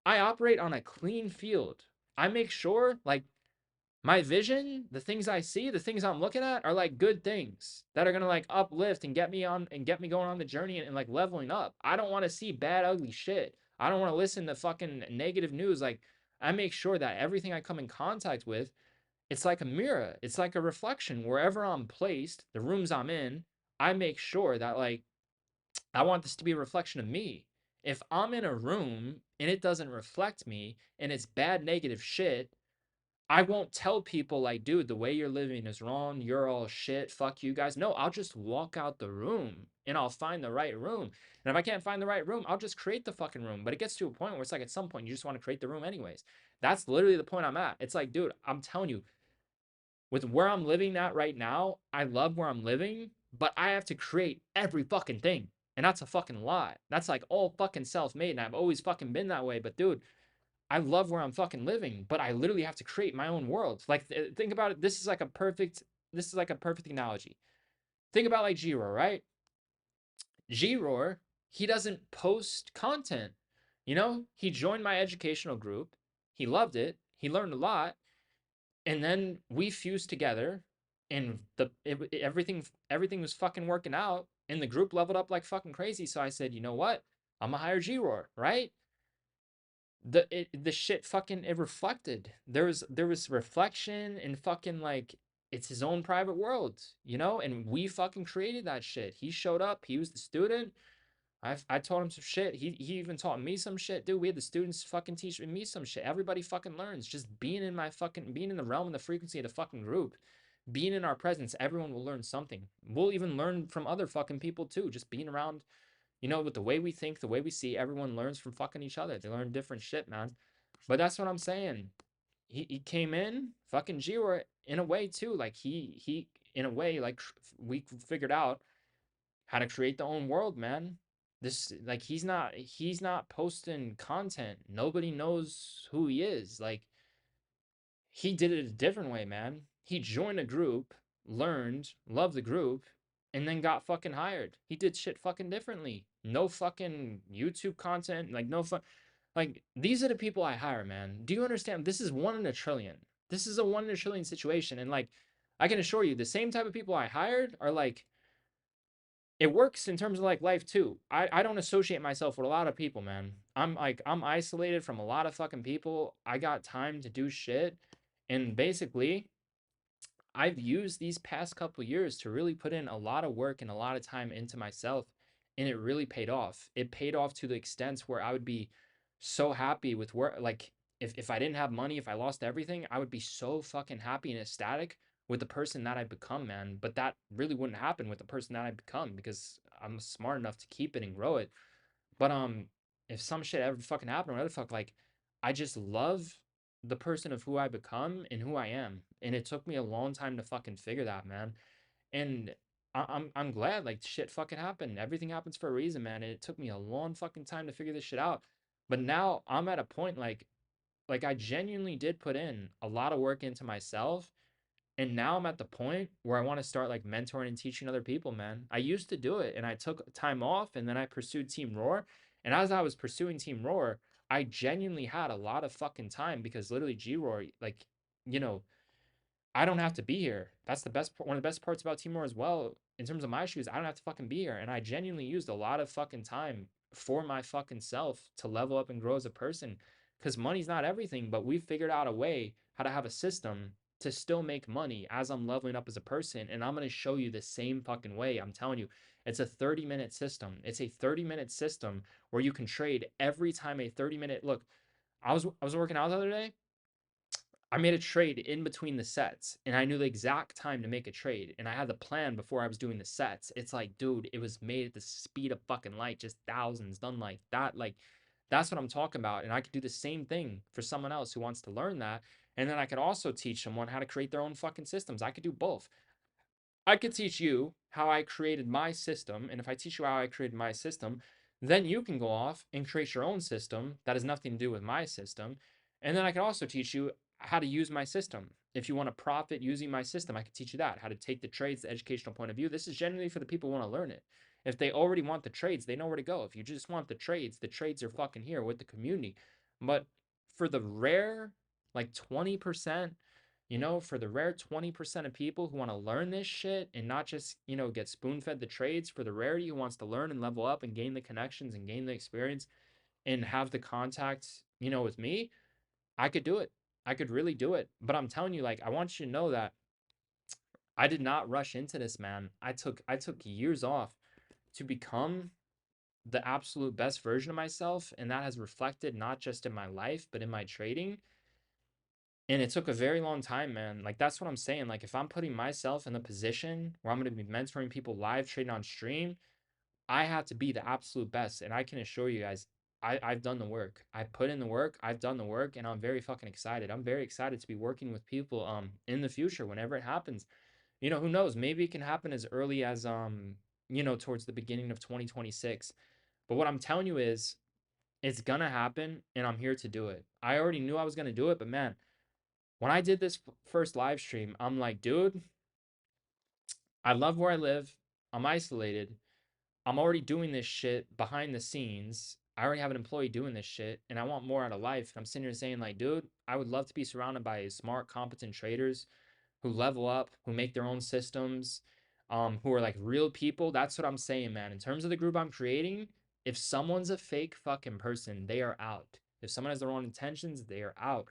I operate on a clean field. I make sure, like, my vision, the things I see, the things I'm looking at are like good things that are gonna like uplift and get me on and get me going on the journey and like leveling up. I don't want to see bad, ugly shit. I don't want to listen to fucking negative news. Like, I make sure that everything I come in contact with, it's like a mirror. It's like a reflection. Wherever I'm placed, the rooms I'm in, I make sure that like I want this to be a reflection of me. If I'm in a room and it doesn't reflect me and it's bad negative shit, I won't tell people like, dude, the way you're living is wrong. You're all shit. Fuck you guys. No, I'll just walk out the room and I'll find the right room. And if I can't find the right room, I'll just create the fucking room. But it gets to a point where it's like at some point you just want to create the room anyways. That's literally the point I'm at. It's like, dude, I'm telling you, with where I'm living at right now, I love where I'm living, but I have to create every fucking thing. And that's a fucking lie. That's like all fucking self-made. And I've always fucking been that way. But dude, I love where I'm fucking living, but I literally have to create my own world. Like think about it. This is like a perfect analogy. Think about like G-Roar, right? G-Roar, he doesn't post content. You know, he joined my educational group. He loved it. He learned a lot, and then we fused together, and everything was fucking working out, and the group leveled up like fucking crazy. So I said, you know what? I'm gonna hire G-Roar, right? The shit fucking it reflected. There was reflection and fucking like it's his own private world, you know? And we fucking created that shit. He showed up, he was the student. I taught him some shit. He even taught me some shit, dude. We had the students fucking teach me some shit. Everybody fucking learns. Just being in the realm and the frequency of the fucking group. Being in our presence, everyone will learn something. We'll even learn from other fucking people too. Just being around, with the way we think, the way we see, everyone learns from fucking each other. They learn different shit, man. But that's what I'm saying. He came in, fucking Giro, in a way too. Like he in a way, like we figured out how to create the own world, man. This like he's not posting content. Nobody knows who he is. Like he did it a different way, man. He joined a group, learned, loved the group, and then got fucking hired. He did shit fucking differently. No fucking YouTube content, like no fun. Like these are the people I hire, man. Do you understand? This is one in a trillion. This is a 1 in a trillion situation. And like, I can assure you, the same type of people I hired are like, it works in terms of like life too. I don't associate myself with a lot of people, man. I'm isolated from a lot of fucking people. I got time to do shit. And basically, I've used these past couple years to really put in a lot of work and a lot of time into myself, and it really paid off. It paid off to the extent where I would be so happy with work. Like if I didn't have money, if I lost everything, I would be so fucking happy and ecstatic with the person that I become, man. But that really wouldn't happen with the person that I become because I'm smart enough to keep it and grow it. But if some shit ever fucking happened or whatever the fuck, like I just love the person of who I become and who I am. And it took me a long time to fucking figure that, man. And I'm glad like shit fucking happened. Everything happens for a reason, man. And it took me a long fucking time to figure this shit out. But now I'm at a point like I genuinely did put in a lot of work into myself, and now I'm at the point where I want to start like mentoring and teaching other people, man. I used to do it and I took time off and then I pursued Team Roar. And as I was pursuing Team Roar, I genuinely had a lot of fucking time because literally G Roar, like, you know, I don't have to be here. That's the best one of the best parts about Timor as well. In terms of my shoes, I don't have to fucking be here. And I genuinely used a lot of fucking time for my fucking self to level up and grow as a person. Because money's not everything, but we figured out a way how to have a system to still make money as I'm leveling up as a person. And I'm gonna show you the same fucking way. I'm telling you, it's a 30-minute system. It's a 30-minute system where you can trade every time a 30-minute look. I was working out the other day. I made a trade in between the sets and I knew the exact time to make a trade and I had the plan before I was doing the sets. It's like, dude, it was made at the speed of fucking light, just thousands done like that. Like, that's what I'm talking about. And I could do the same thing for someone else who wants to learn that. And then I could also teach someone how to create their own fucking systems. I could do both. I could teach you how I created my system. And if I teach you how I created my system, then you can go off and create your own system that has nothing to do with my system. And then I can also teach you how to use my system. If you want to profit using my system, I can teach you that, how to take the trades, the educational point of view. This is generally for the people who want to learn it. If they already want the trades, they know where to go. If you just want the trades are fucking here with the community. But for the rare, like 20%, for the rare 20% of people who want to learn this shit and not just, get spoon fed the trades, for the rarity who wants to learn and level up and gain the connections and gain the experience and have the contact, with me, I could do it. I could really do it. But I'm telling you, like, I want you to know that I did not rush into this, man. I took years off to become the absolute best version of myself. And that has reflected not just in my life, but in my trading. And it took a very long time, man. Like, that's what I'm saying. Like, if I'm putting myself in a position where I'm going to be mentoring people live trading on stream, I have to be the absolute best. And I can assure you guys, I've done the work. I put in the work. I've done the work, and I'm very fucking excited. I'm very excited to be working with people in the future whenever it happens. Who knows? Maybe it can happen as early as towards the beginning of 2026. But what I'm telling you is it's gonna happen, and I'm here to do it. I already knew I was gonna do it, but man, when I did this first live stream, I'm like, dude, I love where I live. I'm isolated. I'm already doing this shit behind the scenes. I already have an employee doing this shit, and I want more out of life. And I'm sitting here saying, like, dude, I would love to be surrounded by smart, competent traders who level up, who make their own systems, who are like real people. That's what I'm saying, man. In terms of the group I'm creating, if someone's a fake fucking person, they are out. If someone has their own intentions, they are out.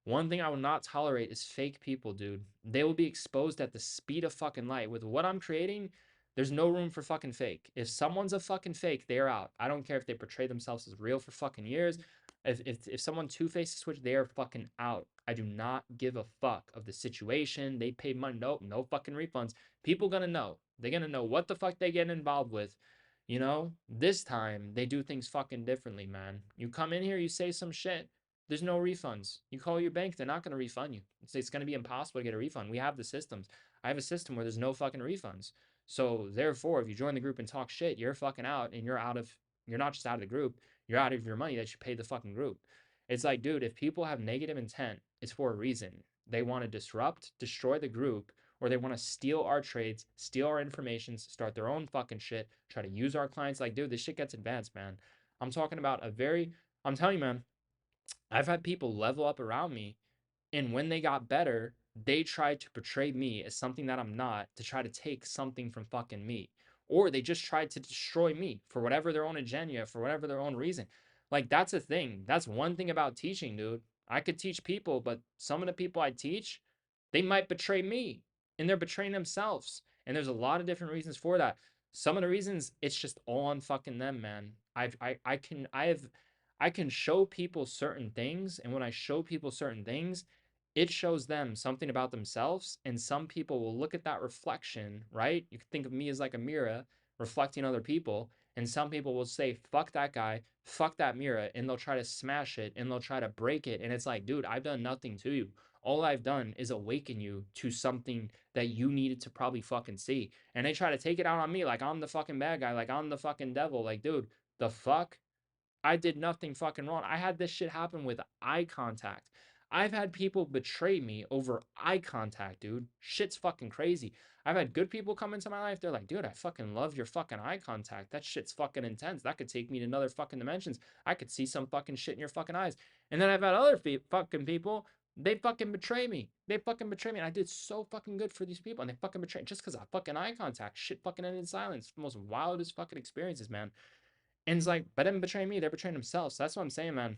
One thing I will not tolerate is fake people, dude. They will be exposed at the speed of fucking light. With what I'm creating, there's no room for fucking fake. If someone's a fucking fake, they are out. I don't care if they portray themselves as real for fucking years. If someone two-faces switch, they are fucking out. I do not give a fuck of the situation. They paid money. Nope, no fucking refunds. People gonna know. They're gonna know what the fuck they get involved with. This time they do things fucking differently, man. You come in here, you say some shit. There's no refunds. You call your bank, they're not gonna refund you. It's gonna be impossible to get a refund. We have the systems. I have a system where there's no fucking refunds. So therefore, if you join the group and talk shit, you're fucking out, and you're not just out of the group, you're out of your money that you paid the fucking group. It's like, dude, if people have negative intent, it's for a reason. They want to disrupt, destroy the group, or they want to steal our trades, steal our information, start their own fucking shit, try to use our clients. Like, dude, this shit gets advanced, man. I'm talking about I'm telling you, man, I've had people level up around me And when they got better, they tried to portray me as something that I'm not to try to take something from fucking me. Or they just tried to destroy me for whatever their own agenda, for whatever their own reason. Like, that's a thing. That's one thing about teaching, dude. I could teach people, but some of the people I teach, they might betray me and they're betraying themselves. And there's a lot of different reasons for that. Some of the reasons, it's just all on fucking them, man. I can show people certain things, and when I show people certain things, it shows them something about themselves, and some people will look at that reflection, right? You can think of me as like a mirror reflecting other people, and some people will say fuck that guy, fuck that mirror, and they'll try to smash it and they'll try to break it, and it's like, dude, I've done nothing to you. All I've done is awaken you to something that you needed to probably fucking see. And they try to take it out on me like I'm the fucking bad guy, like I'm the fucking devil. Like, dude, the fuck? I did nothing fucking wrong. I had this shit happen with eye contact. I've had people betray me over eye contact, dude. Shit's fucking crazy. I've had good people come into my life. They're like, dude, I fucking love your fucking eye contact. That shit's fucking intense. That could take me to another fucking dimensions. I could see some fucking shit in your fucking eyes. And then I've had other fucking people. They fucking betray me. They fucking betray me. And I did so fucking good for these people. And they fucking betray me just because I fucking eye contact. Shit fucking ended in silence. The most wildest fucking experiences, man. And it's like, but them betraying me, they're betraying themselves. So that's what I'm saying, man.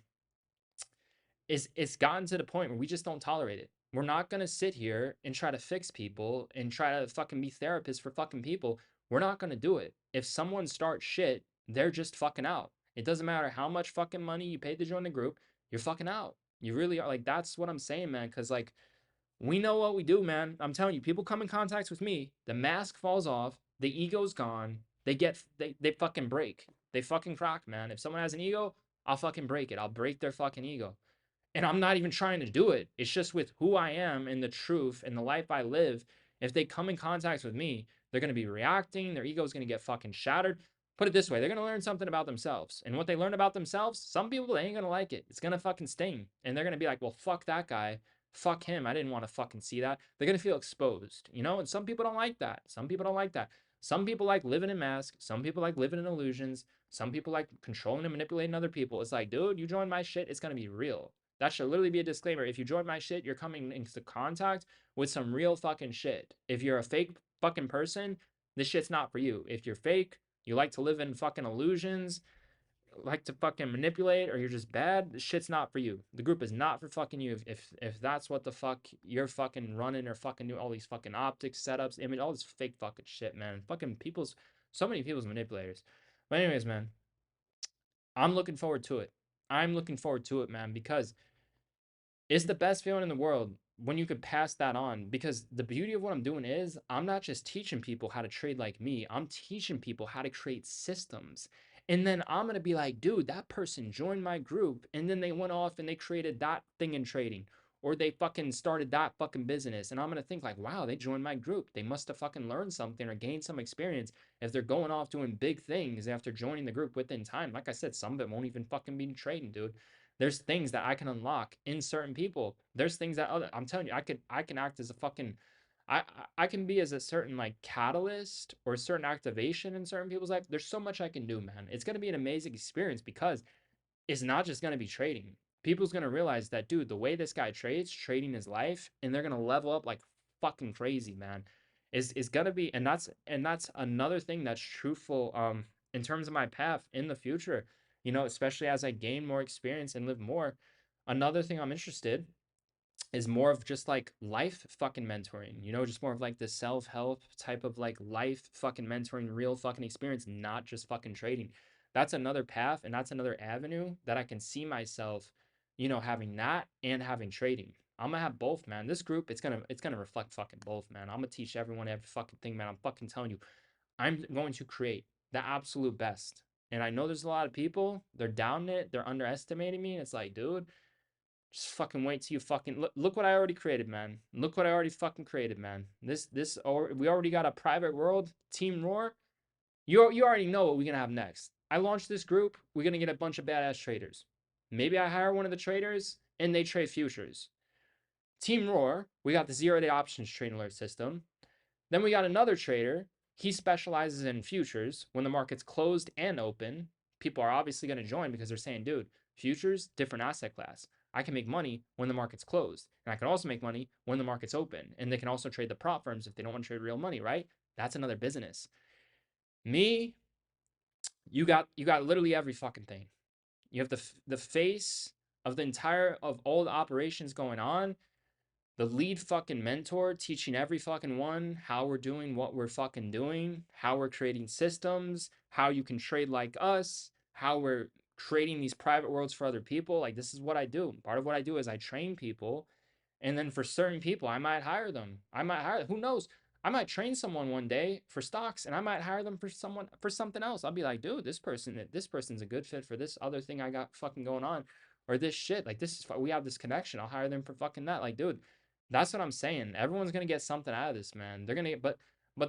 It's gotten to the point where we just don't tolerate it. We're not gonna sit here and try to fix people and try to fucking be therapists for fucking people. We're not gonna do it. If someone starts shit, they're just fucking out. It doesn't matter how much fucking money you paid to join the group, you're fucking out. You really are. Like, that's what I'm saying, man. Cause like, we know what we do, man. I'm telling you, people come in contact with me, the mask falls off, the ego's gone, they fucking break. They fucking crack, man. If someone has an ego, I'll fucking break it. I'll break their fucking ego. And I'm not even trying to do it. It's just with who I am and the truth and the life I live. If they come in contact with me, they're going to be reacting. Their ego is going to get fucking shattered. Put it this way, they're going to learn something about themselves. And what they learn about themselves, some people, they ain't going to like it. It's going to fucking sting. And they're going to be like, well, fuck that guy. Fuck him. I didn't want to fucking see that. They're going to feel exposed, you know? And some people don't like that. Some people don't like that. Some people like living in masks. Some people like living in illusions. Some people like controlling and manipulating other people. It's like, dude, you join my shit, it's going to be real. That should literally be a disclaimer. If you join my shit, you're coming into contact with some real fucking shit. If you're a fake fucking person, this shit's not for you. If you're fake, you like to live in fucking illusions, like to fucking manipulate, or you're just bad, this shit's not for you. The group is not for fucking you. If that's what the fuck you're fucking running or fucking doing all these fucking optics setups, image, all this fake fucking shit, man. Fucking people's so many people's manipulators. But anyways, man, I'm looking forward to it. I'm looking forward to it, man, because it's the best feeling in the world when you could pass that on, because the beauty of what I'm doing is I'm not just teaching people how to trade like me, I'm teaching people how to create systems. And then I'm going to be like, dude, that person joined my group and then they went off and they created that thing in trading, or they fucking started that fucking business. And I'm going to think like, wow, they joined my group. They must have fucking learned something or gained some experience if they're going off doing big things after joining the group within time. Like I said, some of it won't even fucking be trading, dude. There's things that I can unlock in certain people. There's things that other, I'm telling you, I can act as a fucking I can be as a certain like catalyst or certain activation in certain people's life. There's so much I can do, man. It's gonna be an amazing experience because it's not just gonna be trading. People's gonna realize that, dude, the way this guy trades, trading his life, and they're gonna level up like fucking crazy, man. Is gonna be, and that's another thing that's truthful in terms of my path in the future, you know, especially as I gain more experience and live more. Another thing I'm interested is more of just like life fucking mentoring, you know, just more of like the self-help type of like life fucking mentoring, real fucking experience, not just fucking trading. That's another path and that's another avenue that I can see myself, you know, having that and having trading. I'm gonna have both, man. This group, it's gonna reflect fucking both, man. I'm gonna teach everyone every fucking thing, man. I'm fucking telling you, I'm going to create the absolute best. And I know there's a lot of people, they're down it, they're underestimating me. And it's like, dude, just fucking wait till you fucking look what I already created, man. Look what I already fucking created, man. Or we already got a private world, Team Roar. You already know what we're gonna have next. I launched this group, we're gonna get a bunch of badass traders. Maybe I hire one of the traders and they trade futures. Team Roar, we got the 0-day options trading alert system. Then we got another trader. He specializes in futures. When the market's closed and open, people are obviously going to join because they're saying, dude, futures, different asset class. I can make money when the market's closed. And I can also make money when the market's open. And they can also trade the prop firms if they don't want to trade real money, right? That's another business. Me, you got literally every fucking thing. You have the face of the entire of all the operations going on, the lead fucking mentor teaching every fucking one how we're doing what we're fucking doing, how we're creating systems, how you can trade like us, how we're creating these private worlds for other people. Like, this is what I do. Part of what I do is I train people, and then for certain people, I might hire them. I might hire, who knows? I might train someone one day for stocks, and I might hire them for someone for something else. I'll be like, dude, this person's a good fit for this other thing I got fucking going on, or this shit. Like, this is we have this connection. I'll hire them for fucking that. Like, dude, that's what I'm saying. Everyone's gonna get something out of this, man. They're gonna get, but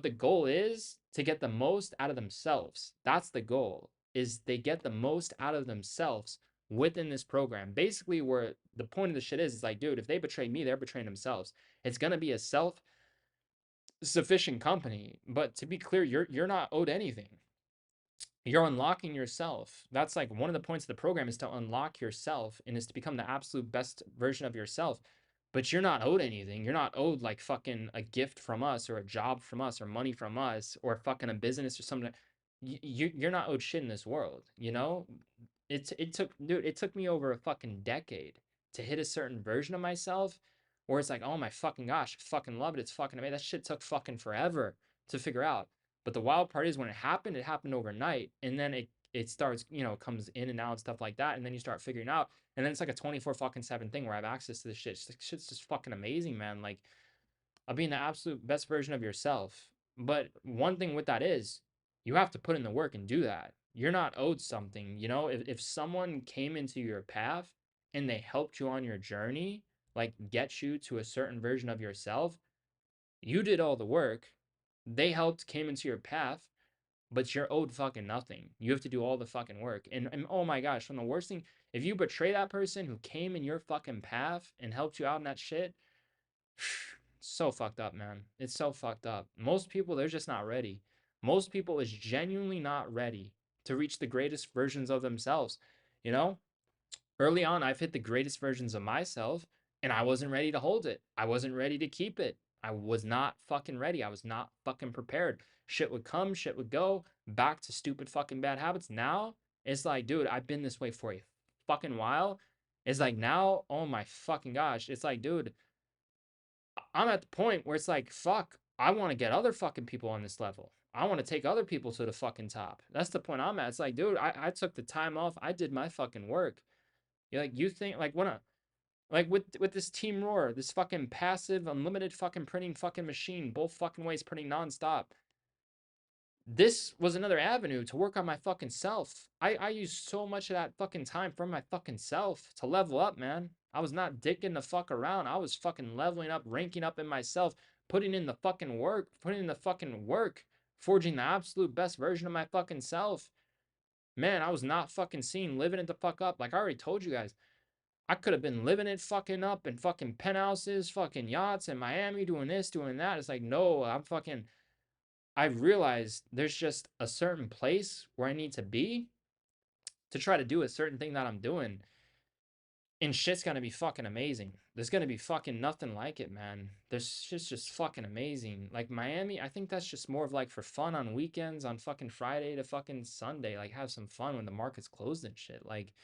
the goal is to get the most out of themselves. That's the goal. Is they get the most out of themselves within this program. Basically, where the point of the shit is like, dude, if they betray me, they're betraying themselves. It's gonna be a self-sufficient company. But to be clear, you're not owed anything. You're unlocking yourself. That's like one of the points of the program is to unlock yourself and is to become the absolute best version of yourself. But you're not owed anything. You're not owed like fucking a gift from us or a job from us or money from us or fucking a business or something. You're not owed shit in this world, you know? It took me over a fucking decade to hit a certain version of myself where it's like, oh my fucking gosh, I fucking love it. It's fucking amazing. That shit took fucking forever to figure out. But the wild part is when it happened overnight, and then it starts, comes in and out and stuff like that, and then you start figuring out, and then it's like a 24 fucking 7 thing where I have access to this shit. Shit's just fucking amazing, man. Like, of being the absolute best version of yourself. But one thing with that is you have to put in the work and do that. You're not owed something. If someone came into your path and they helped you on your journey, like get you to a certain version of yourself, you did all the work. They helped, came into your path, but you're owed fucking nothing. You have to do all the fucking work. And oh my gosh, from the worst thing, if you betray that person who came in your fucking path and helped you out in that shit, so fucked up, man. It's so fucked up. Most people, they're just not ready. Most people is genuinely not ready to reach the greatest versions of themselves. You know, early on, I've hit the greatest versions of myself and I wasn't ready to hold it. I wasn't ready to keep it. I was not fucking ready. I was not fucking prepared. Shit would come, shit would go, back to stupid fucking bad habits. Now, it's like, dude, I've been this way for a fucking while. It's like now, oh my fucking gosh. It's like, dude, I'm at the point where it's like, fuck, I want to get other fucking people on this level. I want to take other people to the fucking top. That's the point I'm at. It's like, dude, I took the time off. I did my fucking work. You're like, you think like when I like with this Team Roar, this fucking passive, unlimited fucking printing fucking machine, both fucking ways printing nonstop. This was another avenue to work on my fucking self. I used so much of that fucking time from my fucking self to level up, man. I was not dicking the fuck around. I was fucking leveling up, ranking up in myself, putting in the fucking work, forging the absolute best version of my fucking self. Man, I was not fucking seen living it the fuck up. Like I already told you guys, I could have been living it fucking up in fucking penthouses, fucking yachts in Miami, doing this, doing that. It's like, no, I realized there's just a certain place where I need to be to try to do a certain thing that I'm doing. And shit's gonna be fucking amazing. There's gonna be fucking nothing like it, man. There's shit's just fucking amazing. Like Miami, I think that's just more of like for fun on weekends, on fucking Friday to fucking Sunday. Like have some fun when the market's closed and shit. Like,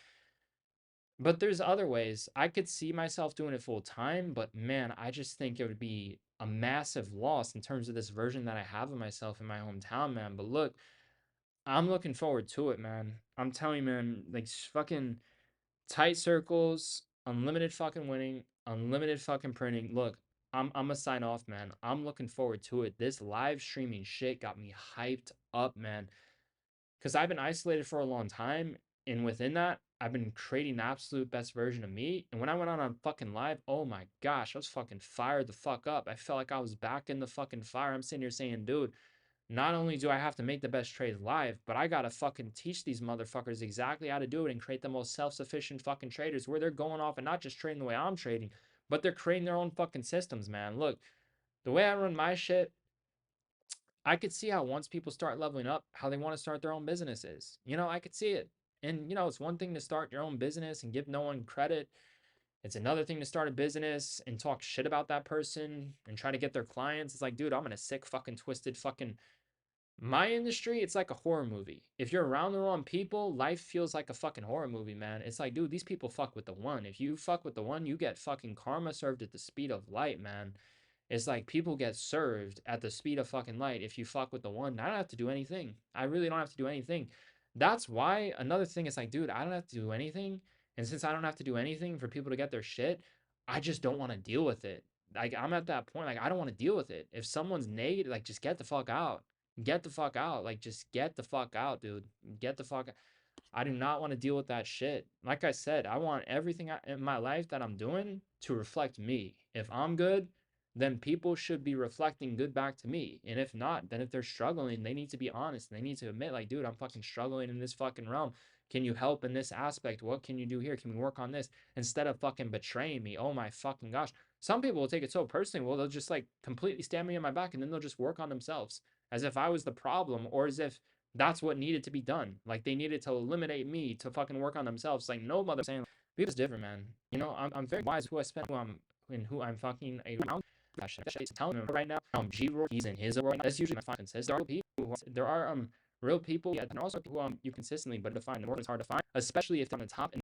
but there's other ways. I could see myself doing it full time, but man, I just think it would be a massive loss in terms of this version that I have of myself in my hometown, man. But look, I'm looking forward to it, man. I'm telling you, man, like fucking tight circles, unlimited fucking winning, unlimited fucking printing. Look, I'm gonna sign off, man. I'm looking forward to it. This live streaming shit got me hyped up, man. Cause I've been isolated for a long time, and within that, I've been creating the absolute best version of me. And when I went on fucking live, oh my gosh, I was fucking fired the fuck up. I felt like I was back in the fucking fire. I'm sitting here saying, dude, not only do I have to make the best trades live, but I gotta fucking teach these motherfuckers exactly how to do it and create the most self-sufficient fucking traders where they're going off and not just trading the way I'm trading, but they're creating their own fucking systems, man. Look, the way I run my shit, I could see how once people start leveling up, how they want to start their own businesses. I could see it. And it's one thing to start your own business and give no one credit It's another thing to start a business and talk shit about that person and try to get their clients. It's like, dude, I'm in a sick, fucking, twisted, fucking. My industry, it's like a horror movie. If you're around the wrong people, life feels like a fucking horror movie, man. It's like, dude, these people fuck with the one. If you fuck with the one, you get fucking karma served at the speed of light, man. It's like people get served at the speed of fucking light if you fuck with the one. I don't have to do anything. I really don't have to do anything. That's why another thing is like, dude, I don't have to do anything. And since I don't have to do anything for people to get their shit, I just don't want to deal with it. Like I'm at that point, like I don't want to deal with it. If someone's negative, like just get the fuck out. Get the fuck out. Like just get the fuck out, dude. Get the fuck out. I do not want to deal with that shit. Like I said, I want everything in my life that I'm doing to reflect me. If I'm good, then people should be reflecting good back to me. And if not, then if they're struggling, they need to be honest. They need to admit, like, dude, I'm fucking struggling in this fucking realm. Can you help in this aspect? What can you do here? Can we work on this? Instead of fucking betraying me. Oh my fucking gosh. Some people will take it so personally. Well, they'll just like completely stab me in my back and then they'll just work on themselves as if I was the problem or as if that's what needed to be done. Like they needed to eliminate me to fucking work on themselves. Like no mother saying people's different, man. You know, I'm very wise who I spend who I'm fucking around. Gosh, I'm telling him right now. G-Roll, he's in his world. That's usually my fucking consistent. There are real people, yeah, and also people you consistently, but to find the more it's hard to find, especially if they're on the top and